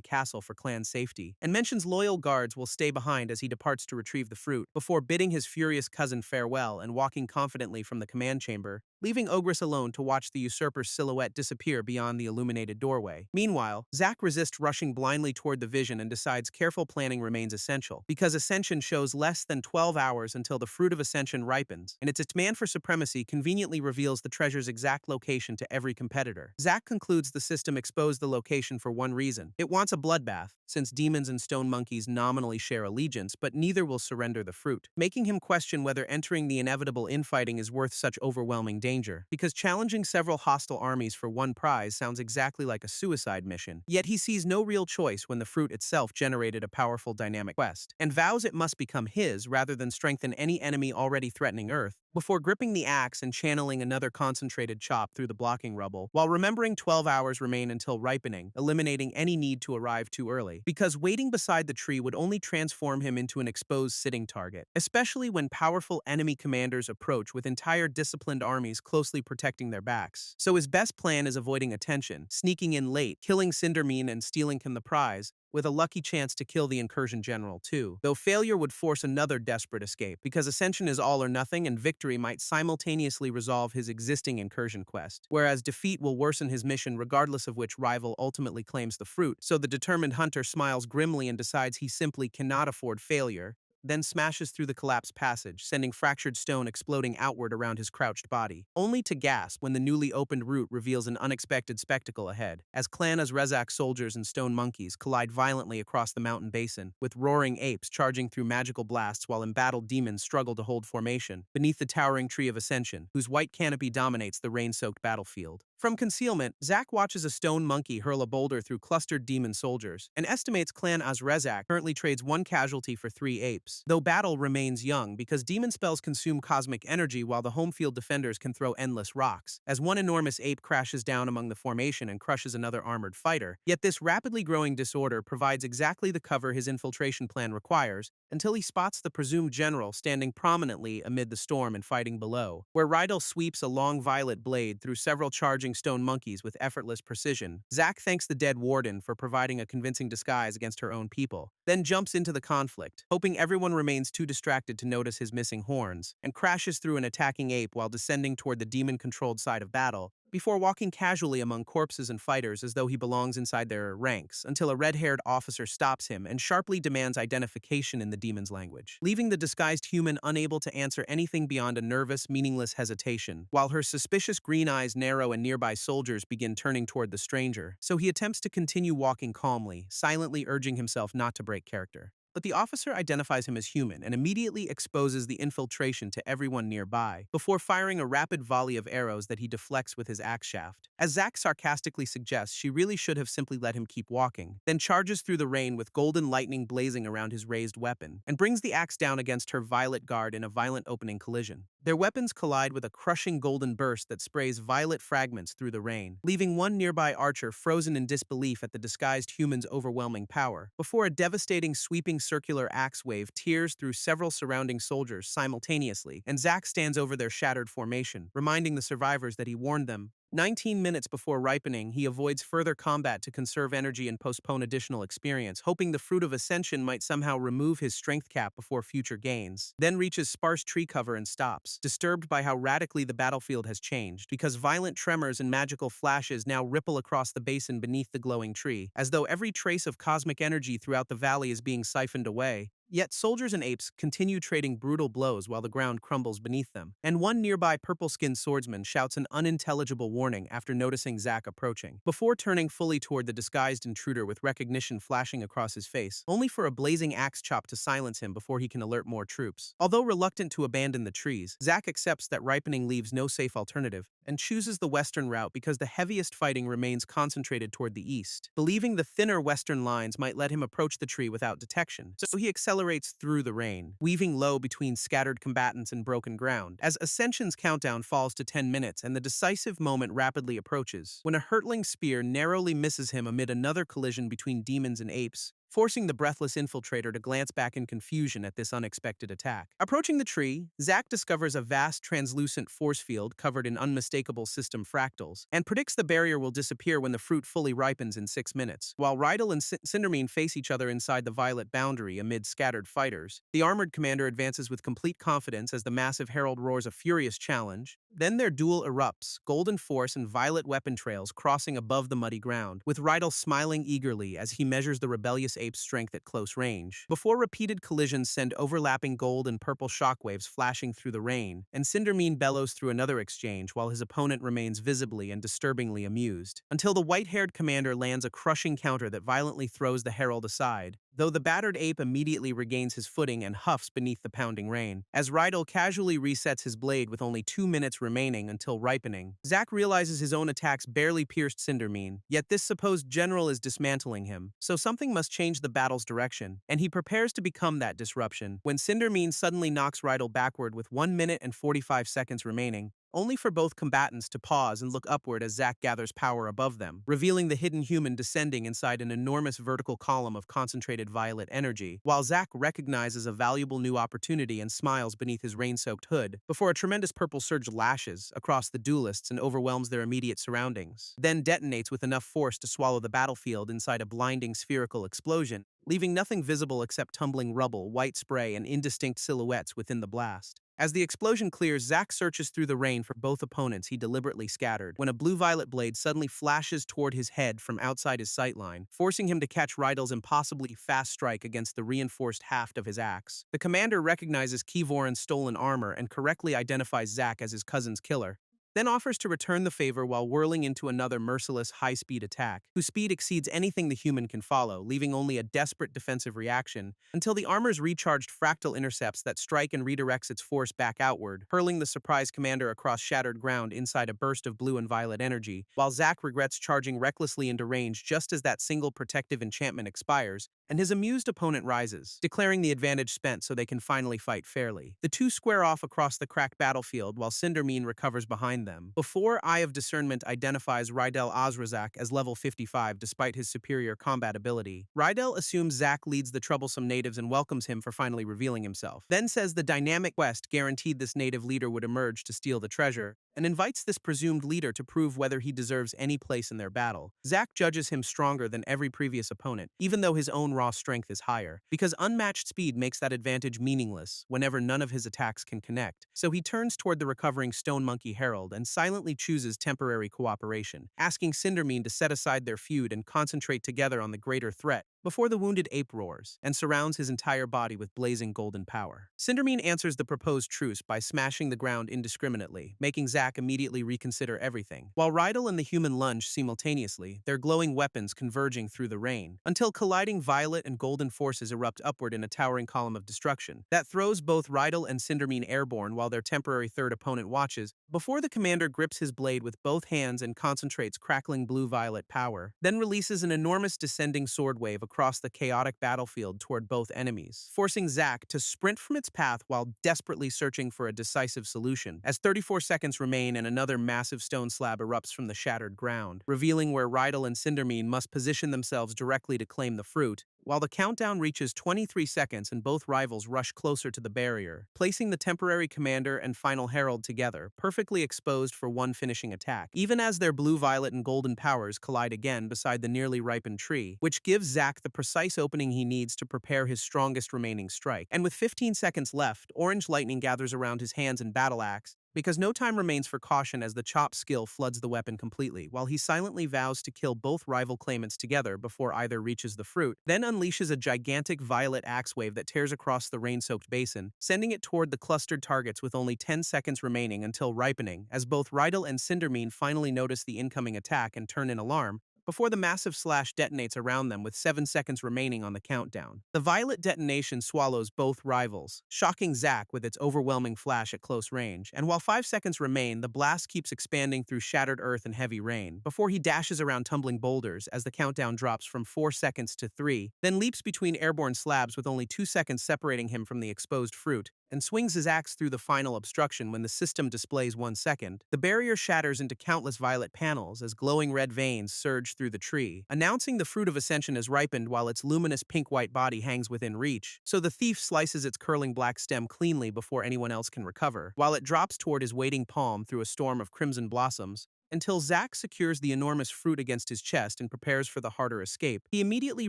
castle for clan safety, and mentions loyal guards will stay behind as he departs to retrieve the fruit, before bidding his furious cousin farewell and walking confidently from the command chamber, leaving Ogress alone to watch the usurper's silhouette disappear beyond the illuminated doorway. Meanwhile, Zack resists rushing blindly toward the vision and decides careful planning remains essential, because Ascension shows less than 12 hours until the fruit of Ascension ripens, and its demand for supremacy conveniently reveals the treasure's exact location to every competitor. Zack concludes the system exposed the location for one reason. It wants a bloodbath, since demons and stone monkeys nominally share allegiance, but neither will surrender the fruit, making him question whether entering the inevitable infighting is worth such overwhelming danger, because challenging several hostile armies for one prize sounds exactly like a suicide mission. Yet he sees no real choice when the fruit itself generated a powerful dynamic quest, and vows it must become his rather than strengthen any enemy already threatening Earth, before gripping the axe and channeling another concentrated chop through the blocking rubble, while remembering 12 hours remain until ripening, eliminating any need to arrive too early, because waiting beside the tree would only transform him into an exposed sitting target, especially when powerful enemy commanders approach with entire disciplined armies closely protecting their backs. So his best plan is avoiding attention, sneaking in late, killing Cindermine and stealing him the prize, with a lucky chance to kill the incursion general too, though failure would force another desperate escape, because ascension is all or nothing and victory might simultaneously resolve his existing incursion quest, whereas defeat will worsen his mission regardless of which rival ultimately claims the fruit. So the determined hunter smiles grimly and decides he simply cannot afford failure, then smashes through the collapsed passage, sending fractured stone exploding outward around his crouched body, only to gasp when the newly opened route reveals an unexpected spectacle ahead, as Clan Azrezak soldiers and stone monkeys collide violently across the mountain basin, with roaring apes charging through magical blasts while embattled demons struggle to hold formation beneath the towering tree of ascension, whose white canopy dominates the rain-soaked battlefield. From concealment, Zack watches a stone monkey hurl a boulder through clustered demon soldiers, and estimates Clan Azrezak currently trades 1 casualty for 3 apes, though battle remains young because demon spells consume cosmic energy while the home field defenders can throw endless rocks, as one enormous ape crashes down among the formation and crushes another armored fighter. Yet this rapidly growing disorder provides exactly the cover his infiltration plan requires, until he spots the presumed general standing prominently amid the storm and fighting below, where Rydell sweeps a long violet blade through several charging stone monkeys with effortless precision. Zack thanks the dead warden for providing a convincing disguise against her own people, then jumps into the conflict, hoping everyone remains too distracted to notice his missing horns, and crashes through an attacking ape while descending toward the demon-controlled side of battle, before walking casually among corpses and fighters as though he belongs inside their ranks, until a red-haired officer stops him and sharply demands identification in the demon's language, leaving the disguised human unable to answer anything beyond a nervous, meaningless hesitation, while her suspicious green eyes narrow and nearby soldiers begin turning toward the stranger. So he attempts to continue walking calmly, silently urging himself not to break character. But the officer identifies him as human and immediately exposes the infiltration to everyone nearby, before firing a rapid volley of arrows that he deflects with his axe shaft. As Zack sarcastically suggests, she really should have simply let him keep walking, then charges through the rain with golden lightning blazing around his raised weapon, and brings the axe down against her violet guard in a violent opening collision. Their weapons collide with a crushing golden burst that sprays violet fragments through the rain, leaving one nearby archer frozen in disbelief at the disguised human's overwhelming power, before a devastating sweeping circular axe wave tears through several surrounding soldiers simultaneously, and Zack stands over their shattered formation, reminding the survivors that he warned them. 19 minutes before ripening, he avoids further combat to conserve energy and postpone additional experience, hoping the Fruit of Ascension might somehow remove his strength cap before future gains, then reaches sparse tree cover and stops, disturbed by how radically the battlefield has changed, because violent tremors and magical flashes now ripple across the basin beneath the glowing tree, as though every trace of cosmic energy throughout the valley is being siphoned away. Yet soldiers and apes continue trading brutal blows while the ground crumbles beneath them, and one nearby purple-skinned swordsman shouts an unintelligible warning after noticing Zack approaching, before turning fully toward the disguised intruder with recognition flashing across his face, only for a blazing axe chop to silence him before he can alert more troops. Although reluctant to abandon the trees, Zack accepts that ripening leaves no safe alternative, and chooses the western route because the heaviest fighting remains concentrated toward the east, believing the thinner western lines might let him approach the tree without detection. So he accelerates through the rain, weaving low between scattered combatants and broken ground, as Ascension's countdown falls to 10 minutes and the decisive moment rapidly approaches, when a hurtling spear narrowly misses him amid another collision between demons and apes, forcing the breathless infiltrator to glance back in confusion at this unexpected attack. Approaching the tree, Zack discovers a vast translucent force field covered in unmistakable system fractals, and predicts the barrier will disappear when the fruit fully ripens in 6 minutes. While Rydell and Cindermine face each other inside the violet boundary amid scattered fighters, the armored commander advances with complete confidence as the massive herald roars a furious challenge. Then their duel erupts, golden force and violet weapon trails crossing above the muddy ground, with Rydell smiling eagerly as he measures the rebellious ape's strength at close range, before repeated collisions send overlapping gold and purple shockwaves flashing through the rain, and Cindermine bellows through another exchange while his opponent remains visibly and disturbingly amused, until the white-haired commander lands a crushing counter that violently throws the herald aside. though the battered ape immediately regains his footing and huffs beneath the pounding rain. As Rydell casually resets his blade with only 2 minutes remaining until ripening, Zack realizes his own attacks barely pierced Cindermine, yet this supposed general is dismantling him, so something must change the battle's direction, and he prepares to become that disruption when Cindermine suddenly knocks Rydell backward with 1 minute and 45 seconds remaining, only for both combatants to pause and look upward as Zack gathers power above them, revealing the hidden human descending inside an enormous vertical column of concentrated violet energy, while Zack recognizes a valuable new opportunity and smiles beneath his rain-soaked hood, before a tremendous purple surge lashes across the duelists and overwhelms their immediate surroundings, then detonates with enough force to swallow the battlefield inside a blinding spherical explosion, leaving nothing visible except tumbling rubble, white spray, and indistinct silhouettes within the blast. As the explosion clears, Zack searches through the rain for both opponents he deliberately scattered, when a blue-violet blade suddenly flashes toward his head from outside his sightline, forcing him to catch Rydell's impossibly fast strike against the reinforced haft of his axe. The commander recognizes Keevoran's stolen armor and correctly identifies Zack as his cousin's killer, then offers to return the favor while whirling into another merciless high-speed attack, whose speed exceeds anything the human can follow, leaving only a desperate defensive reaction, until the armor's recharged fractal intercepts that strike and redirects its force back outward, hurling the surprised commander across shattered ground inside a burst of blue and violet energy, while Zack regrets charging recklessly into range just as that single protective enchantment expires, and his amused opponent rises, declaring the advantage spent so they can finally fight fairly. The two square off across the cracked battlefield while Cindermine recovers behind them. Before Eye of Discernment identifies Rydell Osrazak as level 55 despite his superior combat ability, Rydell assumes Zack leads the troublesome natives and welcomes him for finally revealing himself, then says the dynamic quest guaranteed this native leader would emerge to steal the treasure, and invites this presumed leader to prove whether he deserves any place in their battle. Zack judges him stronger than every previous opponent, even though his own raw strength is higher, because unmatched speed makes that advantage meaningless whenever none of his attacks can connect. So he turns toward the recovering Stone Monkey Herald and silently chooses temporary cooperation, asking Cindermine to set aside their feud and concentrate together on the greater threat, before the wounded ape roars and surrounds his entire body with blazing golden power. Cindermine answers the proposed truce by smashing the ground indiscriminately, making Zack immediately reconsider everything, while Rydell and the human lunge simultaneously, their glowing weapons converging through the rain, until colliding violet and golden forces erupt upward in a towering column of destruction that throws both Rydell and Cindermine airborne while their temporary third opponent watches, before the commander grips his blade with both hands and concentrates crackling blue-violet power, then releases an enormous descending sword wave across the chaotic battlefield toward both enemies, forcing Zack to sprint from its path while desperately searching for a decisive solution. As 34 seconds remain and another massive stone slab erupts from the shattered ground, revealing where Rydell and Cindermine must position themselves directly to claim the fruit, while the countdown reaches 23 seconds and both rivals rush closer to the barrier, placing the temporary commander and final herald together, perfectly exposed for one finishing attack, even as their blue, violet, and golden powers collide again beside the nearly ripened tree, which gives Zack the precise opening he needs to prepare his strongest remaining strike. And with 15 seconds left, orange lightning gathers around his hands and battle axe, because no time remains for caution as the chop skill floods the weapon completely, while he silently vows to kill both rival claimants together before either reaches the fruit, then unleashes a gigantic violet axe wave that tears across the rain-soaked basin, sending it toward the clustered targets with only 10 seconds remaining until ripening, as both Rydell and Cindermine finally notice the incoming attack and turn in alarm, before the massive slash detonates around them with 7 seconds remaining on the countdown. The violet detonation swallows both rivals, shocking Zack with its overwhelming flash at close range, and while 5 seconds remain, the blast keeps expanding through shattered earth and heavy rain, before he dashes around tumbling boulders as the countdown drops from 4 seconds to 3, then leaps between airborne slabs with only 2 seconds separating him from the exposed fruit, and swings his axe through the final obstruction when the system displays 1 second. The barrier shatters into countless violet panels as glowing red veins surge through the tree, announcing the fruit of ascension has ripened while its luminous pink-white body hangs within reach, so the thief slices its curling black stem cleanly before anyone else can recover, while it drops toward his waiting palm through a storm of crimson blossoms, until Zack secures the enormous fruit against his chest and prepares for the harder escape. He immediately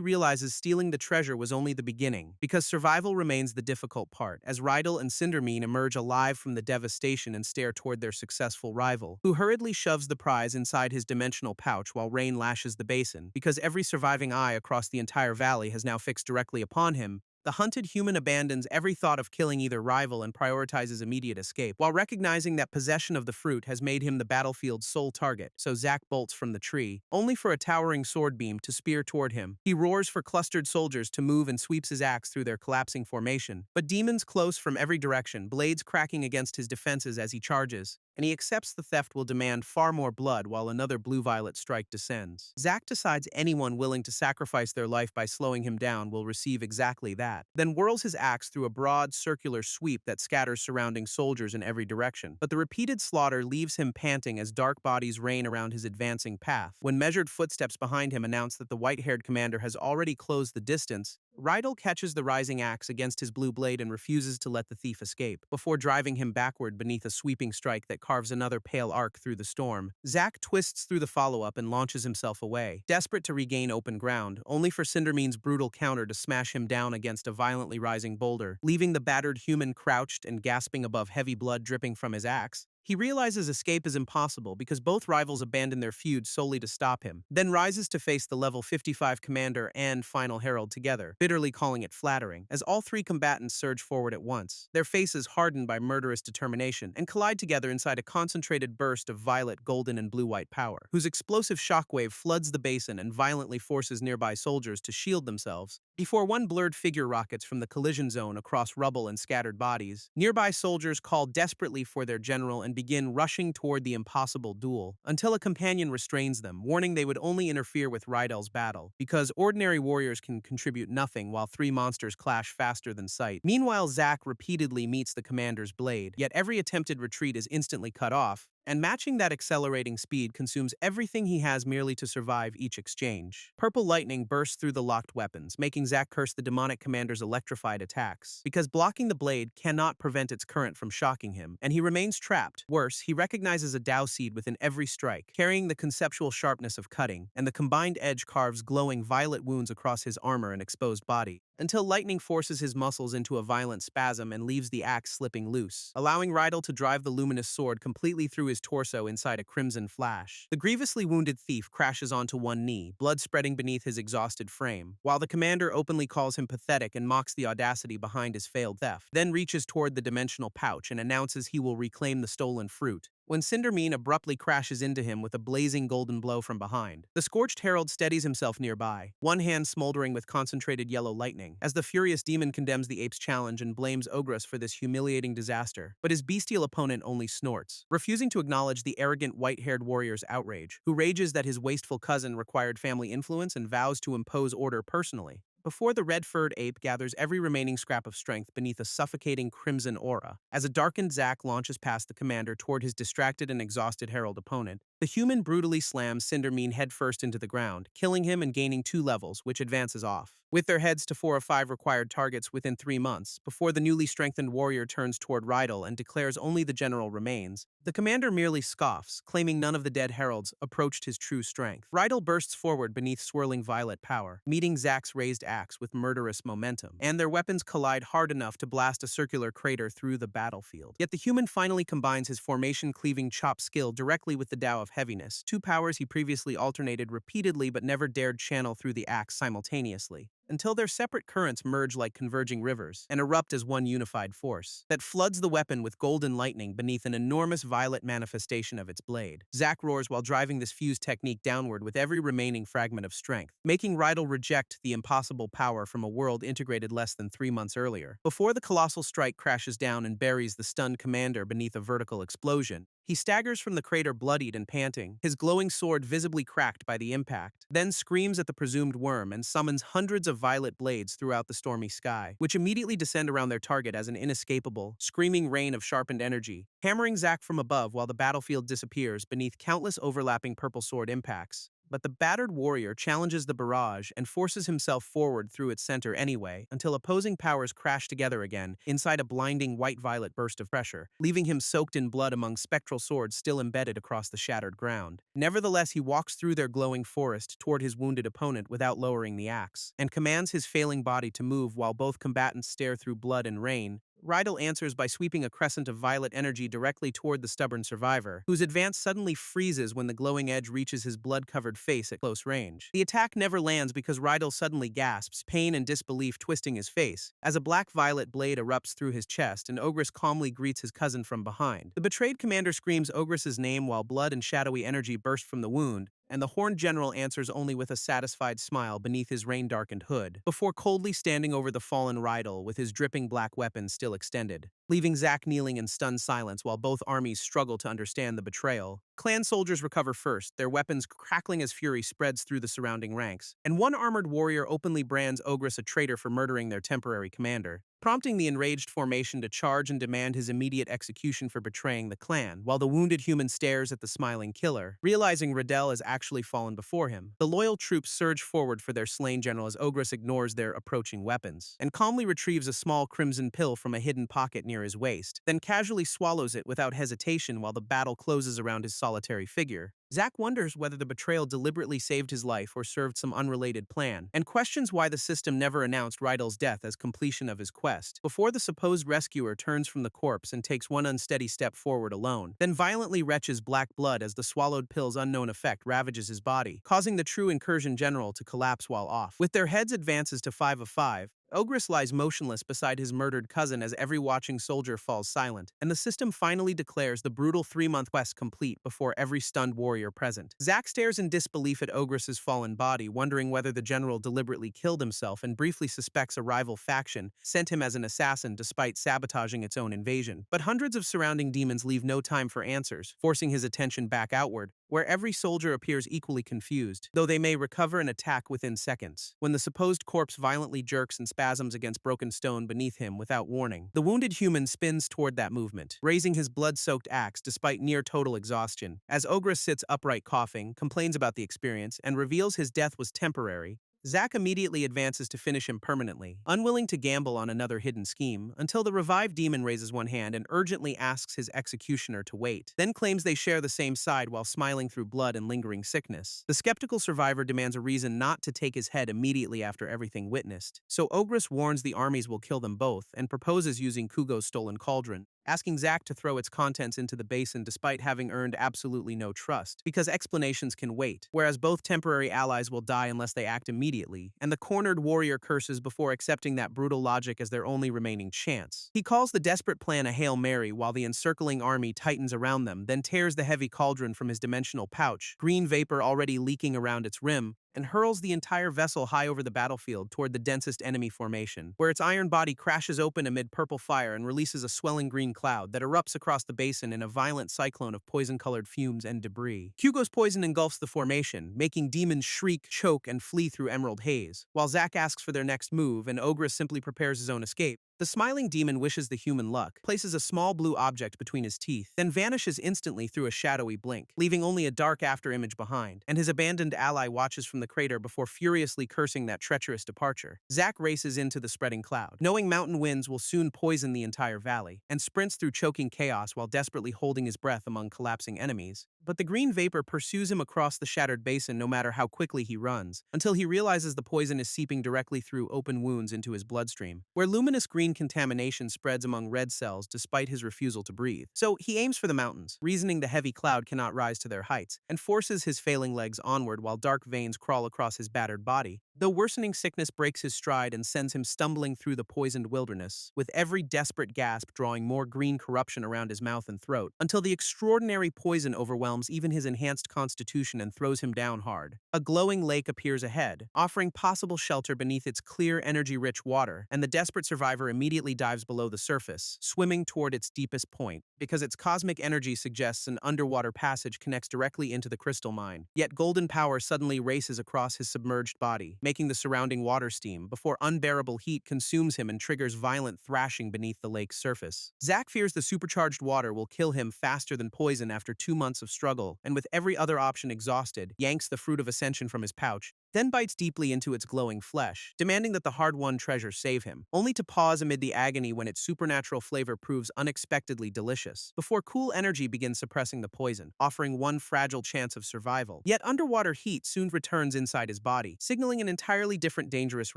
realizes stealing the treasure was only the beginning, because survival remains the difficult part, as Rydell and Cindermine emerge alive from the devastation and stare toward their successful rival, who hurriedly shoves the prize inside his dimensional pouch while rain lashes the basin, because every surviving eye across the entire valley has now fixed directly upon him, The hunted human abandons every thought of killing either rival and prioritizes immediate escape, while recognizing that possession of the fruit has made him the battlefield's sole target. So Zack bolts from the tree, only for a towering sword beam to spear toward him. He roars for clustered soldiers to move and sweeps his axe through their collapsing formation. But demons close from every direction, blades cracking against his defenses as he charges, and he accepts the theft will demand far more blood while another blue-violet strike descends. Zack decides anyone willing to sacrifice their life by slowing him down will receive exactly that, then whirls his axe through a broad, circular sweep that scatters surrounding soldiers in every direction. But the repeated slaughter leaves him panting as dark bodies rain around his advancing path. When measured footsteps behind him announce that the white-haired commander has already closed the distance, Rydell catches the rising axe against his blue blade and refuses to let the thief escape, before driving him backward beneath a sweeping strike that carves another pale arc through the storm. Zack twists through the follow-up and launches himself away, desperate to regain open ground, only for Cindermean's brutal counter to smash him down against a violently rising boulder, leaving the battered human crouched and gasping above heavy blood dripping from his axe. He realizes escape is impossible because both rivals abandon their feud solely to stop him, then rises to face the level 55 commander and final herald together, bitterly calling it flattering, as all three combatants surge forward at once, their faces hardened by murderous determination, and collide together inside a concentrated burst of violet, golden, and blue-white power, whose explosive shockwave floods the basin and violently forces nearby soldiers to shield themselves, before one blurred figure rockets from the collision zone across rubble and scattered bodies. Nearby soldiers call desperately for their general and begin rushing toward the impossible duel, until a companion restrains them, warning they would only interfere with Rydell's battle, because ordinary warriors can contribute nothing while three monsters clash faster than sight. Meanwhile, Zack repeatedly meets the commander's blade, yet every attempted retreat is instantly cut off, and matching that accelerating speed consumes everything he has merely to survive each exchange. Purple lightning bursts through the locked weapons, making Zack curse the demonic commander's electrified attacks, because blocking the blade cannot prevent its current from shocking him, and he remains trapped. Worse, he recognizes a Dao seed within every strike, carrying the conceptual sharpness of cutting, and the combined edge carves glowing violet wounds across his armor and exposed body, until lightning forces his muscles into a violent spasm and leaves the axe slipping loose, allowing Rydell to drive the luminous sword completely through his torso inside a crimson flash. The grievously wounded thief crashes onto one knee, blood spreading beneath his exhausted frame, while the commander openly calls him pathetic and mocks the audacity behind his failed theft, then reaches toward the dimensional pouch and announces he will reclaim the stolen fruit, when Cindermean abruptly crashes into him with a blazing golden blow from behind. The Scorched Herald steadies himself nearby, one hand smoldering with concentrated yellow lightning, as the furious demon condemns the ape's challenge and blames Ogress for this humiliating disaster. But his bestial opponent only snorts, refusing to acknowledge the arrogant white-haired warrior's outrage, who rages that his wasteful cousin required family influence and vows to impose order personally, before the red-furred ape gathers every remaining scrap of strength beneath a suffocating crimson aura. As a darkened Zack launches past the commander toward his distracted and exhausted herald opponent, the human brutally slams Cindermean headfirst into the ground, killing him and gaining 2 levels, which advances off, with their heads to 4 of 5 required targets within 3 months, before the newly strengthened warrior turns toward Rydell and declares only the general remains. The commander merely scoffs, claiming none of the dead heralds approached his true strength. Rydell bursts forward beneath swirling violet power, meeting Zack's raised axe with murderous momentum, and their weapons collide hard enough to blast a circular crater through the battlefield. Yet the human finally combines his formation-cleaving chop skill directly with the Tao of Heaviness, 2 powers he previously alternated repeatedly but never dared channel through the axe simultaneously, until their separate currents merge like converging rivers and erupt as one unified force that floods the weapon with golden lightning beneath an enormous violet manifestation of its blade. Zack roars while driving this fused technique downward with every remaining fragment of strength, making Rydell reject the impossible power from a world integrated less than 3 months earlier. Before the colossal strike crashes down and buries the stunned commander beneath a vertical explosion, he staggers from the crater bloodied and panting, his glowing sword visibly cracked by the impact, then screams at the presumed worm and summons hundreds of violet blades throughout the stormy sky, which immediately descend around their target as an inescapable, screaming rain of sharpened energy, hammering Zack from above while the battlefield disappears beneath countless overlapping purple sword impacts. But the battered warrior challenges the barrage and forces himself forward through its center anyway, until opposing powers crash together again inside a blinding white-violet burst of pressure, leaving him soaked in blood among spectral swords still embedded across the shattered ground. Nevertheless, he walks through their glowing forest toward his wounded opponent without lowering the axe, and commands his failing body to move while both combatants stare through blood and rain, Rydell answers by sweeping a crescent of violet energy directly toward the stubborn survivor, whose advance suddenly freezes when the glowing edge reaches his blood-covered face at close range. The attack never lands because Rydell suddenly gasps, pain and disbelief twisting his face, as a black-violet blade erupts through his chest and Ogress calmly greets his cousin from behind. The betrayed commander screams Ogress's name while blood and shadowy energy burst from the wound, and the Horned General answers only with a satisfied smile beneath his rain-darkened hood, before coldly standing over the fallen Rydell with his dripping black weapon still extended, leaving Zack kneeling in stunned silence while both armies struggle to understand the betrayal. Clan soldiers recover first, their weapons crackling as fury spreads through the surrounding ranks, and one armored warrior openly brands Ogress a traitor for murdering their temporary commander, prompting the enraged formation to charge and demand his immediate execution for betraying the clan, while the wounded human stares at the smiling killer, realizing Rydell has actually fallen before him. The loyal troops surge forward for their slain general as Ogress ignores their approaching weapons, and calmly retrieves a small crimson pill from a hidden pocket near his waist, then casually swallows it without hesitation while the battle closes around his solitary figure. Zack wonders whether the betrayal deliberately saved his life or served some unrelated plan, and questions why the system never announced Rydell's death as completion of his quest, before the supposed rescuer turns from the corpse and takes one unsteady step forward alone, then violently retches black blood as the swallowed pill's unknown effect ravages his body, causing the true incursion general to collapse while off. With their heads advances to 5 of 5, Ogress lies motionless beside his murdered cousin as every watching soldier falls silent, and the system finally declares the brutal 3-month quest complete before every stunned warrior present. Zack stares in disbelief at Ogress's fallen body, wondering whether the general deliberately killed himself, and briefly suspects a rival faction sent him as an assassin despite sabotaging its own invasion. But hundreds of surrounding demons leave no time for answers, forcing his attention back outward, where every soldier appears equally confused, though they may recover and attack within seconds, when the supposed corpse violently jerks and spasms against broken stone beneath him without warning. The wounded human spins toward that movement, raising his blood-soaked axe despite near-total exhaustion. As Ogress sits upright coughing, complains about the experience, and reveals his death was temporary, Zack immediately advances to finish him permanently, unwilling to gamble on another hidden scheme, until the revived demon raises one hand and urgently asks his executioner to wait, then claims they share the same side while smiling through blood and lingering sickness. The skeptical survivor demands a reason not to take his head immediately after everything witnessed, so Ogress warns the armies will kill them both and proposes using Kugo's stolen cauldron, asking Zack to throw its contents into the basin despite having earned absolutely no trust, because explanations can wait, whereas both temporary allies will die unless they act immediately, and the cornered warrior curses before accepting that brutal logic as their only remaining chance. He calls the desperate plan a Hail Mary while the encircling army tightens around them, then tears the heavy cauldron from his dimensional pouch, green vapor already leaking around its rim, and hurls the entire vessel high over the battlefield toward the densest enemy formation, where its iron body crashes open amid purple fire and releases a swelling green cloud that erupts across the basin in a violent cyclone of poison-colored fumes and debris. Kugo's poison engulfs the formation, making demons shriek, choke, and flee through emerald haze, while Zack asks for their next move and Ogress simply prepares his own escape. The smiling demon wishes the human luck, places a small blue object between his teeth, then vanishes instantly through a shadowy blink, leaving only a dark afterimage behind, and his abandoned ally watches from the crater before furiously cursing that treacherous departure. Zack races into the spreading cloud, knowing mountain winds will soon poison the entire valley, and sprints through choking chaos while desperately holding his breath among collapsing enemies. But the green vapor pursues him across the shattered basin no matter how quickly he runs, until he realizes the poison is seeping directly through open wounds into his bloodstream, where luminous green contamination spreads among red cells despite his refusal to breathe. So he aims for the mountains, reasoning the heavy cloud cannot rise to their heights, and forces his failing legs onward while dark veins crawl across his battered body. Though worsening sickness breaks his stride and sends him stumbling through the poisoned wilderness, with every desperate gasp drawing more green corruption around his mouth and throat, until the extraordinary poison overwhelms even his enhanced constitution and throws him down hard. A glowing lake appears ahead, offering possible shelter beneath its clear, energy-rich water, and the desperate survivor immediately dives below the surface, swimming toward its deepest point, because its cosmic energy suggests an underwater passage connects directly into the crystal mine. Yet golden power suddenly races across his submerged body, making the surrounding water steam, before unbearable heat consumes him and triggers violent thrashing beneath the lake's surface. Zack fears the supercharged water will kill him faster than poison after 2 months of struggle, and with every other option exhausted, yanks the Fruit of Ascension from his pouch, then bites deeply into its glowing flesh, demanding that the hard-won treasure save him, only to pause amid the agony when its supernatural flavor proves unexpectedly delicious, before cool energy begins suppressing the poison, offering one fragile chance of survival. Yet underwater heat soon returns inside his body, signaling an entirely different dangerous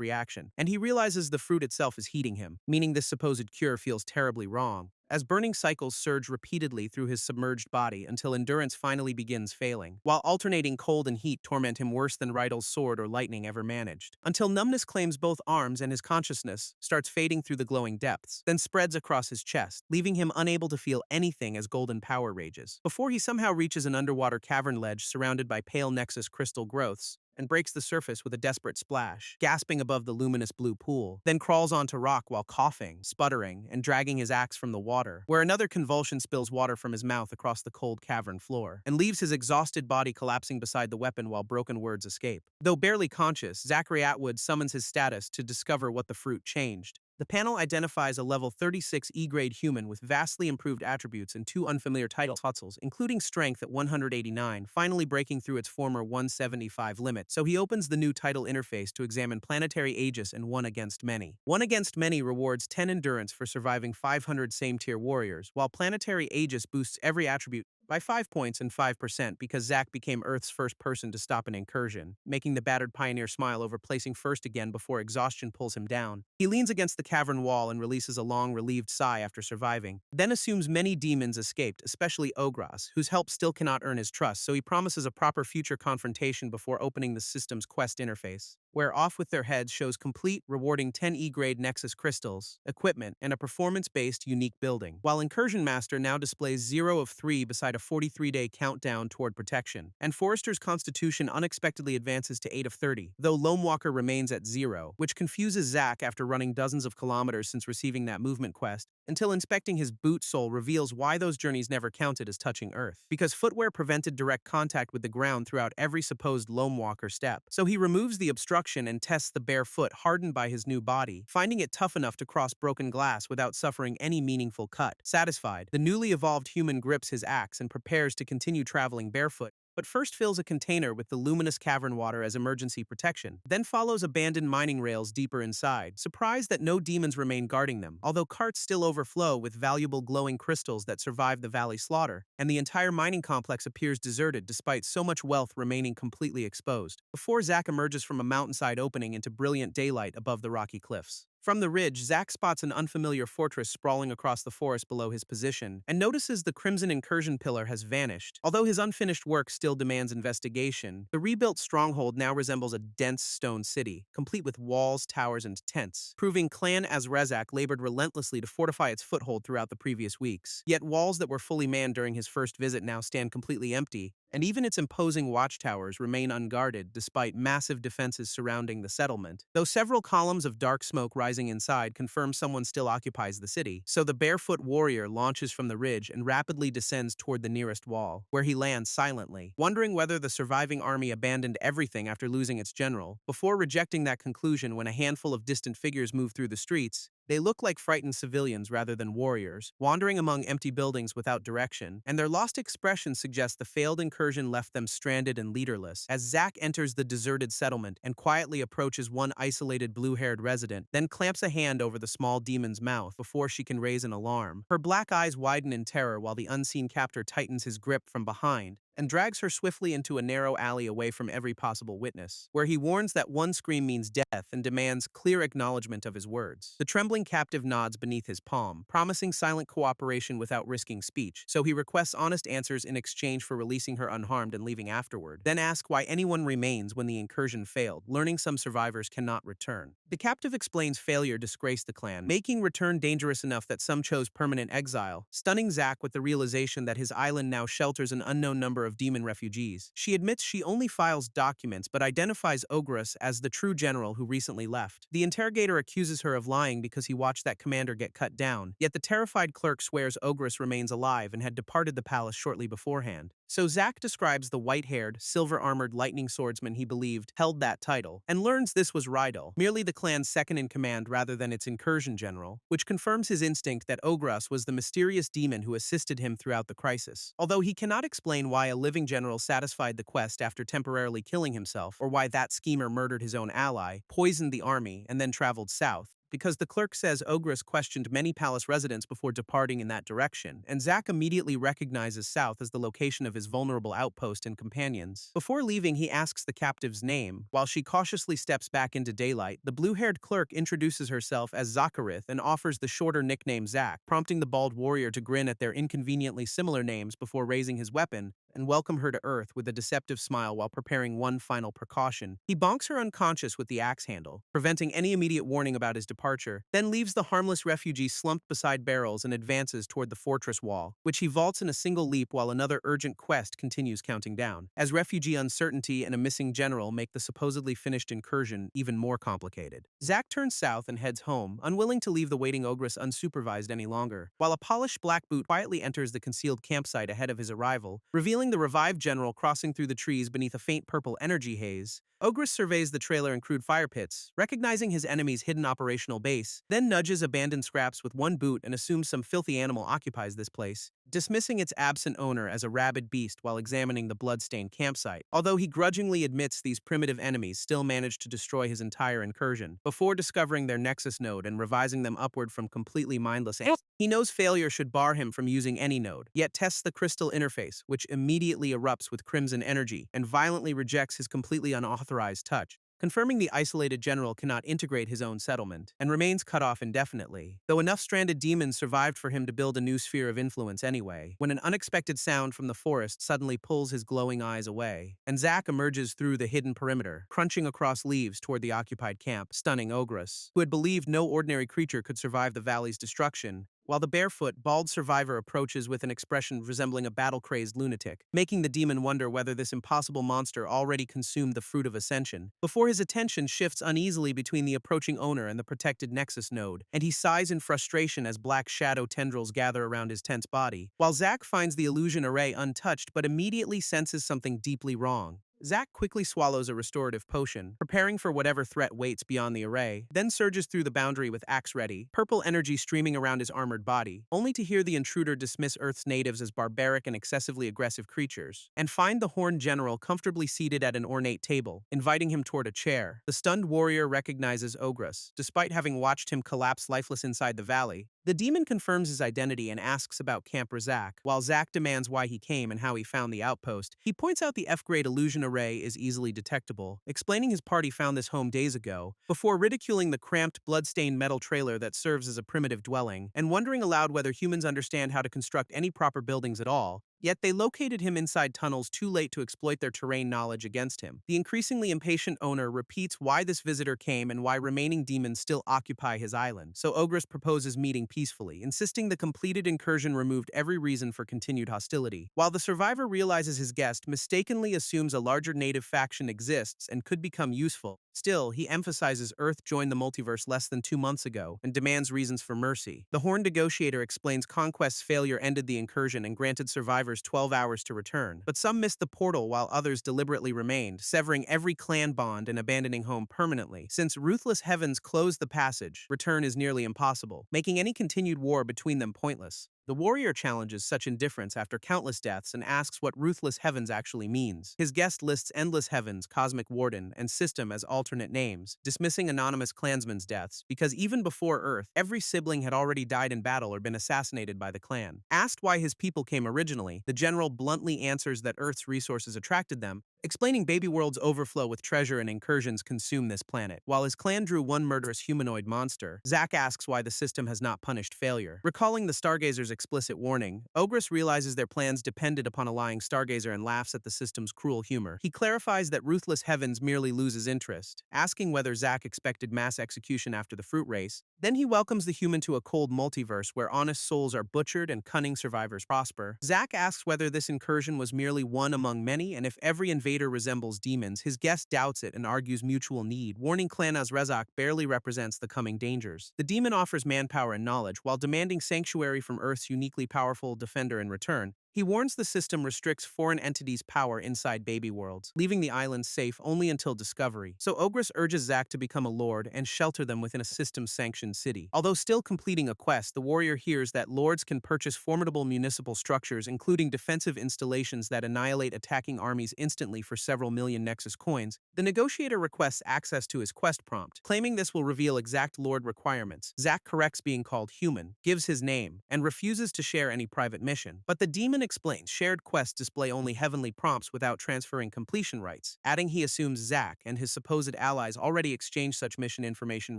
reaction, and he realizes the fruit itself is heating him, meaning this supposed cure feels terribly wrong. As burning cycles surge repeatedly through his submerged body until endurance finally begins failing, while alternating cold and heat torment him worse than Rydell's sword or lightning ever managed, until numbness claims both arms and his consciousness starts fading through the glowing depths, then spreads across his chest, leaving him unable to feel anything as golden power rages, before he somehow reaches an underwater cavern ledge surrounded by pale Nexus crystal growths, and breaks the surface with a desperate splash, gasping above the luminous blue pool, then crawls onto rock while coughing, sputtering, and dragging his axe from the water, where another convulsion spills water from his mouth across the cold cavern floor, and leaves his exhausted body collapsing beside the weapon while broken words escape. Though barely conscious, Zachary Atwood summons his status to discover what the fruit changed. The panel identifies a level 36 E-grade human with vastly improved attributes and 2 unfamiliar titles, including strength at 189, finally breaking through its former 175 limit, so he opens the new title interface to examine Planetary Aegis and One Against Many. One Against Many rewards 10 endurance for surviving 500 same-tier warriors, while Planetary Aegis boosts every attribute by 5 points and 5% because Zack became Earth's first person to stop an incursion, making the battered pioneer smile over placing first again before exhaustion pulls him down. He leans against the cavern wall and releases a long, relieved sigh after surviving, then assumes many demons escaped, especially Ogras, whose help still cannot earn his trust, so he promises a proper future confrontation before opening the system's quest interface, where Off With Their Heads shows complete, rewarding 10 E-grade Nexus crystals, equipment, and a performance-based unique building, while Incursion Master now displays 0 of 3 beside a 43-day countdown toward protection, and Forrester's constitution unexpectedly advances to 8 of 30, though Lone Walker remains at 0, which confuses Zack after running dozens of kilometers since receiving that movement quest, until inspecting his boot sole reveals why those journeys never counted as touching Earth, because footwear prevented direct contact with the ground throughout every supposed Lone Walker step. So he removes the obstruction and tests the bare foot hardened by his new body, finding it tough enough to cross broken glass without suffering any meaningful cut. Satisfied, the newly evolved human grips his axe and prepares to continue traveling barefoot, but first fills a container with the luminous cavern water as emergency protection, then follows abandoned mining rails deeper inside, surprised that no demons remain guarding them, although carts still overflow with valuable glowing crystals that survived the valley slaughter, and the entire mining complex appears deserted despite so much wealth remaining completely exposed, before Zack emerges from a mountainside opening into brilliant daylight above the rocky cliffs. From the ridge, Zack spots an unfamiliar fortress sprawling across the forest below his position, and notices the Crimson Incursion Pillar has vanished. Although his unfinished work still demands investigation, the rebuilt stronghold now resembles a dense stone city, complete with walls, towers, and tents, proving Clan Azrezak labored relentlessly to fortify its foothold throughout the previous weeks. Yet walls that were fully manned during his first visit now stand completely empty, and even its imposing watchtowers remain unguarded despite massive defenses surrounding the settlement, though several columns of dark smoke rising inside confirm someone still occupies the city. So the barefoot warrior launches from the ridge and rapidly descends toward the nearest wall, where he lands silently, wondering whether the surviving army abandoned everything after losing its general, before rejecting that conclusion when a handful of distant figures move through the streets. They look like frightened civilians rather than warriors, wandering among empty buildings without direction, and their lost expression suggests the failed incursion left them stranded and leaderless. As Zack enters the deserted settlement and quietly approaches one isolated blue-haired resident, then clamps a hand over the small demon's mouth before she can raise an alarm. Her black eyes widen in terror while the unseen captor tightens his grip from behind and drags her swiftly into a narrow alley away from every possible witness, where he warns that one scream means death and demands clear acknowledgement of his words. The trembling captive nods beneath his palm, promising silent cooperation without risking speech, so he requests honest answers in exchange for releasing her unharmed and leaving afterward, then asks why anyone remains when the incursion failed, learning some survivors cannot return. The captive explains failure disgraced the clan, making return dangerous enough that some chose permanent exile, stunning Zack with the realization that his island now shelters an unknown number of demon refugees. She admits she only files documents but identifies Ogras as the true general who recently left. The interrogator accuses her of lying because he watched that commander get cut down, yet the terrified clerk swears Ogras remains alive and had departed the palace shortly beforehand. So Zack describes the white-haired, silver-armored lightning swordsman he believed held that title, and learns this was Rydell, merely the clan's second-in-command rather than its incursion general, which confirms his instinct that Ogras was the mysterious demon who assisted him throughout the crisis. Although he cannot explain why a living general satisfied the quest after temporarily killing himself, or why that schemer murdered his own ally, poisoned the army, and then traveled south, because the clerk says Ogras questioned many palace residents before departing in that direction, and Zack immediately recognizes South as the location of his vulnerable outpost and companions. Before leaving, he asks the captive's name. While she cautiously steps back into daylight, the blue-haired clerk introduces herself as Zakarith and offers the shorter nickname Zack, prompting the bald warrior to grin at their inconveniently similar names before raising his weapon and welcome her to Earth with a deceptive smile while preparing one final precaution. He bonks her unconscious with the axe handle, preventing any immediate warning about his departure, then leaves the harmless refugee slumped beside barrels and advances toward the fortress wall, which he vaults in a single leap while another urgent quest continues counting down, as refugee uncertainty and a missing general make the supposedly finished incursion even more complicated. Zack turns south and heads home, unwilling to leave the waiting Ogress unsupervised any longer, while a polished black boot quietly enters the concealed campsite ahead of his arrival, revealing the revived general crossing through the trees beneath a faint purple energy haze. Ogress surveys the trailer and crude fire pits, recognizing his enemy's hidden operational base, then nudges abandoned scraps with one boot and assumes some filthy animal occupies this place, dismissing its absent owner as a rabid beast while examining the blood-stained campsite, although he grudgingly admits these primitive enemies still managed to destroy his entire incursion, before discovering their nexus node and revising them upward from completely mindless ants. He knows failure should bar him from using any node, yet tests the crystal interface, which immediately erupts with crimson energy and violently rejects his completely unauthorized touch, confirming the isolated general cannot integrate his own settlement, and remains cut off indefinitely, though enough stranded demons survived for him to build a new sphere of influence anyway, when an unexpected sound from the forest suddenly pulls his glowing eyes away, and Zack emerges through the hidden perimeter, crunching across leaves toward the occupied camp, stunning Ogress, who had believed no ordinary creature could survive the valley's destruction, while the barefoot, bald survivor approaches with an expression resembling a battle-crazed lunatic, making the demon wonder whether this impossible monster already consumed the fruit of ascension, before his attention shifts uneasily between the approaching owner and the protected nexus node, and he sighs in frustration as black shadow tendrils gather around his tense body, while Zack finds the illusion array untouched but immediately senses something deeply wrong. Zack quickly swallows a restorative potion, preparing for whatever threat waits beyond the array, then surges through the boundary with axe ready, purple energy streaming around his armored body, only to hear the intruder dismiss Earth's natives as barbaric and excessively aggressive creatures, and find the Horned General comfortably seated at an ornate table, inviting him toward a chair. The stunned warrior recognizes Ogress, despite having watched him collapse lifeless inside the valley. The demon confirms his identity and asks about Camp Razak. While Zack demands why he came and how he found the outpost, he points out the F-grade illusion array is easily detectable, explaining his party found this home days ago, before ridiculing the cramped, blood-stained metal trailer that serves as a primitive dwelling, and wondering aloud whether humans understand how to construct any proper buildings at all. Yet they located him inside tunnels too late to exploit their terrain knowledge against him. The increasingly impatient owner repeats why this visitor came and why remaining demons still occupy his island, so Ogress proposes meeting peacefully, insisting the completed incursion removed every reason for continued hostility. While the survivor realizes his guest mistakenly assumes a larger native faction exists and could become useful, still, he emphasizes Earth joined the multiverse less than 2 months ago and demands reasons for mercy. The Horned Negotiator explains Conquest's failure ended the incursion and granted survivors 12 hours to return, but some missed the portal while others deliberately remained, severing every clan bond and abandoning home permanently. Since Ruthless Heavens closed the passage, return is nearly impossible, making any continued war between them pointless. The warrior challenges such indifference after countless deaths and asks what Ruthless Heavens actually means. His guest lists Endless Heavens, Cosmic Warden, and System as alternate names, dismissing anonymous clansmen's deaths, because even before Earth, every sibling had already died in battle or been assassinated by the clan. Asked why his people came originally, the general bluntly answers that Earth's resources attracted them, explaining Baby World's overflow with treasure and incursions consume this planet. While his clan drew one murderous humanoid monster, Zack asks why the system has not punished failure. Recalling the Stargazer's explicit warning, Ogress realizes their plans depended upon a lying Stargazer and laughs at the system's cruel humor. He clarifies that Ruthless Heavens merely loses interest, asking whether Zack expected mass execution after the fruit race. Then he welcomes the human to a cold multiverse where honest souls are butchered and cunning survivors prosper. Zack asks whether this incursion was merely one among many, and if every invader resembles demons, his guest doubts it and argues mutual need, warning Clan Azrezak barely represents the coming dangers. The demon offers manpower and knowledge, while demanding sanctuary from Earth's uniquely powerful defender in return, He warns the system restricts foreign entities' power inside baby worlds, leaving the islands safe only until discovery. So Ogress urges Zack to become a lord and shelter them within a system-sanctioned city. Although still completing a quest, the warrior hears that lords can purchase formidable municipal structures, including defensive installations that annihilate attacking armies instantly for several million Nexus coins. The negotiator requests access to his quest prompt, claiming this will reveal exact lord requirements. Zack corrects being called human, gives his name, and refuses to share any private mission. But the demon explains shared quests display only heavenly prompts without transferring completion rights, adding he assumes Zack and his supposed allies already exchange such mission information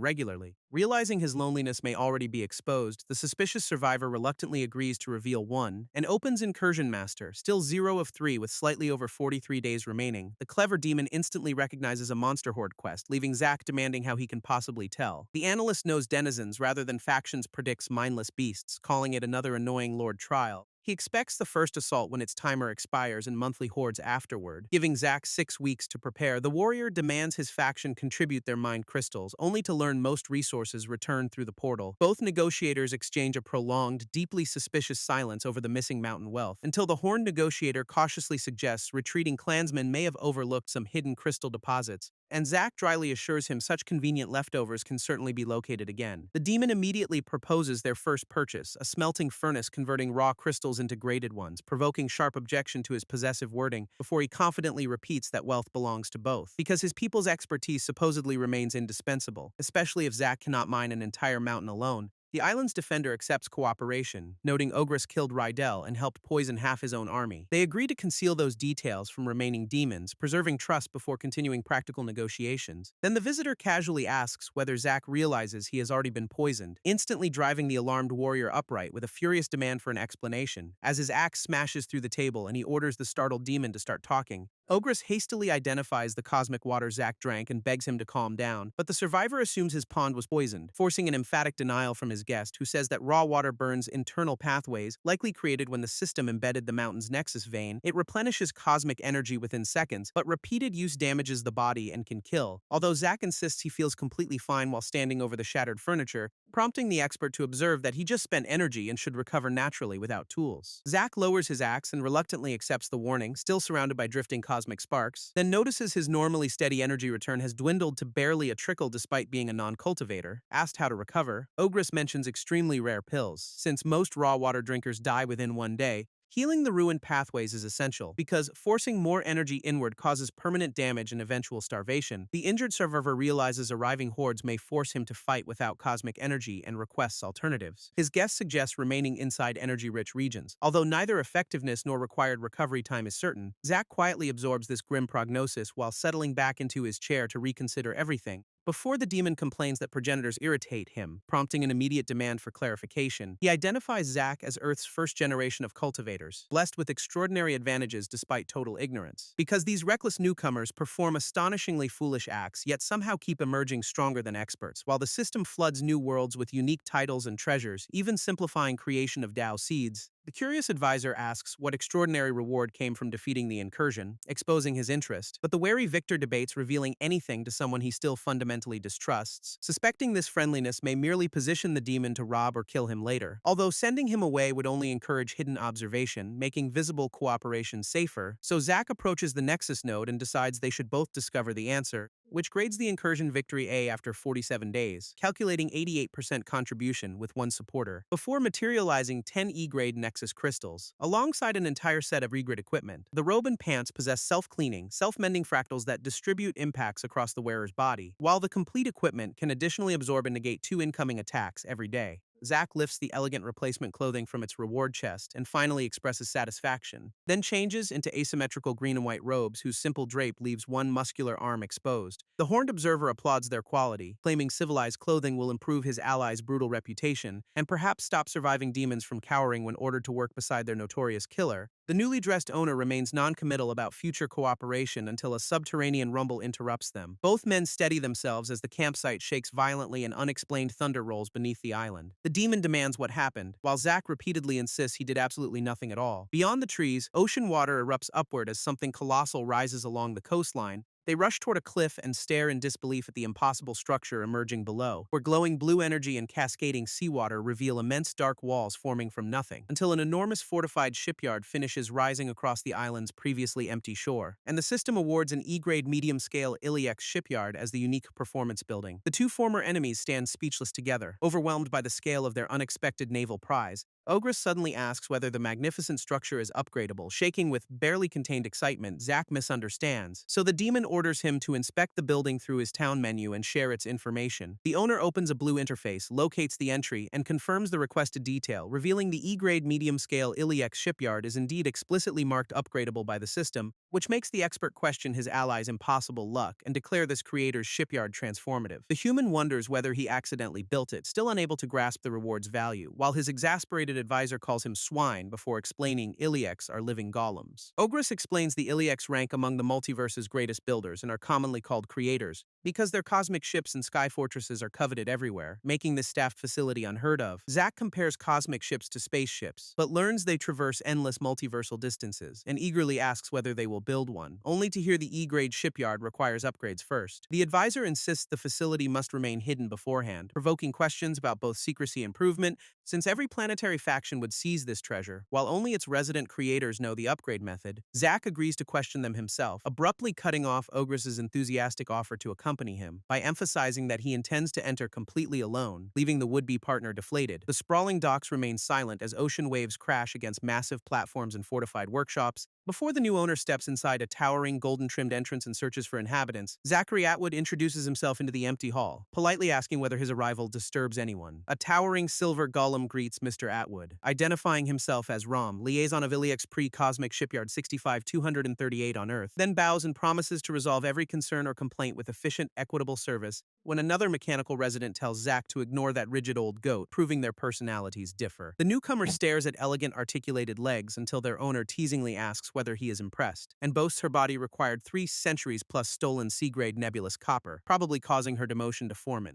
regularly. Realizing his loneliness may already be exposed, the suspicious survivor reluctantly agrees to reveal one and opens Incursion Master, still 0 of 3 with slightly over 43 days remaining. The clever demon instantly recognizes a monster horde quest, leaving Zack demanding how he can possibly tell. The analyst knows denizens rather than factions, predicts mindless beasts, calling it another annoying Lord trial. He expects the first assault when its timer expires and monthly hordes afterward, giving Zack 6 weeks to prepare. The warrior demands his faction contribute their mind crystals, only to learn most resources return through the portal. Both negotiators exchange a prolonged, deeply suspicious silence over the missing mountain wealth, until the horned negotiator cautiously suggests retreating clansmen may have overlooked some hidden crystal deposits, and Zack dryly assures him such convenient leftovers can certainly be located again. The demon immediately proposes their first purchase, a smelting furnace converting raw crystals into graded ones, provoking sharp objection to his possessive wording before he confidently repeats that wealth belongs to both, because his people's expertise supposedly remains indispensable, especially if Zack cannot mine an entire mountain alone. The island's defender accepts cooperation, noting Ogress killed Rydell and helped poison half his own army. They agree to conceal those details from remaining demons, preserving trust before continuing practical negotiations. Then the visitor casually asks whether Zack realizes he has already been poisoned, instantly driving the alarmed warrior upright with a furious demand for an explanation. As his axe smashes through the table and he orders the startled demon to start talking, Ogress hastily identifies the cosmic water Zack drank and begs him to calm down, but the survivor assumes his pond was poisoned, forcing an emphatic denial from his guest, who says that raw water burns internal pathways, likely created when the system embedded the mountain's nexus vein. It replenishes cosmic energy within seconds, but repeated use damages the body and can kill. Although Zack insists he feels completely fine while standing over the shattered furniture, prompting the expert to observe that he just spent energy and should recover naturally without tools. Zack lowers his axe and reluctantly accepts the warning, still surrounded by drifting cosmic sparks, then notices his normally steady energy return has dwindled to barely a trickle despite being a non-cultivator. Asked how to recover, Ogress mentions extremely rare pills. Since most raw water drinkers die within 1 day, healing the ruined pathways is essential, because forcing more energy inward causes permanent damage and eventual starvation. The injured survivor realizes arriving hordes may force him to fight without cosmic energy and requests alternatives. His guest suggests remaining inside energy-rich regions. Although neither effectiveness nor required recovery time is certain, Zack quietly absorbs this grim prognosis while settling back into his chair to reconsider everything. Before the demon complains that progenitors irritate him, prompting an immediate demand for clarification, he identifies Zack as Earth's first generation of cultivators, blessed with extraordinary advantages despite total ignorance. Because these reckless newcomers perform astonishingly foolish acts, yet somehow keep emerging stronger than experts, while the system floods new worlds with unique titles and treasures, even simplifying creation of Dao seeds. The curious advisor asks what extraordinary reward came from defeating the incursion, exposing his interest, but the wary victor debates revealing anything to someone he still fundamentally distrusts, suspecting this friendliness may merely position the demon to rob or kill him later. Although sending him away would only encourage hidden observation, making visible cooperation safer, so Zack approaches the Nexus node and decides they should both discover the answer, which grades the incursion victory A after 47 days, calculating 88% contribution with one supporter, before materializing 10 E-grade Nexus crystals, alongside an entire set of regrid equipment. The robe and pants possess self-cleaning, self-mending fractals that distribute impacts across the wearer's body, while the complete equipment can additionally absorb and negate 2 incoming attacks every day. Zack lifts the elegant replacement clothing from its reward chest and finally expresses satisfaction, then changes into asymmetrical green and white robes whose simple drape leaves one muscular arm exposed. The horned observer applauds their quality, claiming civilized clothing will improve his allies' brutal reputation and perhaps stop surviving demons from cowering when ordered to work beside their notorious killer. The newly dressed owner remains non-committal about future cooperation until a subterranean rumble interrupts them. Both men steady themselves as the campsite shakes violently and unexplained thunder rolls beneath the island. The demon demands what happened, while Zack repeatedly insists he did absolutely nothing at all. Beyond the trees, ocean water erupts upward as something colossal rises along the coastline, They rush toward a cliff and stare in disbelief at the impossible structure emerging below, where glowing blue energy and cascading seawater reveal immense dark walls forming from nothing, until an enormous fortified shipyard finishes rising across the island's previously empty shore, and the system awards an E-grade medium-scale Iliax shipyard as the unique performance building. The two former enemies stand speechless together, overwhelmed by the scale of their unexpected naval prize. Ogress suddenly asks whether the magnificent structure is upgradable. Shaking with barely contained excitement, Zack misunderstands, so the demon orders him to inspect the building through his town menu and share its information. The owner opens a blue interface, locates the entry, and confirms the requested detail, revealing the E-grade medium-scale Iliax shipyard is indeed explicitly marked upgradable by the system, which makes the expert question his allies' impossible luck and declare this creator's shipyard transformative. The human wonders whether he accidentally built it, still unable to grasp the reward's value, while his exasperated advisor calls him swine before explaining Iliax are living golems. Ogress explains the Iliax rank among the multiverse's greatest builders and are commonly called creators, because their cosmic ships and sky fortresses are coveted everywhere, making this staffed facility unheard of. Zack compares cosmic ships to spaceships, but learns they traverse endless multiversal distances, and eagerly asks whether they will build one, only to hear the E-grade shipyard requires upgrades first. The advisor insists the facility must remain hidden beforehand, provoking questions about both secrecy and improvement, since every planetary faction would seize this treasure, while only its resident creators know the upgrade method. Zack agrees to question them himself, abruptly cutting off Ogress's enthusiastic offer to accompany him, by emphasizing that he intends to enter completely alone, leaving the would-be partner deflated. The sprawling docks remain silent as ocean waves crash against massive platforms and fortified workshops. Before the new owner steps inside a towering, golden-trimmed entrance and searches for inhabitants, Zachary Atwood introduces himself into the empty hall, politely asking whether his arrival disturbs anyone. A towering silver golem greets Mr. Atwood, identifying himself as Rom, liaison of Iliax pre-cosmic shipyard 65238 on Earth, then bows and promises to resolve every concern or complaint with efficient, equitable service, when another mechanical resident tells Zack to ignore that rigid old goat, proving their personalities differ. The newcomer stares at elegant articulated legs until their owner teasingly asks whether he is impressed, and boasts her body required 3 centuries plus stolen C-grade nebulous copper, probably causing her demotion to foreman.